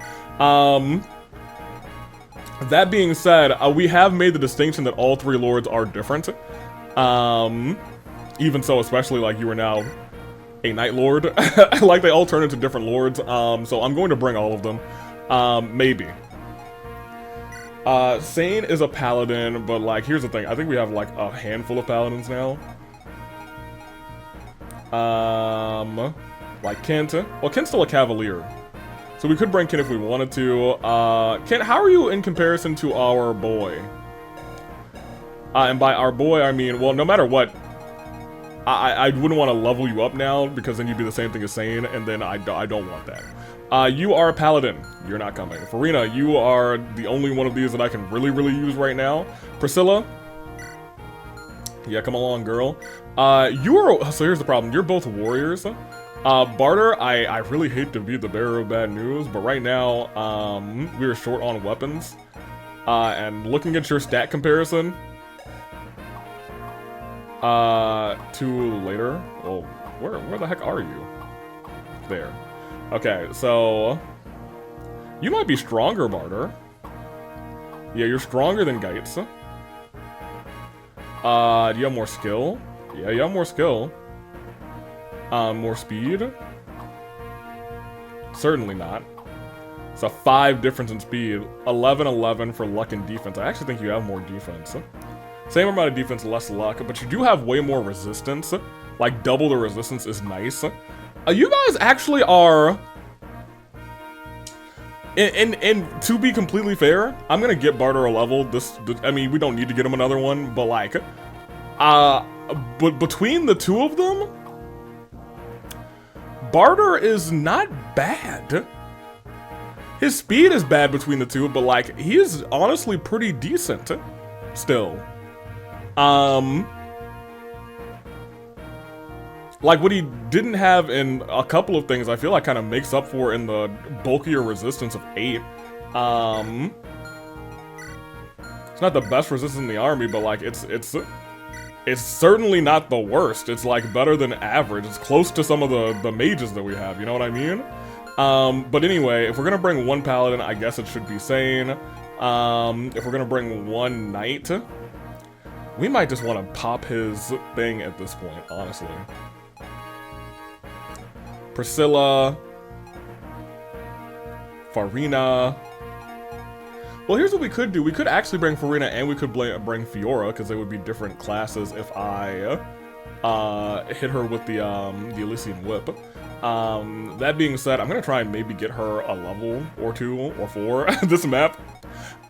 That being said, we have made the distinction that all three lords are different. Even so, especially like you are now a Night Lord. Like they all turn into different lords. So I'm going to bring all of them. Maybe. Sane is a paladin, but like, here's the thing. I think we have like a handful of paladins now. Like Kent. Well, Kent's still a cavalier. So we could bring Kent if we wanted to. Kent, how are you in comparison to our boy? And by our boy, I mean, well, no matter what, I wouldn't want to level you up now, because then you'd be the same thing as Sane, and then I don't want that. You are a paladin. You're not coming. Farina, you are the only one of these that I can really use right now. Priscilla. Yeah, come along, girl. So here's the problem. You're both warriors. Barter, I really hate to be the bearer of bad news, but right now, we are short on weapons. And looking at your stat comparison, to later, well, where the heck are you? There. Okay, so, you might be stronger, Barter. Yeah, you're stronger than Gates. Do you have more skill? Yeah, you have more skill. More speed? Certainly not. It's a 5 difference in speed. 11 for luck and defense. I actually think you have more defense. Same amount of defense, less luck, but you do have way more resistance. Like, double the resistance is nice. You guys actually are... And to be completely fair, I'm gonna get Barter a level. I mean, we don't need to get him another one, but like... But between the two of them, Barter is not bad. His speed is bad between the two, but like, he is honestly pretty decent still. Like what he didn't have in a couple of things, I feel like kind of makes up for in the bulkier resistance of 8. It's not the best resistance in the army, but like it's certainly not the worst. It's like better than average. It's close to some of the mages that we have, you know what I mean? But anyway, if we're gonna bring one paladin, I guess it should be Sane. If we're gonna bring one knight, we might just want to pop his thing at this point, honestly. Priscilla, Farina. Well, here's what we could do. We could actually bring Farina and we could bring Fiora, because they would be different classes if I hit her with the Elysian Whip. That being said, I'm going to try and maybe get her a level or 2 or 4 this map.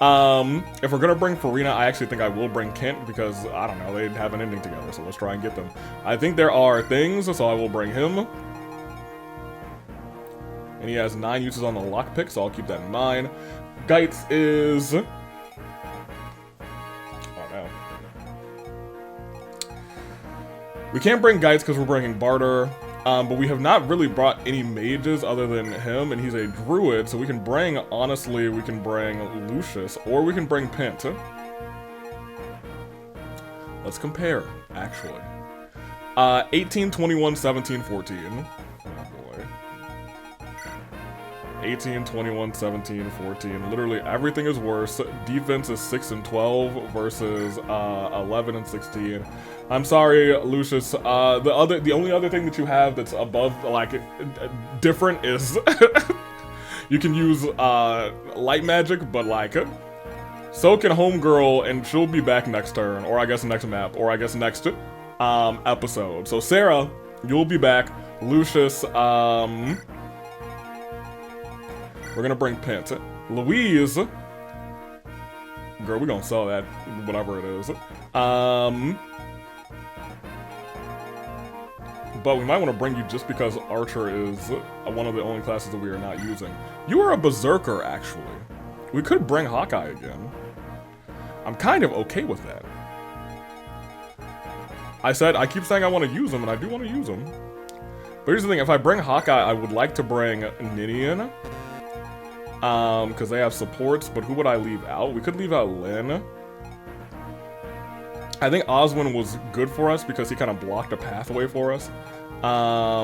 If we're going to bring Farina, I actually think I will bring Kent, because, I don't know, they have an ending together, so let's try and get them. I think there are things, so I will bring him. And he has 9 uses on the lockpick, so I'll keep that in mind. Geitz is... oh no. We can't bring Geitz because we're bringing Barter, but we have not really brought any mages other than him, and he's a druid, so we can bring, honestly, we can bring Lucius, or we can bring Pint. Let's compare, actually. 18, 21, 17, 14. 18, 21, 17, 14. Literally everything is worse. Defense is 6 and 12 versus 11 and 16. I'm sorry, Lucius. The only other thing that you have that's above, like, different is you can use light magic, but like, so can Homegirl, and she'll be back next turn, or I guess next map, or I guess next episode. So Sarah, you'll be back. Lucius, we're gonna bring Pint. Louise, girl, we're gonna sell that, whatever it is. But we might want to bring you just because Archer is one of the only classes that we are not using. You are a Berserker, actually. We could bring Hawkeye again. I'm kind of okay with that. I keep saying I want to use them, and I do want to use them. But here's the thing, if I bring Hawkeye, I would like to bring Ninian. Because they have supports, but who would I leave out? We could leave out Lynn. I think Oswin was good for us because he kind of blocked a pathway for us. I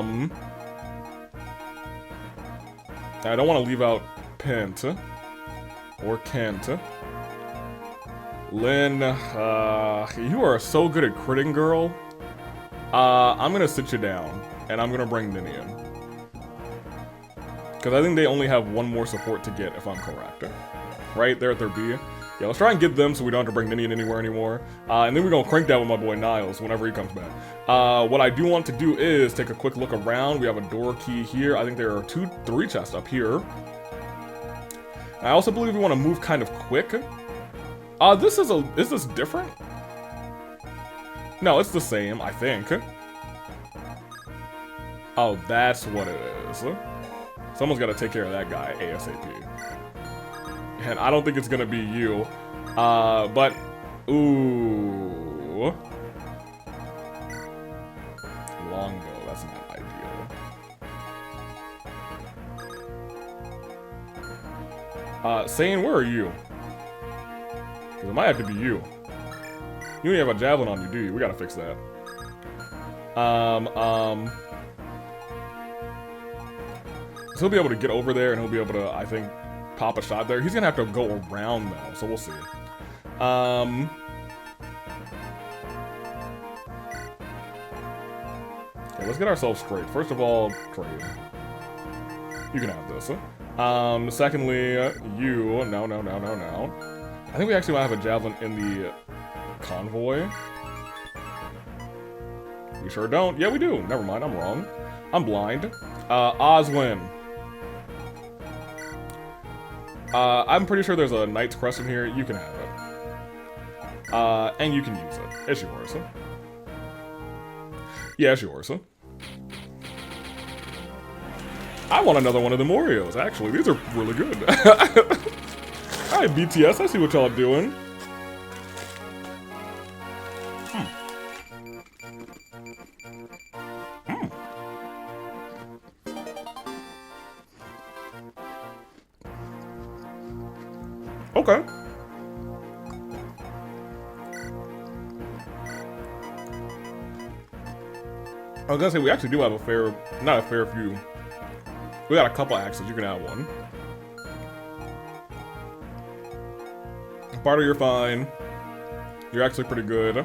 don't want to leave out Pint or Kent. Lynn, you are so good at critting, girl. I'm gonna sit you down, and I'm gonna bring Ninian. Because I think they only have one more support to get, if I'm correct. Right? They're at their B. Yeah, let's try and get them so we don't have to bring Ninian anywhere anymore. And then we're going to crank that with my boy Niles whenever he comes back. What I do want to do is take a quick look around. We have a door key here. I think there are 3 chests up here. And I also believe we want to move kind of quick. Is this different? No, it's the same, I think. Oh, that's what it is. Someone's got to take care of that guy ASAP. And I don't think it's going to be you. But, ooh. Longbow, that's not ideal. Sane, where are you? Because it might have to be you. You don't have a javelin on you, do you? We got to fix that. So he'll be able to get over there, and he'll be able to, I think, pop a shot there. He's gonna have to go around though, so we'll see. Okay, let's get ourselves straight. First of all, trade. You can have this. Secondly, you. No. I think we actually might have a javelin in the convoy. We sure don't. Yeah, we do. Never mind, I'm wrong. I'm blind. Oswin. I'm pretty sure there's a Knight's Crest in here. You can have it. And you can use it. It's yours. Yeah, it's yours, huh? I want another one of the Oreos, actually. These are really good. Alright, BTS, I see what y'all doing. Okay. I was gonna say, we actually do have a fair, not a fair few. We got a couple axes, you can have one. Barter, you're fine. You're actually pretty good.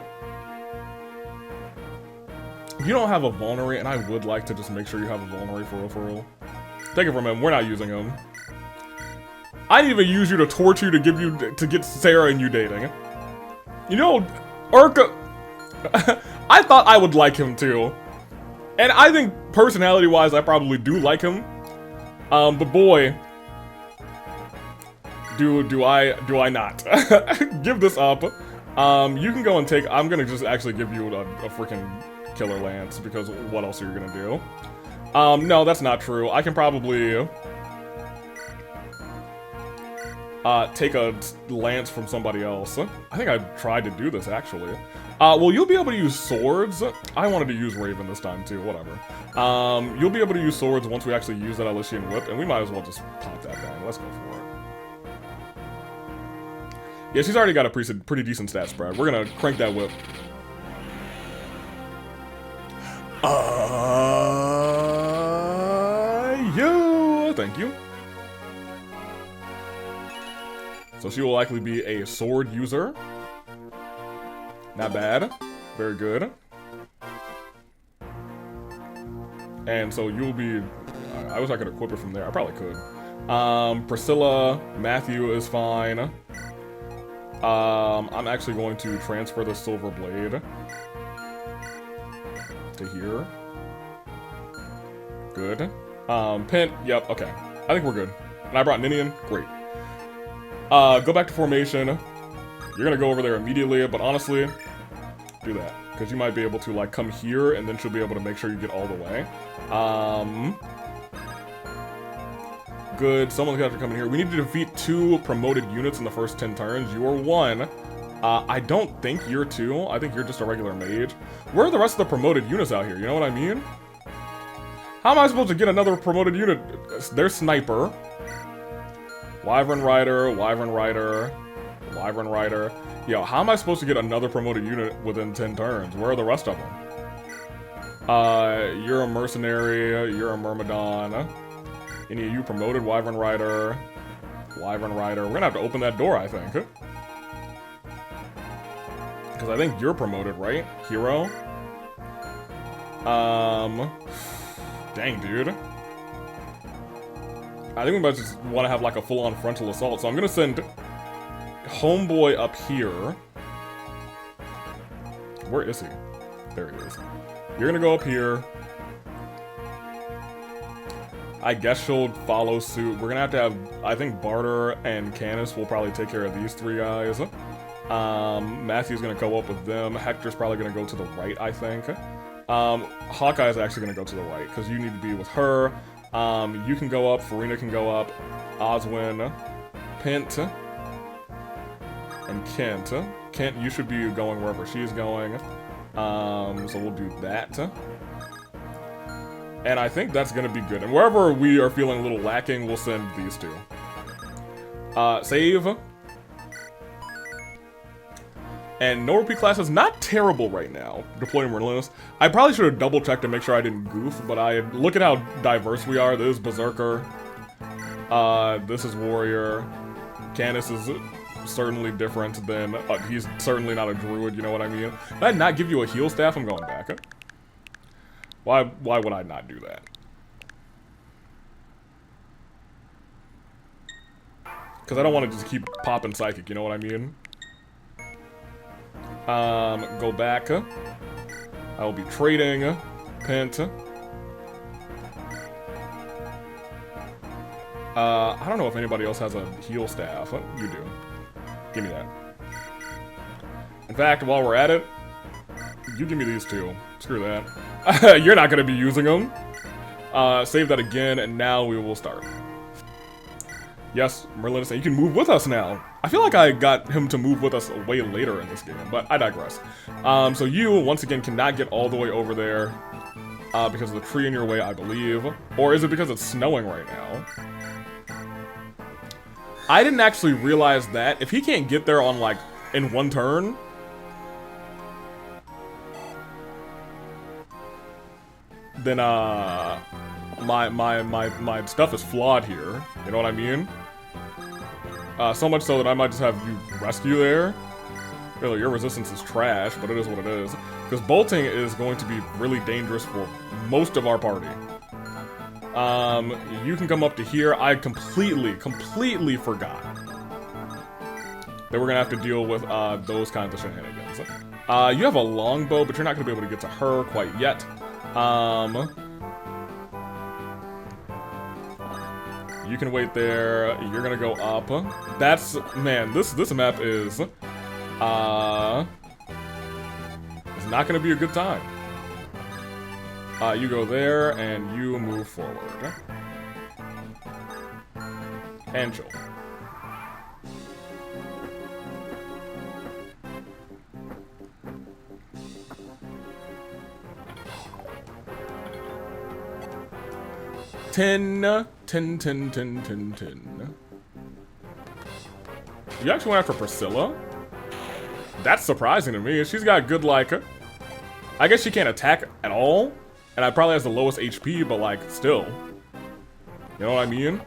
You don't have a vulnerary, and I would like to just make sure you have a vulnerary for real. Take it from him, we're not using him. I didn't even use you to torture you to give you, to get Sarah and you dating. You know, Urka, I thought I would like him too. And I think personality-wise, I probably do like him. But boy, do I not? Give this up. You can go and take. I'm gonna just actually give you a freaking killer lance because what else are you gonna do? No, that's not true. I can probably take a lance from somebody else. I think I tried to do this actually. Well, you'll be able to use swords. I wanted to use Raven this time too, whatever. You'll be able to use swords once we actually use that Elysian Whip, and we might as well just pop that bang. Let's go for it. Yeah, she's already got a pretty decent stat spread. We're gonna crank that whip. Thank you. So she will likely be a sword user. Not bad. Very good. And so you'll be... I wish I could equip it from there. I probably could. Priscilla, Matthew is fine. I'm actually going to transfer the Silver Blade to here. Good. Pent, yep, okay. I think we're good. And I brought Ninian, great. Go back to formation. You're gonna go over there immediately, but honestly, do that. Because you might be able to, like, come here, and then she'll be able to make sure you get all the way. Good, someone's gonna have to come in here. We need to defeat 2 promoted units in the first 10 turns. You are 1. I don't think you're 2. I think you're just a regular mage. Where are the rest of the promoted units out here? You know what I mean? How am I supposed to get another promoted unit? There's Sniper. Wyvern Rider, Wyvern Rider, Wyvern Rider. Yo, how am I supposed to get another promoted unit within 10 turns? Where are the rest of them? You're a mercenary, you're a Myrmidon. Any of you promoted? Wyvern Rider, Wyvern Rider. We're gonna have to open that door, I think. Because I think you're promoted, right? Hero? Dang, dude. I think we might just want to have like a full-on frontal assault, so I'm gonna send Homeboy up here. Where is he? There he is. You're gonna go up here. I guess she'll follow suit. We're gonna have to have, I think Barter and Canis will probably take care of these 3 guys. Matthew's gonna go up with them. Hector's probably gonna go to the right, I think. Hawkeye's actually gonna go to the right, because you need to be with her. You can go up, Farina can go up, Oswin, Pent, and Kent. Kent, you should be going wherever she's going. So we'll do that. And I think that's gonna be good. And wherever we are feeling a little lacking, we'll send these 2. Save. And no repeat class is not terrible right now. Deploying Relentless. I probably should have double checked to make sure I didn't goof, but look at how diverse we are. This is Berserker. This is Warrior. Canis is certainly different than, he's certainly not a druid, you know what I mean? Did I not give you a heal staff? I'm going back. Why would I not do that? Because I don't want to just keep popping Psychic, you know what I mean? Go back. I will be trading. Pent. I don't know if anybody else has a heal staff. You do. Give me that. In fact, while we're at it, you give me these 2. Screw that. You're not gonna be using them. Save that again, and now we will start. Yes, Merlin is saying you can move with us now. I feel like I got him to move with us way later in this game, but I digress. So you, once again, cannot get all the way over there because of the tree in your way, I believe. Or is it because it's snowing right now? I didn't actually realize that. If he can't get there on, like, in one turn... then, my stuff is flawed here. You know what I mean? So much so that I might just have you rescue there. Really, your resistance is trash, but it is what it is. Because bolting is going to be really dangerous for most of our party. You can come up to here. I completely forgot that we're gonna have to deal with those kinds of shenanigans. You have a longbow, but you're not gonna be able to get to her quite yet. You can wait there. You're gonna go up. That's, man, this map is it's not gonna be a good time. You go there and you move forward. And chill. Ten. You actually went after Priscilla? That's surprising to me. She's got good, like... I guess she can't attack at all. And I probably has the lowest HP, but, like, still. You know what I mean?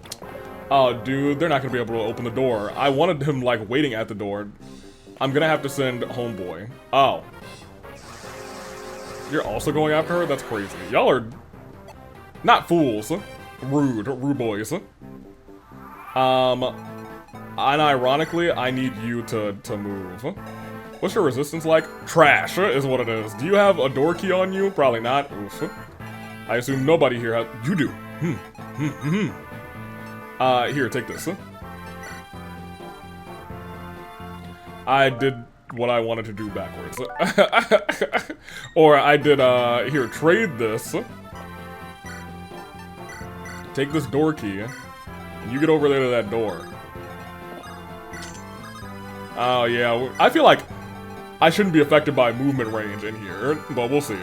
Oh, dude, they're not gonna be able to open the door. I wanted him, like, waiting at the door. I'm gonna have to send Homeboy. Oh. You're also going after her? That's crazy. Y'all are... not fools. Rude boys. Unironically, I need you to move. What's your resistance like? Trash is what it is. Do you have a door key on you? Probably not. Oof. I assume nobody here has... You do. Here, take this. I did what I wanted to do backwards. Or I did, here, trade this. Take this door key, and you get over there to that door. Oh, yeah. I feel like I shouldn't be affected by movement range in here, but we'll see.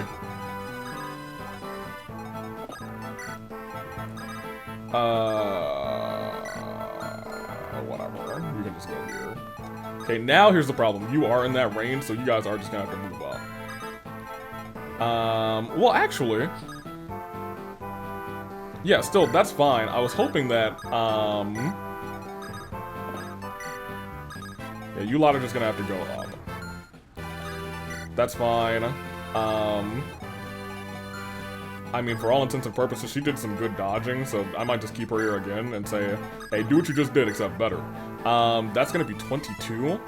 Whatever. You can just go here. Okay, now here's the problem. You are in that range, so you guys are just gonna have to move up. Well, actually... yeah, still, that's fine. I was hoping that, yeah, you lot are just gonna have to go up. That's fine. I mean, for all intents and purposes, she did some good dodging, so I might just keep her here again and say, hey, do what you just did, except better. That's gonna be 22.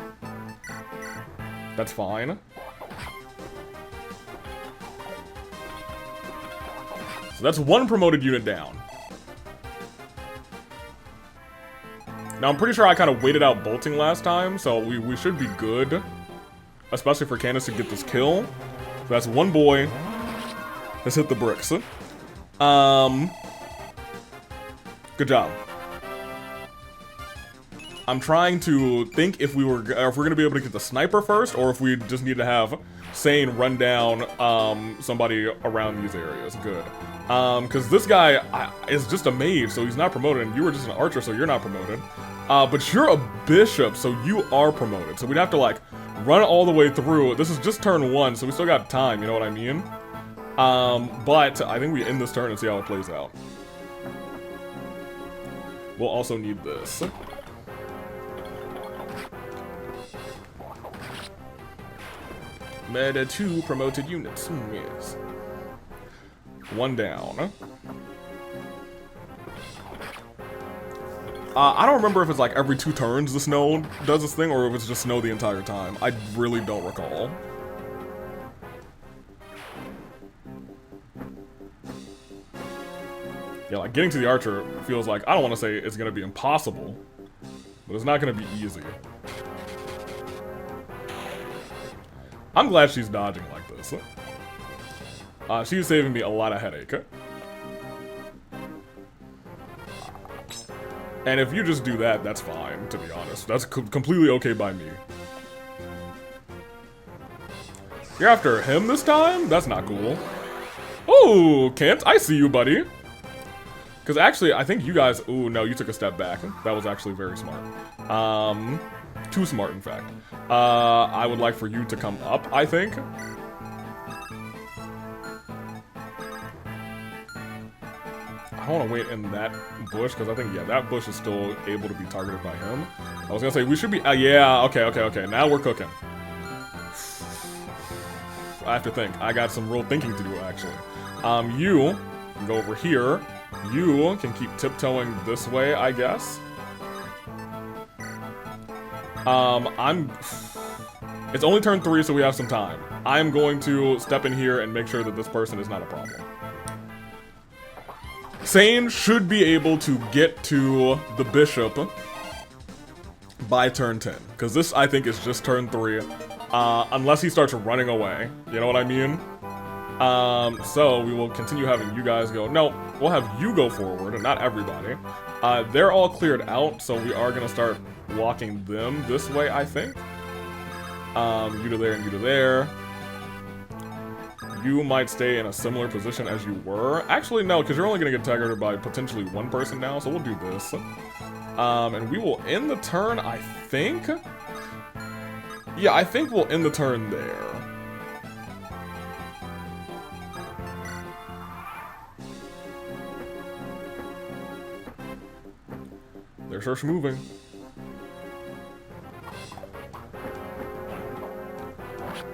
That's fine. So that's one promoted unit down. Now, I'm pretty sure I kind of waited out bolting last time, so we should be good. Especially for Candace to get this kill. So that's one boy that's hit the bricks. Good job. I'm trying to think if we're gonna be able to get the sniper first, or if we just need to have Sane run down somebody around these areas. Good. Because this guy is just a mage, so he's not promoted, and you were just an archer, so you're not promoted. But you're a bishop, so you are promoted. So we'd have to, like, run all the way through. This is just turn 1, so we still got time, you know what I mean? But I think we end this turn and see how it plays out. We'll also need this. Meta 2 promoted units. Yes. One down. I don't remember if it's like every 2 turns the snow does this thing, or if it's just snow the entire time. I really don't recall. Yeah, like getting to the archer feels like, I don't want to say it's going to be impossible, but it's not going to be easy. I'm glad she's dodging like this. She's saving me a lot of headache. And if you just do that, that's fine, to be honest. That's completely okay by me. You're after him this time? That's not cool. Oh, Kent, I see you, buddy. Because actually, I think you guys... Ooh, no, you took a step back. That was actually very smart. Too smart, in fact. I would like for you to come up, I think. I want to wait in that bush, because I think, yeah, that bush is still able to be targeted by him. I was going to say, we should be... yeah, okay. Now we're cooking. I have to think. I got some real thinking to do, actually. You can go over here. You can keep tiptoeing this way, I guess. It's only turn 3, so we have some time. I'm going to step in here and make sure that this person is not a problem. Sane should be able to get to the bishop by turn 10. Because this, I think, is just turn 3. Unless he starts running away. You know what I mean? So we will continue having you guys go. No, we'll have you go forward, and not everybody. They're all cleared out, so we are going to start walking them this way, I think. You to there and you to there. You might stay in a similar position as you were. Actually, no, because you're only going to get targeted by potentially one person now, so we'll do this. And we will end the turn, I think. Yeah, I think we'll end the turn there. They're sure moving.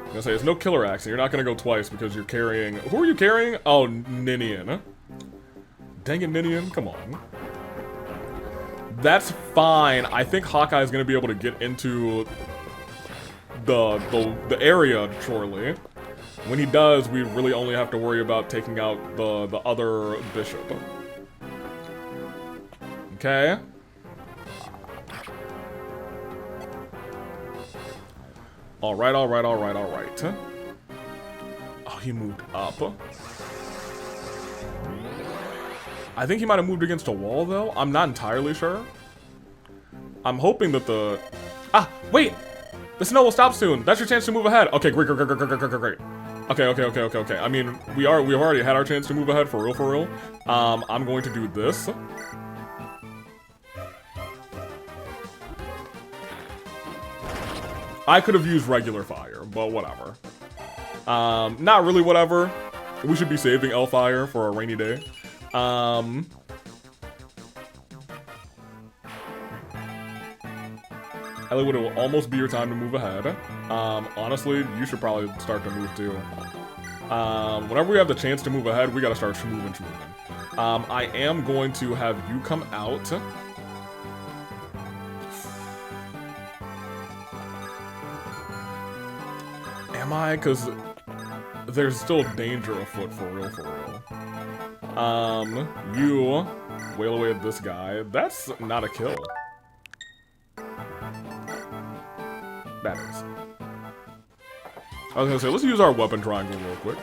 I'm gonna say, it's no killer axe, and you're not gonna go twice because you're carrying... Who are you carrying? Oh, Ninian. Dang it, Ninian. Come on. That's fine. I think Hawkeye's gonna be able to get into the area shortly. When he does, we really only have to worry about taking out the other bishop. Okay. Alright. Oh, he moved up. I think he might have moved against a wall, though. I'm not entirely sure. I'm hoping that the... Ah, wait! The snow will stop soon. That's your chance to move ahead. Okay, great. Okay. I mean, we've already had our chance to move ahead, for real. I'm going to do this. I could have used regular fire, but whatever. Not really whatever. We should be saving L-Fire for a rainy day. Ellie, it will almost be your time to move ahead. Honestly, you should probably start to move too. Whenever we have the chance to move ahead, we gotta start schmooving. I am going to have you come out. Am I? Because there's still danger afoot, for real. You wail away at this guy. That's not a kill. That is. I was gonna say, let's use our weapon triangle real quick.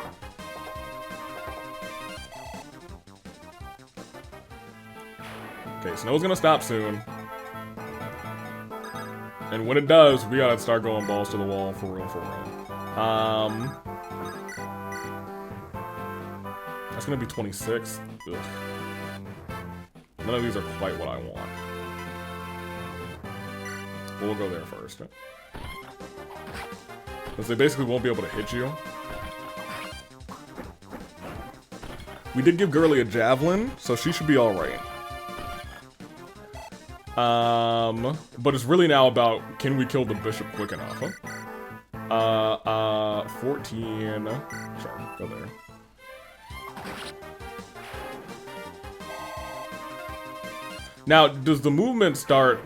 Okay, snow's gonna stop soon. And when it does, we gotta start going balls to the wall, for real. That's gonna be 26. Ugh. None of these are quite what I want. We'll go there first. Because they basically won't be able to hit you. We did give Girly a javelin, so she should be alright. But it's really now about, can we kill the bishop quick enough? 14. Sure, go there. Now, does the movement start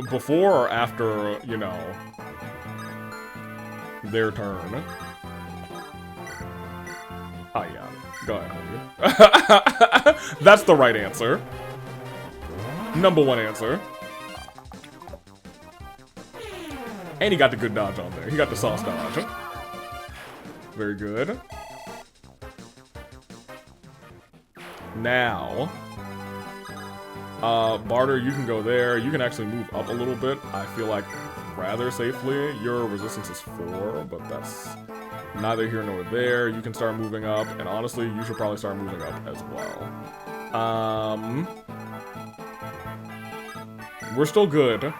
before or after, you know, their turn? Oh, yeah. Go ahead, homie. That's the right answer. Number one answer. And he got the good dodge on there. He got the sauce dodge. Very good. Now, Barter, you can go there. You can actually move up a little bit. I feel like rather safely. Your resistance is 4, but that's neither here nor there. You can start moving up, and honestly, you should probably start moving up as well. We're still good.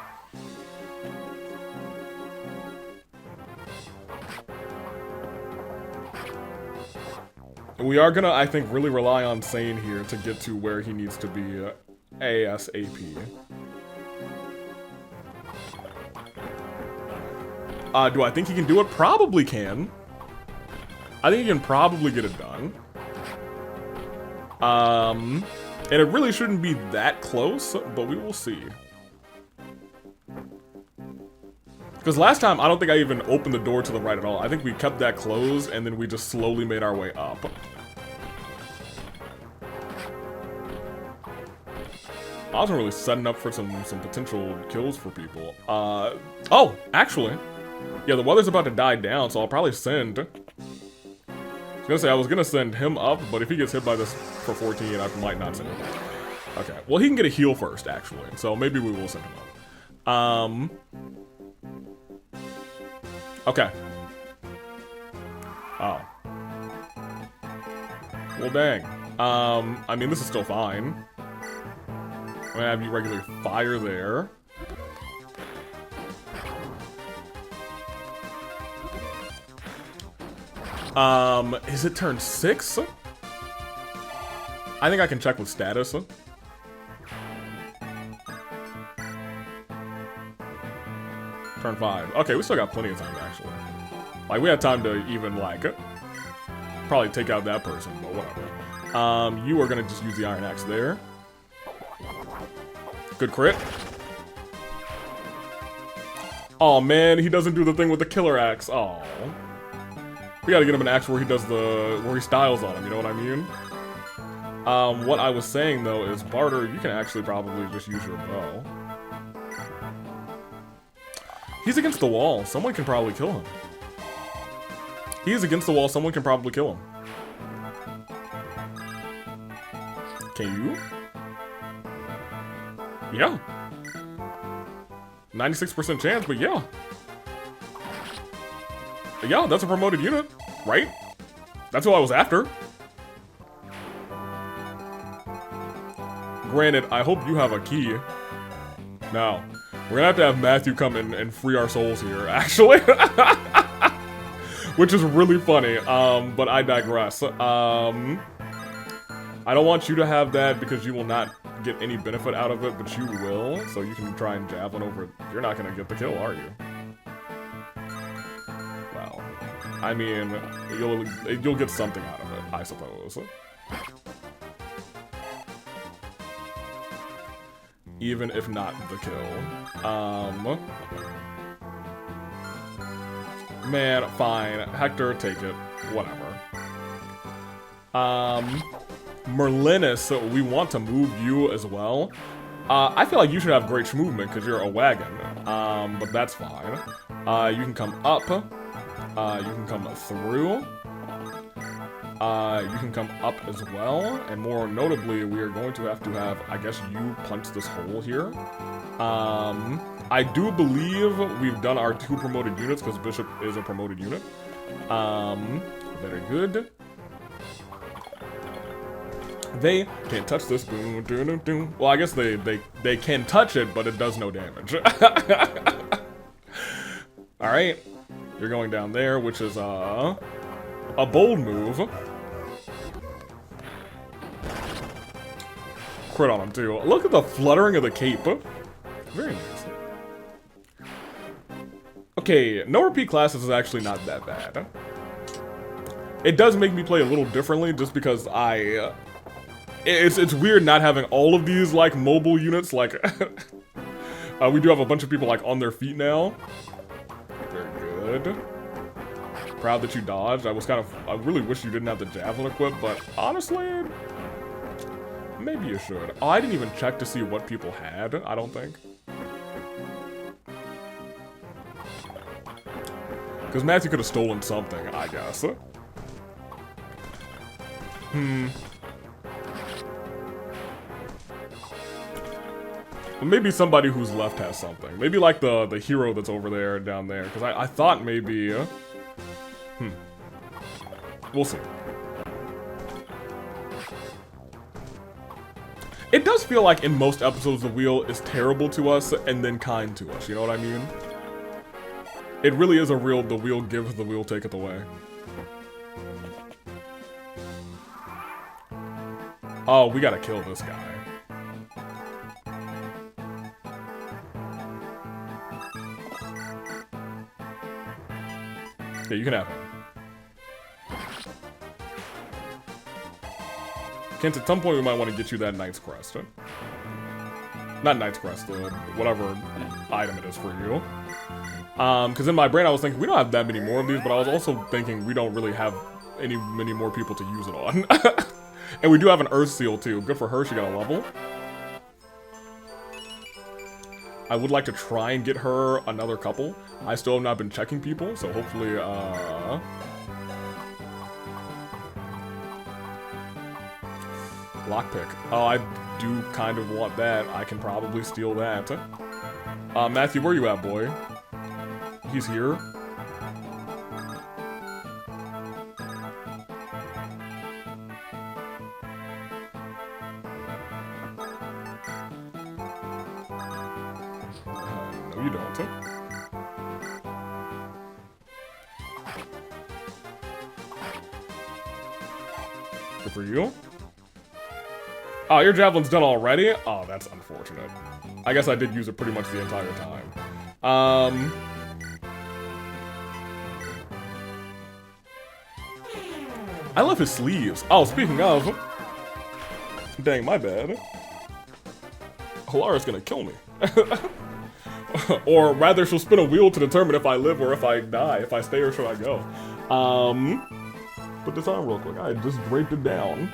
We are gonna, I think, really rely on Sane here to get to where he needs to be ASAP. Do I think he can do it? Probably can. I think he can probably get it done. And it really shouldn't be that close, but we will see. Because last time, I don't think I even opened the door to the right at all. I think we kept that closed, and then we just slowly made our way up. I wasn't really setting up for some potential kills for people. Oh, actually. Yeah, the weather's about to die down, so I'll probably send... I was gonna send him up, but if he gets hit by this for 14, I might not send him up. Okay, well, he can get a heal first, actually, so maybe we will send him up. Okay. Oh. Well, dang. I mean, this is still fine. I'm gonna have you regular fire there. Is it turn 6? I think I can check with status. Turn 5. Okay, we still got plenty of time, actually. Like, we had time to even, like, probably take out that person, but whatever. You are gonna just use the Iron Axe there. Good crit. Oh man, he doesn't do the thing with the killer axe. Oh. We gotta get him an axe where he does where he styles on him, you know what I mean? What I was saying though is, Barter, you can actually probably just use your bow. He's against the wall. Someone can probably kill him. He's against the wall. Someone can probably kill him. Can you? Yeah. 96% chance, but yeah. Yeah, that's a promoted unit, right? That's who I was after. Granted, I hope you have a key. Now, we're gonna have Matthew come in and free our souls here, actually. Which is really funny, but I digress. I don't want you to have that because you will not get any benefit out of it, but you will, so you can try and javelin over it. You're not gonna get the kill, are you? Well, I mean, you'll get something out of it, I suppose. Even if not the kill. Man, fine. Hector, take it. Whatever. Merlinus, we want to move you as well. I feel like you should have great movement because you're a wagon. But that's fine. You can come up. You can come through. You can come up as well. And more notably, we are going to have, I guess, you punch this hole here. I do believe we've done our 2 promoted units because Bishop is a promoted unit. Very good. They can't touch this. Well, I guess they can touch it, but it does no damage. Alright. You're going down there, which is a bold move. Crit on him, too. Look at the fluttering of the cape. Very nice. Okay, no repeat classes is actually not that bad. It does make me play a little differently just because it's weird not having all of these, like, mobile units, like, we do have a bunch of people, like, on their feet now. Very good. Proud that you dodged. I really wish you didn't have the javelin equipped, but honestly, maybe you should. Oh, I didn't even check to see what people had, I don't think. Because Matthew could have stolen something, I guess. Maybe somebody who's left has something. Maybe like the hero that's over there, down there. Because I thought maybe... We'll see. It does feel like in most episodes the wheel is terrible to us and then kind to us, you know what I mean? It really is a real, the wheel gives, the wheel taketh away. Oh, we gotta kill this guy. Okay, you can have him. Kent, at some point we might want to get you that Knight's Crest. Not Knight's Crest, whatever item it is for you. Because in my brain I was thinking, we don't have that many more of these, but I was also thinking we don't really have many more people to use it on. And we do have an Earth Seal too. Good for her, she got a level. I would like to try and get her another couple. I still have not been checking people, so hopefully, Lockpick. Oh, I do kind of want that. I can probably steal that. Matthew, where you at, boy? He's here. No, you don't. Good for you. Oh, your javelin's done already? Oh, that's unfortunate. I guess I did use it pretty much the entire time. I love his sleeves. Oh, speaking of... Dang, my bad. Hilara's gonna kill me. Or rather, she'll spin a wheel to determine if I live or if I die, if I stay or should I go. Put this on real quick. I just draped it down.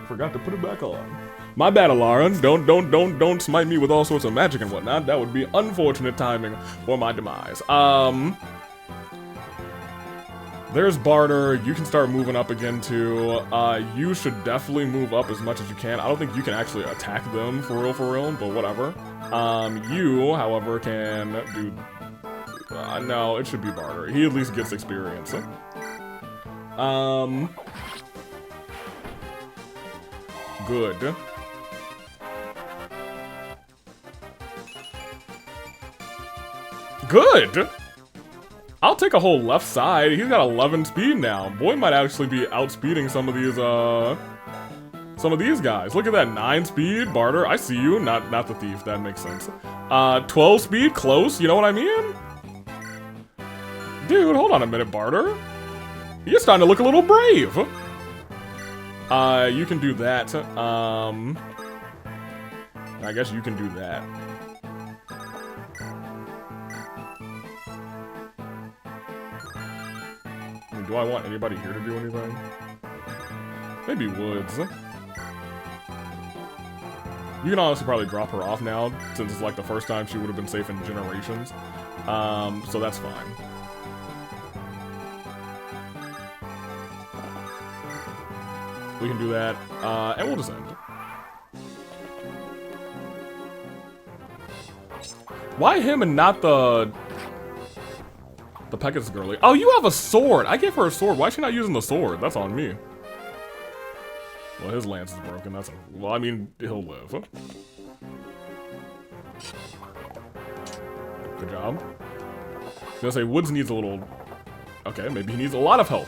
Forgot to put it back on. My bad, Alara. Don't smite me with all sorts of magic and whatnot. That would be unfortunate timing for my demise. There's Barter. You can start moving up again too. You should definitely move up as much as you can. I don't think you can actually attack them for real, but whatever. You, however, can do... no, it should be Barter. He at least gets experience. Good. Good! I'll take a whole left side. He's got 11 speed now. Boy might actually be outspeeding some of these guys. Look at that, 9 speed, Barter. I see you. Not the thief, that makes sense. 12 speed, close, you know what I mean? Dude, hold on a minute, Barter. You're starting to look a little brave. You can do that. I guess you can do that. I mean, do I want anybody here to do anything? Maybe Woods. You can honestly probably drop her off now, since it's like the first time she would have been safe in generations. So that's fine. We can do that, and we'll just end. Why him and not the Pegasus girlie? Oh, you have a sword! I gave her a sword. Why is she not using the sword? That's on me. Well, his lance is broken. That's a... Well, I mean, he'll live. Good job. I was gonna say, Woods needs a little... Okay, maybe he needs a lot of help.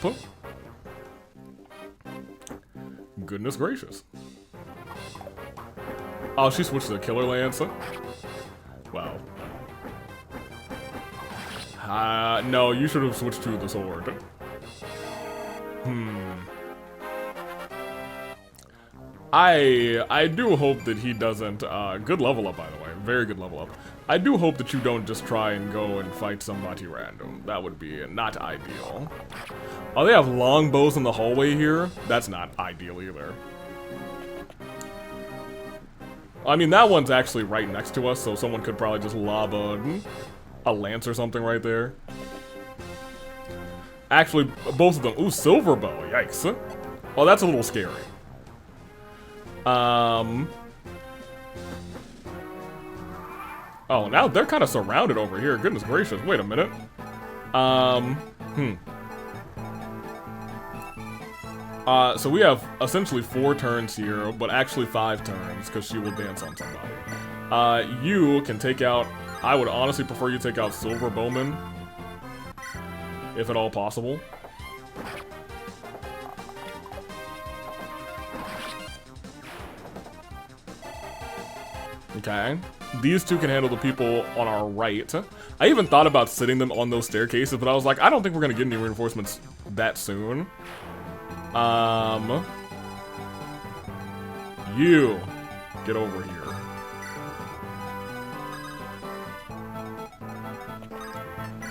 Goodness gracious. Oh, she switched to the killer lance. Wow. No, you should have switched to the sword. I do hope that he doesn't, good level up, by the way. Very good level up. I do hope that you don't just try and go and fight somebody random. That would be not ideal. Oh, they have longbows in the hallway here? That's not ideal either. I mean, that one's actually right next to us, so someone could probably just lob a lance or something right there. Actually, both of them. Ooh, silver bow. Yikes. Oh, that's a little scary. Oh, now they're kind of surrounded over here. Goodness gracious. Wait a minute. So we have essentially 4 turns here, but actually 5 turns, because she will dance on somebody. You can take out... I would honestly prefer you take out Silver Bowman, if at all possible. Okay. These two can handle the people on our right. I even thought about sitting them on those staircases, but I was like, I don't think we're gonna get any reinforcements that soon. You get over here.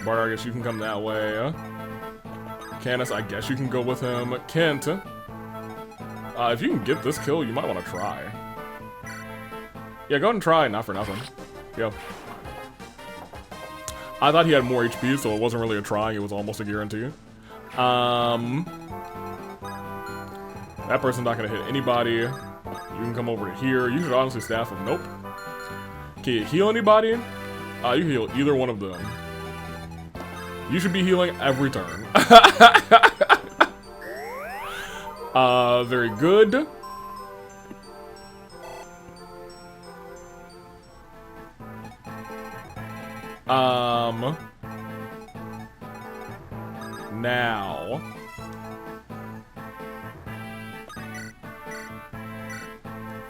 Bart, I guess you can come that way. Candace, I guess you can go with him. Kent, if you can get this kill, you might want to try. Yeah, go ahead and try, not for nothing. Go. I thought he had more HP, so it wasn't really a trying, it was almost a guarantee. That person's not gonna hit anybody. You can come over to here. You should honestly staff him. Nope. Can you heal anybody? You can heal either one of them. You should be healing every turn. Very good. Now.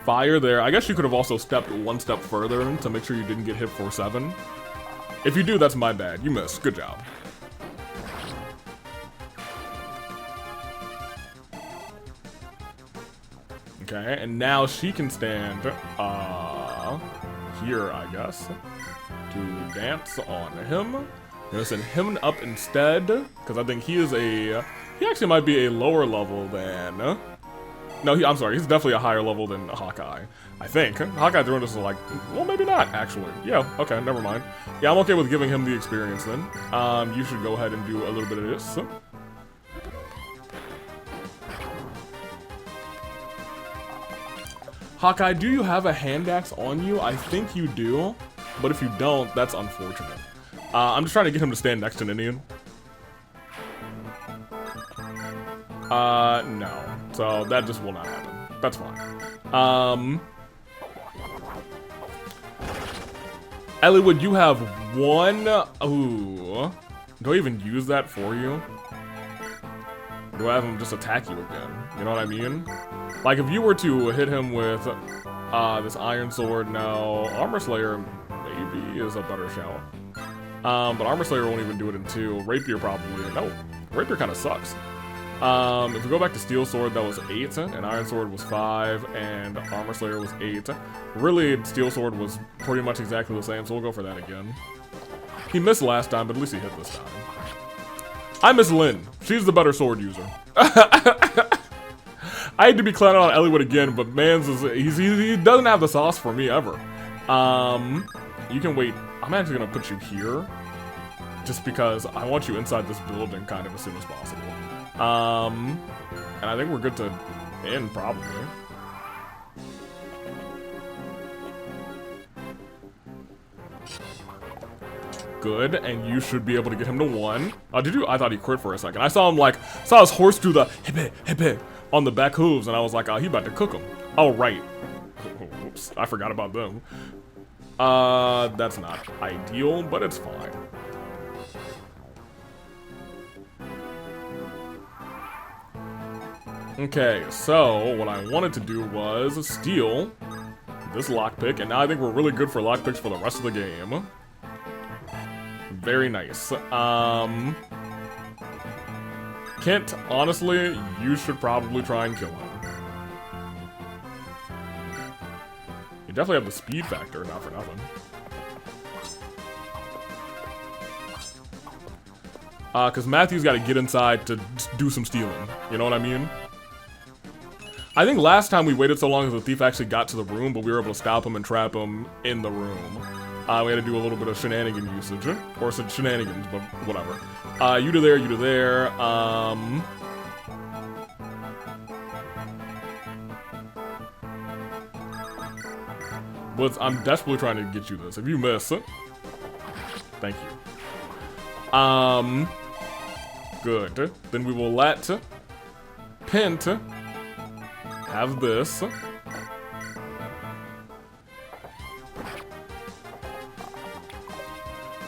Fire there. I guess you could have also stepped 1 step further to make sure you didn't get hit for 7. If you do, that's my bad. You missed. Good job. Okay, and now she can stand, here, I guess, to dance on him. I'm gonna send him up instead, because I think he is he actually might be a lower level than, no, I'm sorry, he's definitely a higher level than Hawkeye, I think. Hawkeye throwing this is like, well, maybe not, actually. Yeah, okay, never mind. Yeah, I'm okay with giving him the experience then. You should go ahead and do a little bit of this. Hawkeye, do you have a hand axe on you? I think you do, but if you don't, that's unfortunate. I'm just trying to get him to stand next to Ninian. No. So that just will not happen. That's fine. Elliewood, you have 1. Ooh. Do I even use that for you? Or do I have him just attack you again? You know what I mean? Like, if you were to hit him with this Iron Sword, no. Armor Slayer maybe is a better shout. But Armor Slayer won't even do it in 2. Rapier probably. No. Rapier kind of sucks. If we go back to Steel Sword, that was 8, and Iron Sword was 5, and Armor Slayer was 8. Really, Steel Sword was pretty much exactly the same, so we'll go for that again. He missed last time, but at least he hit this time. I miss Lynn. She's the better sword user. I hate to be clowning on Elliewood again, but man's he doesn't have the sauce for me ever. You can wait. I'm actually gonna put you here, just because I want you inside this building kind of as soon as possible. And I think we're good to end, probably. Good, and you should be able to get him to 1. Did you? I thought he crit for a second. I saw him saw his horse do the hip it on the back hooves, and I was like, oh, he about to cook him. Oh, right. Oops, I forgot about them. That's not ideal, but it's fine. Okay, so what I wanted to do was steal this lockpick, and now I think we're really good for lockpicks for the rest of the game. Very nice. Kent, honestly, you should probably try and kill him. You definitely have the speed factor, not for nothing. Because Matthew's got to get inside to do some stealing. You know what I mean? I think last time we waited so long as the thief actually got to the room, but we were able to stop him and trap him in the room. We had to do a little bit of shenanigan usage. Or some shenanigans, but whatever. You to there, you to there. I'm desperately trying to get you this. If you miss, thank you. Good. Then we will let Pint have this.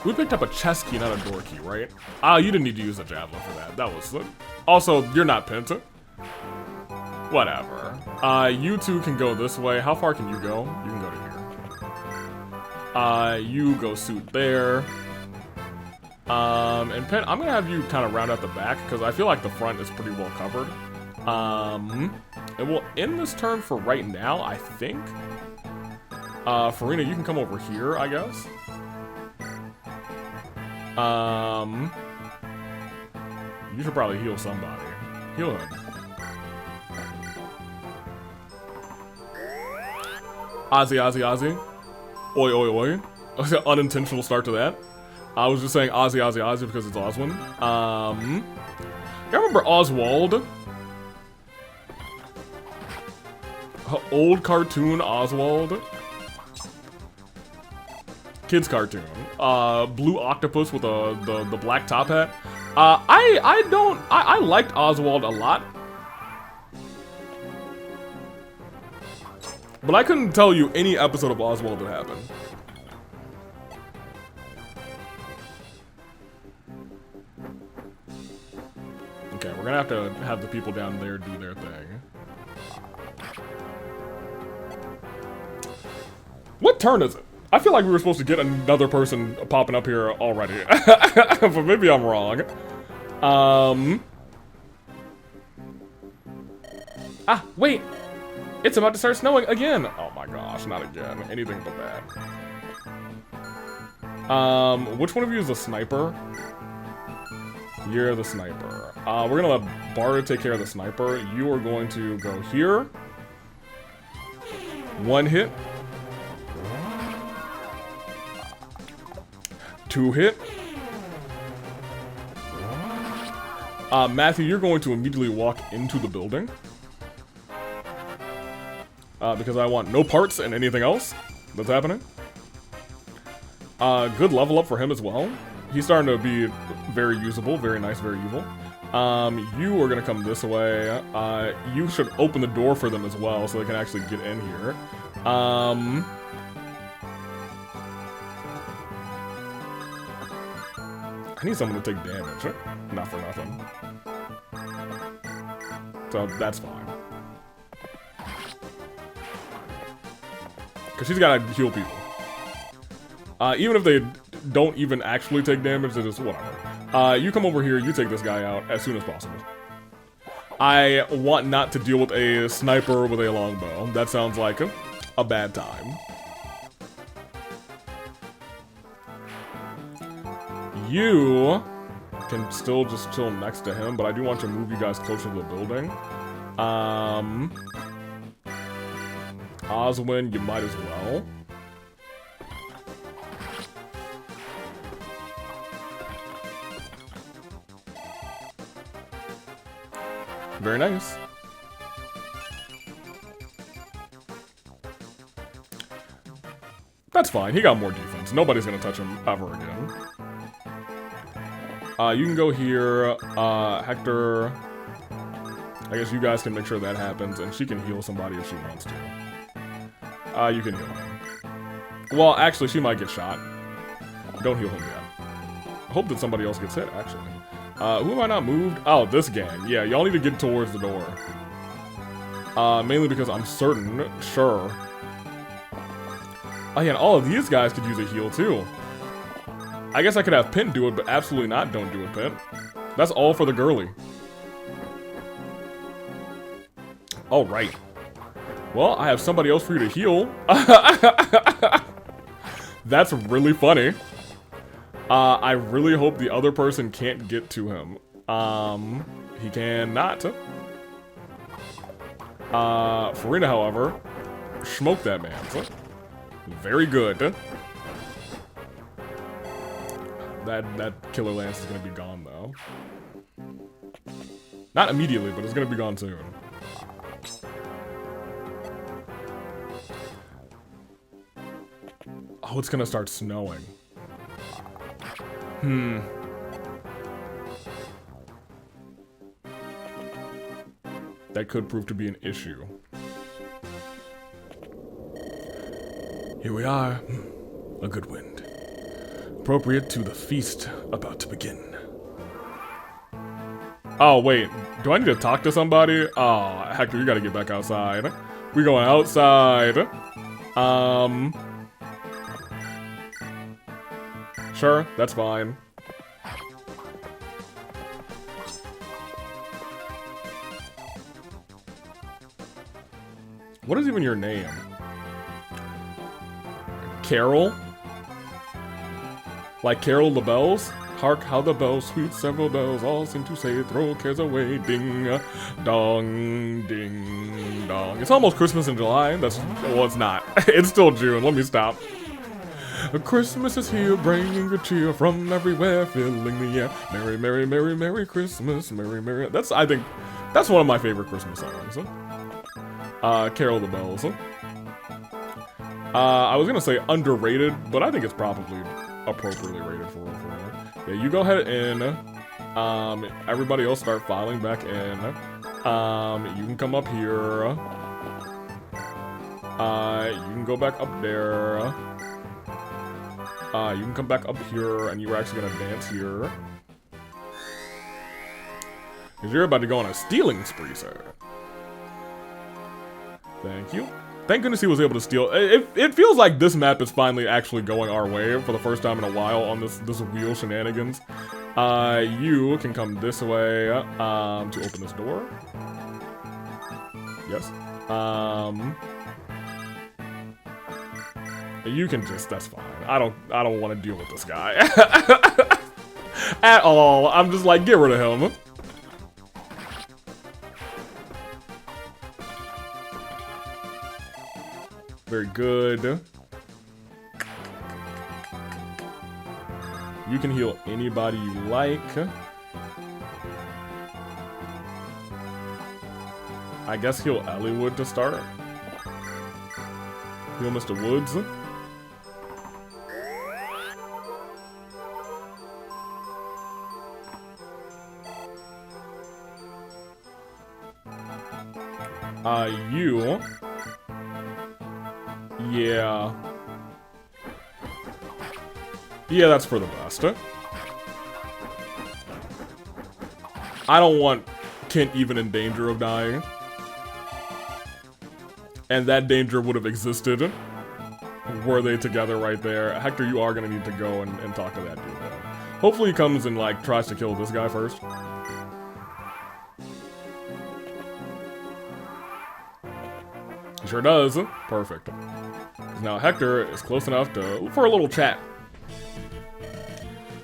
We picked up a chest key, not a door key, right? Ah, you didn't need to use a javelin for that. That was... Also, you're not Pint. Whatever. You two can go this way. How far can you go? You can go to here. You go suit there. And Pint, I'm gonna have you kind of round out the back, because I feel like the front is pretty well covered. And we'll end this turn for right now, I think. Farina, you can come over here, I guess. You should probably heal somebody. Heal him. Ozzy. Oi, oi, oi. Unintentional start to that. I was just saying Ozzy because it's Oswin. You remember Oswald? Old cartoon Oswald? Kids cartoon. Blue octopus with the black top hat. I liked Oswald a lot. But I couldn't tell you any episode of Oswald that happened. Okay, we're gonna have the people down there do their thing. What turn is it? I feel like we were supposed to get another person popping up here already. But maybe I'm wrong. Ah, wait! It's about to start snowing again! Oh my gosh, not again. Anything but that. Which one of you is the sniper? You're the sniper. We're gonna let Barda take care of the sniper. You are going to go here. One hit. 2 hit. Matthew, you're going to immediately walk into the building. Because I want no parts and anything else that's happening. Good level up for him as well. He's starting to be very usable, very nice, very evil. You are gonna come this way. You should open the door for them as well so they can actually get in here. I need someone to take damage. Not for nothing. So, that's fine. Because she's gotta heal people. Even if they don't even actually take damage, they're just whatever. You come over here, you take this guy out as soon as possible. I want not to deal with a sniper with a longbow. That sounds like a bad time. You can still just chill next to him, but I do want to move you guys closer to the building. Oswin, you might as well. Very nice. That's fine, he got more defense. Nobody's gonna touch him ever again. You can go here, Hector. I guess you guys can make sure that happens, and she can heal somebody if she wants to. You can heal him. Well, actually, she might get shot. Don't heal him yet. I hope that somebody else gets hit, actually. Who have I not moved? Oh, this gang. Yeah, y'all need to get towards the door. Mainly because I'm sure. Oh yeah, and all of these guys could use a heal, too. I guess I could have Pint do it, but absolutely not. Don't do it, Pint. That's all for the girly. Alright. Well, I have somebody else for you to heal. That's really funny. I really hope the other person can't get to him. He cannot. Farina, however, smoked that man. Very good. That killer lance is gonna be gone though. Not immediately, but it's gonna be gone soon. Oh, it's gonna start snowing. That could prove to be an issue. Here we are. A good wind. Appropriate to the feast about to begin. Oh, wait. Do I need to talk to somebody? Oh, Hector, you gotta get back outside. We going outside. Sure, that's fine. What is even your name? Carol? Like Carol the Bells? Hark how the bells, sweet several bells, all seem to say, throw cares away, ding, dong, ding, dong. It's almost Christmas in July. Well, it's not. It's still June. Let me stop. Christmas is here, bringing good cheer from everywhere, filling the air. Merry, merry, merry, merry Christmas, merry, merry. I think, that's one of my favorite Christmas songs. Carol the Bells. I was gonna say underrated, but I think it's probably appropriately rated for it. Yeah, you go ahead and, everybody else start filing back in. You can come up here. You can go back up there. You can come back up here, and you're actually gonna dance here. Because you're about to go on a stealing spree, sir. Thank you. Thank goodness he was able to steal. It feels like this map is finally actually going our way for the first time in a while on this wheel shenanigans. You can come this way to open this door. Yes. You can just, that's fine. I don't want to deal with this guy at all. I'm just like, get rid of him. Very good. You can heal anybody you like. I guess heal Elliewood to start. Heal Mr. Woods. You. Yeah. Yeah, that's for the best. I don't want Kent even in danger of dying. And that danger would have existed were they together right there. Hector, you are going to need to go and talk to that dude, though. Hopefully he comes and, like, tries to kill this guy first. He sure does. Perfect. Now Hector is close enough for a little chat.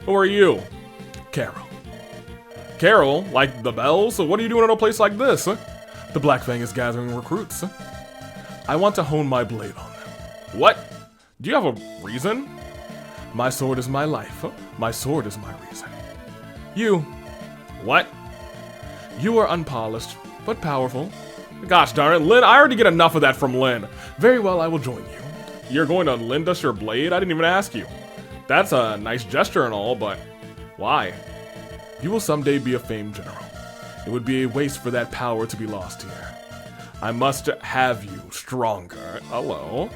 Who are you? Carol. Carol? Like the bells? So what are you doing in a place like this? The Black Fang is gathering recruits. I want to hone my blade on them. What? Do you have a reason? My sword is my life. My sword is my reason. You. What? You are unpolished, but powerful. Gosh darn it, Lynn, I already get enough of that from Lynn. Very well, I will join you. You're going to lend us your blade? I didn't even ask you. That's a nice gesture and all, but why? You will someday be a famed general. It would be a waste for that power to be lost here. I must have you stronger. Hello.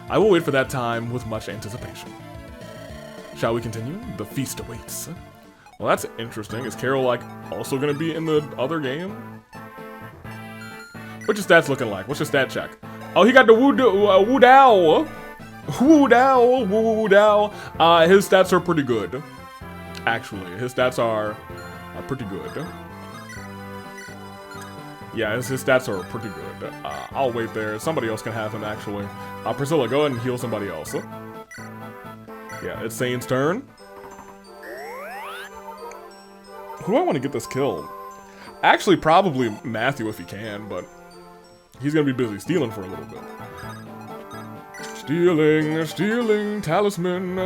I will wait for that time with much anticipation. Shall we continue? The feast awaits. Well, that's interesting. Is Carol, like, also going to be in the other game? What's your stats looking like? What's your stat check? Oh, he got the Woo-Dow. Woo-Dow. Woo-Dow. His stats are pretty good. Actually, his stats are pretty good. Yeah, his stats are pretty good. I'll wait there. Somebody else can have him, actually. Priscilla, go ahead and heal somebody else. Yeah, it's Sane's turn. Who do I want to get this kill? Actually, probably Matthew if he can, but he's gonna be busy stealing for a little bit. Stealing, talisman.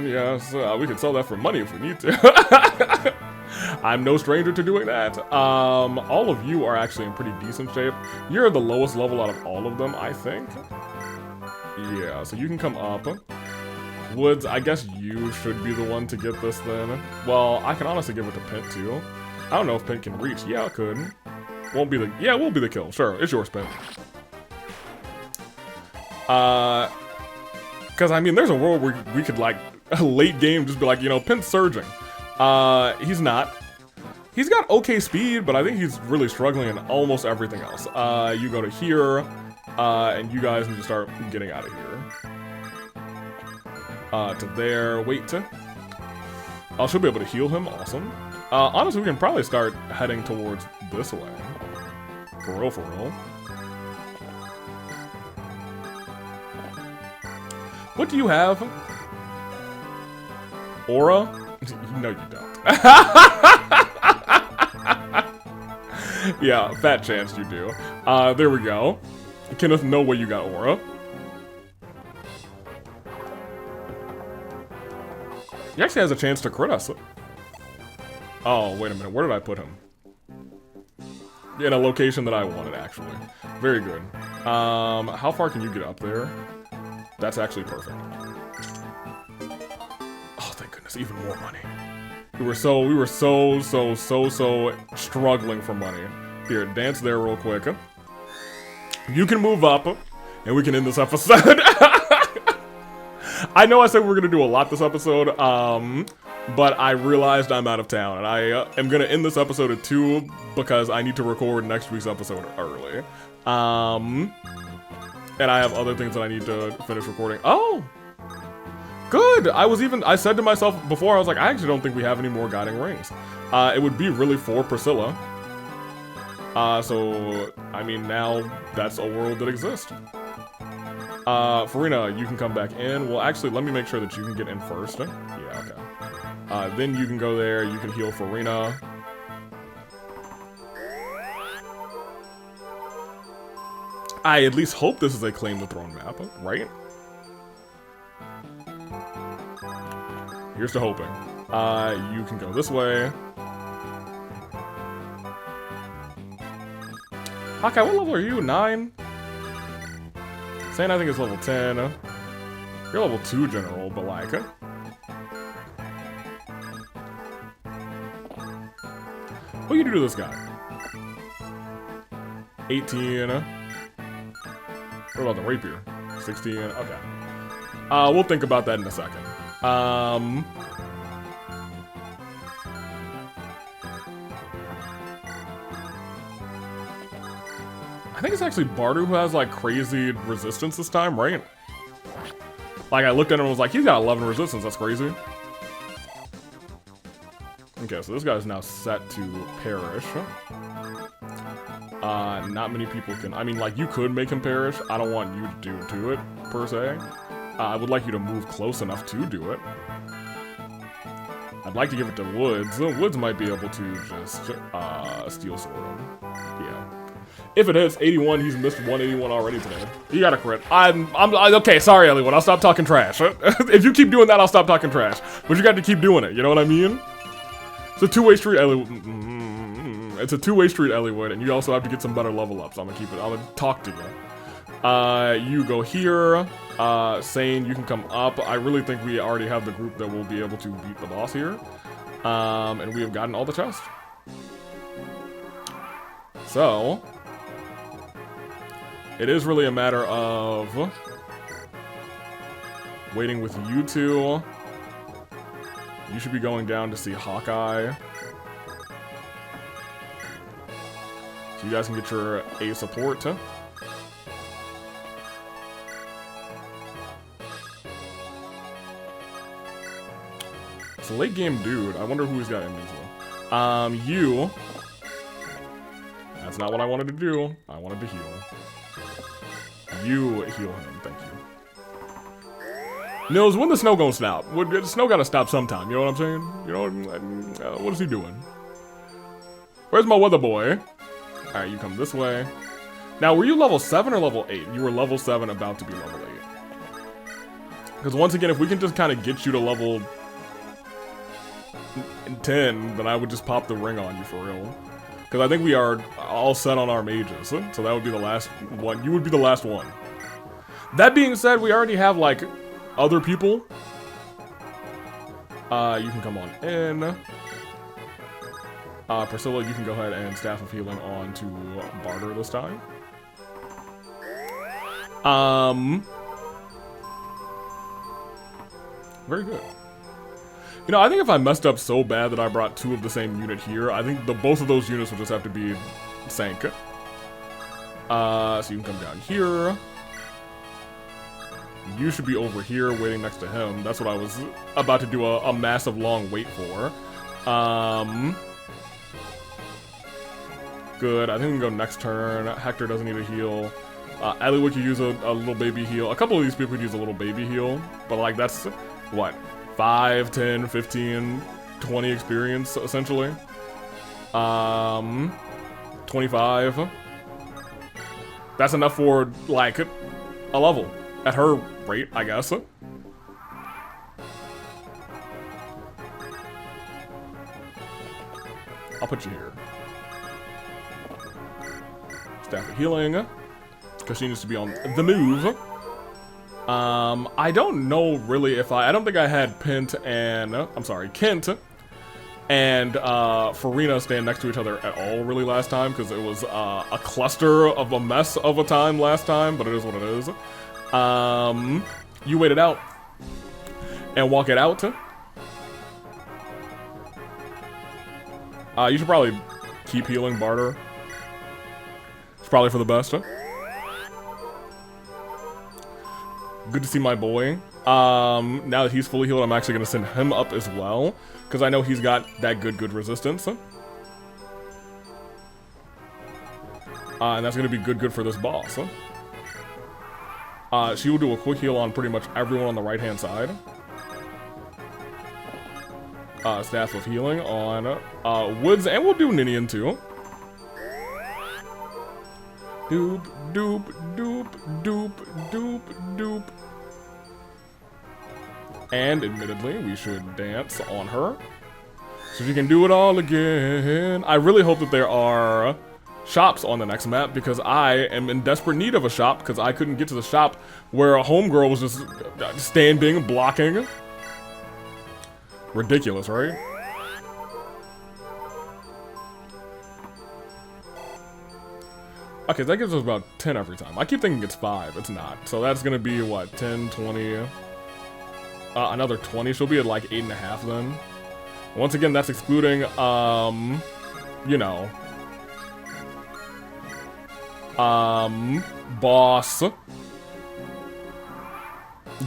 Yes, we could sell that for money if we need to. I'm no stranger to doing that. All of you are actually in pretty decent shape. You're the lowest level out of all of them, I think. Yeah, so you can come up. Woods, I guess you should be the one to get this then. Well, I can honestly give it to Pint too. I don't know if Pint can reach. Yeah, it could. Won't be the, yeah, it will be the kill. Sure, it's yours, Pint. Because I mean, there's a world where we could like, late game just be like, you know, Pint's surging. He's not. He's got okay speed, but I think he's really struggling in almost everything else. You go to here, and you guys need to start getting out of here. To there, wait to. I should be able to heal him, awesome. Honestly, we can probably start heading towards this way. For real, for real. What do you have? Aura? No, you don't. Yeah, fat chance you do. There we go. Kenneth, no way you got Aura. He actually has a chance to crit us. Oh, wait a minute. Where did I put him? In a location that I wanted, actually. Very good. How far can you get up there? That's actually perfect. Oh, thank goodness. Even more money. We were so struggling for money. Here, dance there real quick. You can move up, and we can end this episode. I know I said we were gonna do a lot this episode, but I realized I'm out of town, and I am gonna end this episode at 2 because I need to record next week's episode early. And I have other things that I need to finish recording. Oh! Good! I said to myself before, I was like, I actually don't think we have any more guiding rings. It would be really for Priscilla. So, I mean, now that's a world that exists. Farina, you can come back in. Well, actually, let me make sure that you can get in first. Yeah, okay. Then you can go there, you can heal Farina. I at least hope this is a Claim the Throne map, right? Here's to hoping. You can go this way. Okay, what level are you? 9? Saying I think it's level 10. You're level 2 general, but like... What do you do to this guy? 18. What about the rapier? 16. Okay. We'll think about that in a second. I think it's actually Bardu who has like crazy resistance this time, right? Like I looked at him and was like, he's got 11 resistance, that's crazy. Okay, so this guy's now set to perish. Not many people can, I mean like you could make him perish. I don't want you to do it, per se. I would like you to move close enough to do it. I'd like to give it to Woods. Woods might be able to just steel sword him. Yeah. If it hits 81, he's missed 181 already today. You got a crit. I'm okay, sorry, Ellie. I'll stop talking trash. If you keep doing that, I'll stop talking trash. But you got to keep doing it, you know what I mean? It's a two-way street, Ellie. It's a two-way street, Elliewood, and you also have to get some better level ups. I'm gonna talk to you. You go here. Sane, you can come up. I really think we already have the group that will be able to beat the boss here. And we have gotten all the chests. So, it is really a matter of waiting with you two. You should be going down to see Hawkeye. So you guys can get your A support. It's a late game dude. I wonder who he's got enemies with. You. That's not what I wanted to do. I wanted to heal. You heal him. Thank you. Nils, when the snow gonna stop? The snow gotta stop sometime. You know what I'm saying? You know what is he doing? Where's my weather boy? All right, you come this way. Now, were you level 7 or level 8? You were level 7, about to be level 8. Because once again, if we can just kind of get you to level 10, then I would just pop the ring on you for real. Because I think we are all set on our mages. So that would be the last one. You would be the last one. That being said, we already have, like, other people You can come on in. Priscilla, you can go ahead and Staff of Healing on to Barter this time. Very good. You know, I think if I messed up so bad that I brought 2 of the same unit here, I think both of those units would just have to be sank. So you can come down here. You should be over here waiting next to him. That's what I was about to do a massive long wait for. Good. I think we can go next turn. Hector doesn't need a heal. Ellie could use a little baby heal. A couple of these people could use a little baby heal. But, like, that's, what, 5, 10, 15, 20 experience, essentially. 25. That's enough for, like, a level. At her rate, I guess. I'll put you here. Staff of Healing. Because she needs to be on the move. I don't know really if I don't think I had Kent and Fiora stand next to each other at all really last time, because it was a cluster of a mess of a time last time, but it is what it is. You wait it out and walk it out. You should probably keep healing Barter. It's probably for the best. Good to see my boy. Now that he's fully healed, I'm actually going to send him up as well, because I know he's got that good resistance. And that's going to be good for this boss. She will do a quick heal on pretty much everyone on the right-hand side. Staff of Healing on Woods, and we'll do Ninian too. Doop, doop, doop, doop, doop, doop. And admittedly, we should dance on her, so she can do it all again. I really hope that there are shops on the next map, because I am in desperate need of a shop, because I couldn't get to the shop where a homegirl was just standing, blocking. Ridiculous, right? Okay, that gives us about 10 every time. I keep thinking it's 5. It's not. So that's going to be, what, 10, 20... another 20. She'll be at, like, 8.5 then. Once again, that's excluding, you know... boss...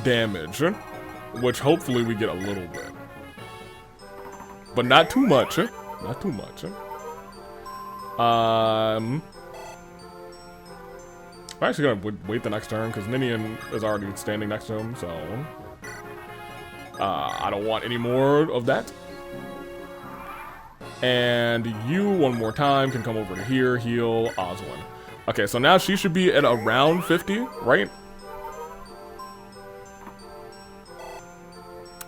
damage. Which, hopefully, we get a little bit. But not too much. Not too much. I'm actually gonna wait the next turn, because Ninian is already standing next to him, so... I don't want any more of that. And you, one more time, can come over to here, heal Oswin. Okay, so now she should be at around 50, right?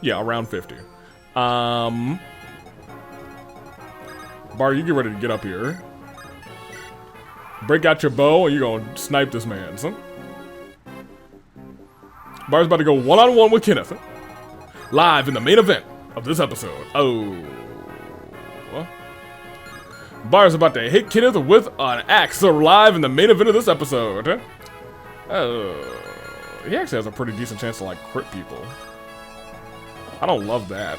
Yeah, around 50. Bart, you get ready to get up here. Break out your bow, and you're gonna snipe this man, son. Bart's about to go one-on-one with Kenneth. Live in the main event of this episode. Oh. Bart's about to hit Kenneth with an axe. So live in the main event of this episode. He actually has a pretty decent chance to, like, crit people. I don't love that.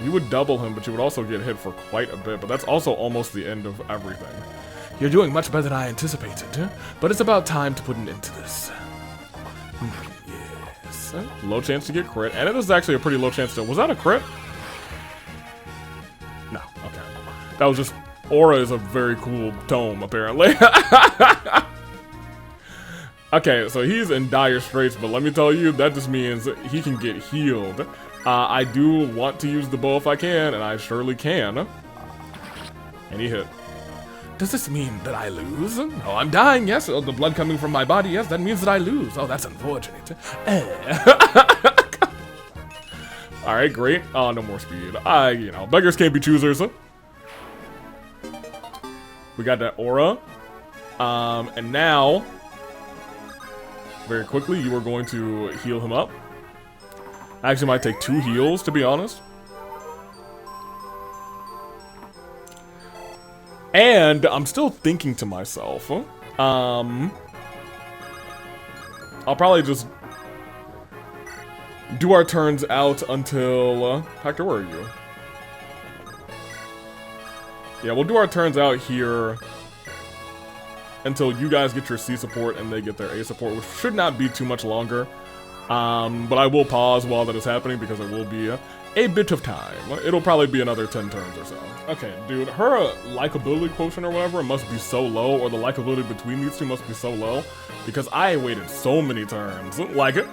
You would double him, but you would also get hit for quite a bit, but that's also almost the end of everything. You're doing much better than I anticipated, but it's about time to put an end to this. Yes. Low chance to get crit, and it is actually a pretty low chance to... Was that a crit? No, okay. That was just... Aura is a very cool tome, apparently. Okay, so he's in dire straits, but let me tell you, that just means he can get healed. I do want to use the bow if I can, and I surely can. And he hit. Does this mean that I lose? Oh, I'm dying, yes. Oh, the blood coming from my body, yes. That means that I lose. Oh, that's unfortunate. Alright, great. Oh, no more speed. You know, beggars can't be choosers. We got that aura. And now, very quickly, you are going to heal him up. I actually might take 2 heals, to be honest. And I'm still thinking to myself, I'll probably just do our turns out until, Hector, where are you? Yeah, we'll do our turns out here until you guys get your C support and they get their A support, which should not be too much longer. But I will pause while that is happening because it will be a bit of time. It'll probably be another 10 turns or so. Okay, dude, her likability quotient or whatever must be so low, or the likability between these two must be so low, because I waited so many turns. Like,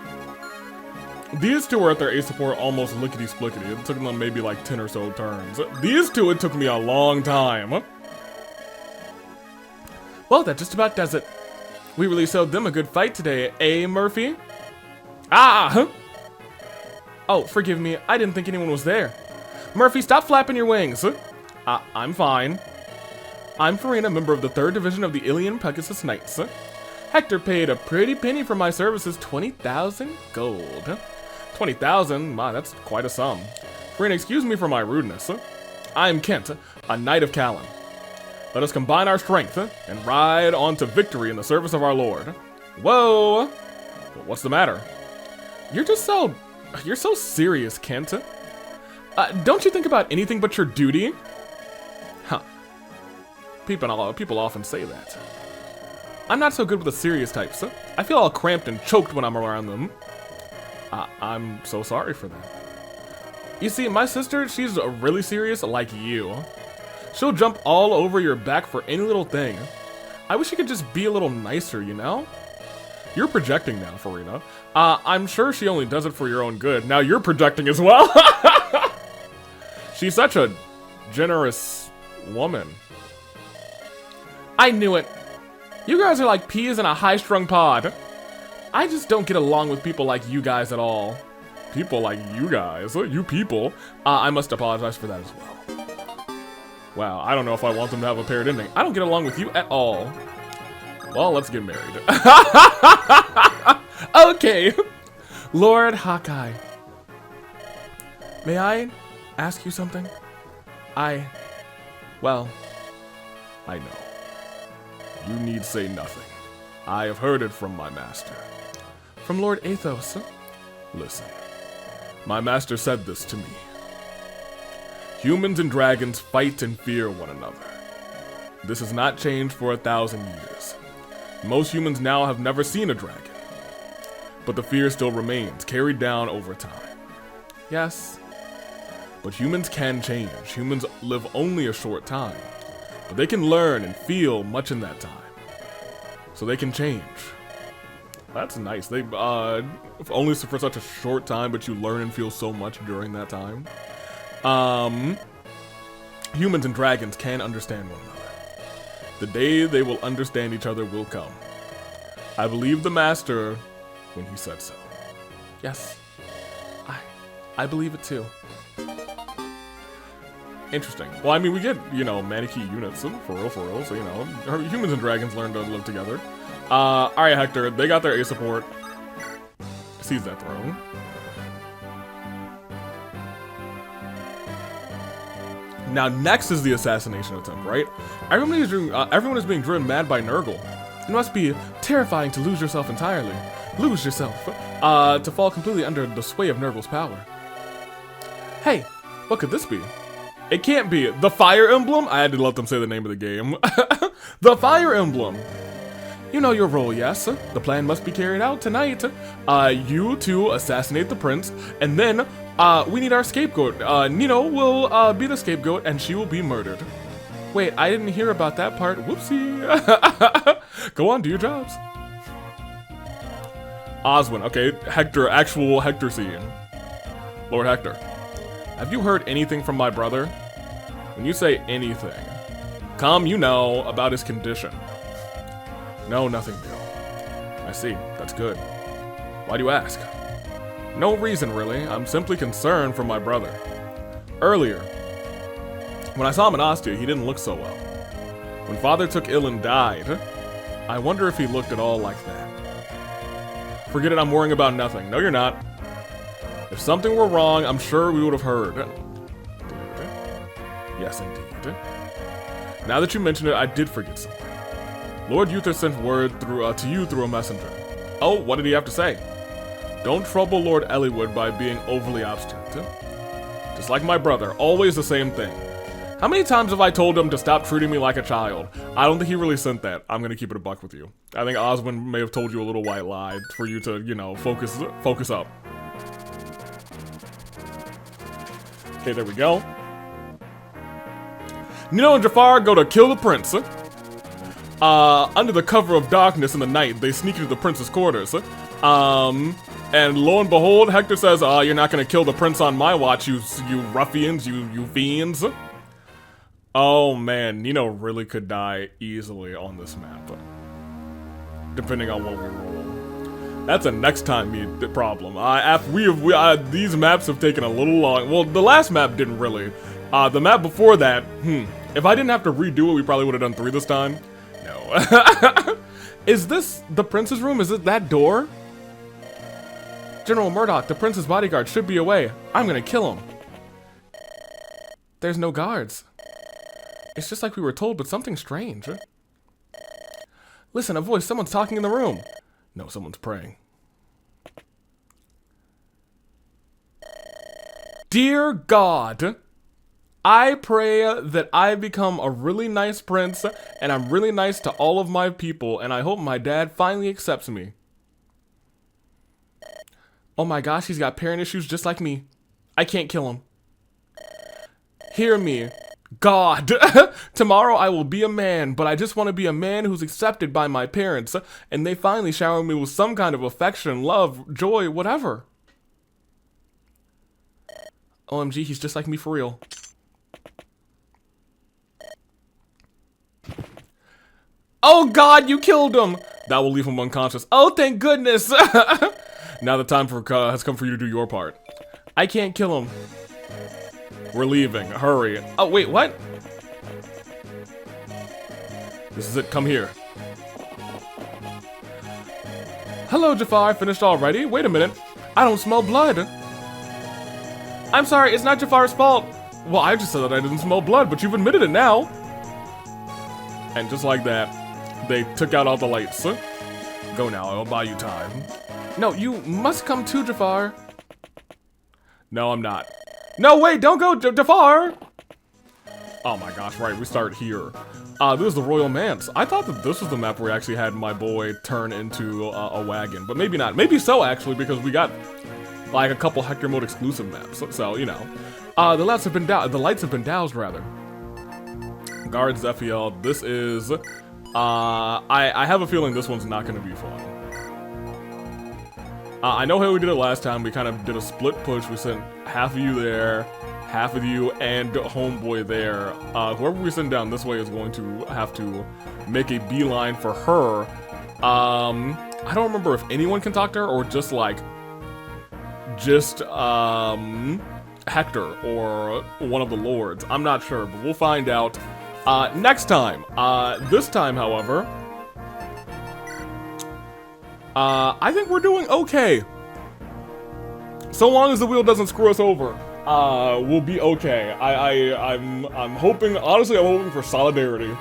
these two were at their A support almost lickety-splickety. It took them maybe like 10 or so turns. These two, it took me a long time. Well, that just about does it. We really showed them a good fight today, eh, Murphy? Ah! Oh, forgive me. I didn't think anyone was there. Murphy, stop flapping your wings. I'm fine. I'm Fiora, member of the 3rd Division of the Ilian Pegasus Knights. Hector paid a pretty penny for my services, 20,000 gold. 20,000? My, that's quite a sum. Fiora, excuse me for my rudeness. I'm Kent, a Knight of Callan. Let us combine our strength and ride on to victory in the service of our Lord. Whoa! Well, what's the matter? You're so serious, Kent. Don't you think about anything but your duty? Huh. People often say that. I'm not so good with the serious types. I feel all cramped and choked when I'm around them. I'm so sorry for that. You see, my sister, she's really serious like you. She'll jump all over your back for any little thing. I wish you could just be a little nicer, you know? You're projecting now, Fiora. I'm sure she only does it for your own good. Now you're projecting as well. She's such a generous woman. I knew it. You guys are like peas in a high-strung pod. I just don't get along with people like you guys at all. People like you guys? You people? I must apologize for that as well. Wow, I don't know if I want them to have a paired ending. I don't get along with you at all. Well, let's get married. Okay. Lord Hawkeye. May I ask you something? Well, I know. You need say nothing. I have heard it from my master. From Lord Athos? Listen. My master said this to me. Humans and dragons fight and fear one another. This has not changed for 1,000 years. Most humans now have never seen a dragon. But the fear still remains, carried down over time. Yes. But humans can change. Humans live only a short time. But they can learn and feel much in that time. So they can change. That's nice. They, only for such a short time, but you learn and feel so much during that time. Humans and dragons can understand one another. The day they will understand each other will come. I believe the master when he said so. Yes. I believe it too. Interesting. Well, I mean, we get, you know, Manakee units, for real, so, you know, humans and dragons learn to live together. Alright, Hector, they got their A support. Seize that throne. Now, next is the assassination attempt, right? Everyone is being driven mad by Nurgle. It must be terrifying to lose yourself entirely. Lose yourself. To fall completely under the sway of Nurgle's power. Hey, what could this be? It can't be. The Fire Emblem? I had to let them say the name of the game. The Fire Emblem. You know your role, yes? The plan must be carried out tonight. You two assassinate the prince, and then we need our scapegoat. Nino will be the scapegoat, and she will be murdered. Wait, I didn't hear about that part. Whoopsie. Go on, do your jobs. Oswin, okay, Hector, actual Hector scene. Lord Hector, have you heard anything from my brother? When you say anything, come, you know, about his condition. No, nothing new. I see, that's good. Why do you ask? No reason, really. I'm simply concerned for my brother. Earlier, when I saw him in Ostia, he didn't look so well. When father took ill and died, I wonder if he looked at all like that. Forget it, I'm worrying about nothing. No, you're not. If something were wrong, I'm sure we would have heard. Yes, indeed. Now that you mention it, I did forget something. Lord Uther sent word to you through a messenger. Oh, what did he have to say? Don't trouble Lord Eliwood by being overly obstinate. Just like my brother, always the same thing. How many times have I told him to stop treating me like a child? I don't think he really sent that. I'm gonna keep it a buck with you. I think Oswin may have told you a little white lie for you to, you know, focus up. Okay, there we go. Nino and Jafar go to kill the prince. Under the cover of darkness in the night, they sneak into the prince's quarters. And lo and behold, Hector says, you're not gonna kill the prince on my watch, you ruffians, you fiends. Oh man, Nino really could die easily on this map. Depending on what we roll. That's a next time problem. These maps have taken a little long. Well, the last map didn't really. The map before that, if I didn't have to redo it, we probably would have done 3 this time. No. Is this the prince's room? Is it that door? General Murdoch, the prince's bodyguard should be away. I'm gonna kill him. There's no guards. It's just like we were told, but something strange. Listen, a voice. Someone's talking in the room. No, someone's praying. Dear God, I pray that I become a really nice prince, and I'm really nice to all of my people, and I hope my dad finally accepts me. Oh my gosh, he's got parent issues just like me. I can't kill him. Hear me. God, tomorrow I will be a man, but I just want to be a man who's accepted by my parents, and they finally shower me with some kind of affection, love, joy, whatever. OMG, he's just like me for real. Oh God, you killed him! That will leave him unconscious. Oh, thank goodness! Now the time has come for you to do your part. I can't kill him. We're leaving. Hurry. Oh, wait, what? This is it. Come here. Hello, Jafar. Finished already? Wait a minute. I don't smell blood. I'm sorry. It's not Jafar's fault. Well, I just said that I didn't smell blood, but you've admitted it now. And just like that, they took out all the lights. Go now. I'll buy you time. No, you must come too, Jafar. No, I'm not. No, wait, don't go, Jafar! Oh my gosh, right, we start here. This is the Royal Manse. I thought that this was the map where we actually had my boy turn into a wagon, but maybe not. Maybe so, actually, because we got, like, a couple Hector mode exclusive maps, so, you know. The lights have been doused, rather. Guard Zephiel, this is, I have a feeling this one's not gonna be fun. I know how we did it last time. We kind of did a split push. We sent half of you there, half of you and homeboy there. Whoever we send down this way is going to have to make a beeline for her. I don't remember if anyone can talk to her or just like, Hector or one of the lords. I'm not sure, but we'll find out next time. This time, however, I think we're doing okay. So long as the wheel doesn't screw us over, we'll be okay. I'm hoping, honestly, I'm hoping for Solidarity.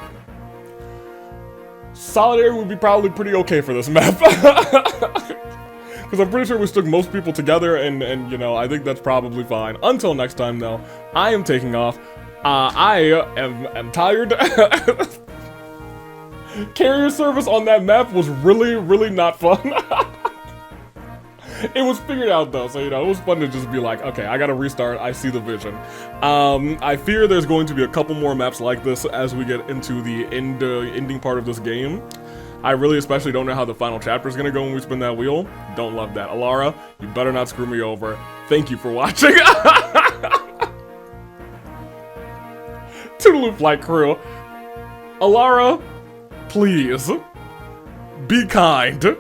Solidarity would be probably pretty okay for this map. Because I'm pretty sure we stuck most people together, and you know, I think that's probably fine. Until next time, though, I am taking off. I am tired. Carrier service on that map was really not fun. It was figured out though, so you know, it was fun to just be like, okay, I gotta restart, I see the vision. I fear there's going to be a couple more maps like this as we get into the ending part of this game. I really especially don't know how the final chapter is gonna go when we spin that wheel. Don't love that. Alara, you better not screw me over. Thank you for watching. Toodaloo flight crew. Alara, please, be kind.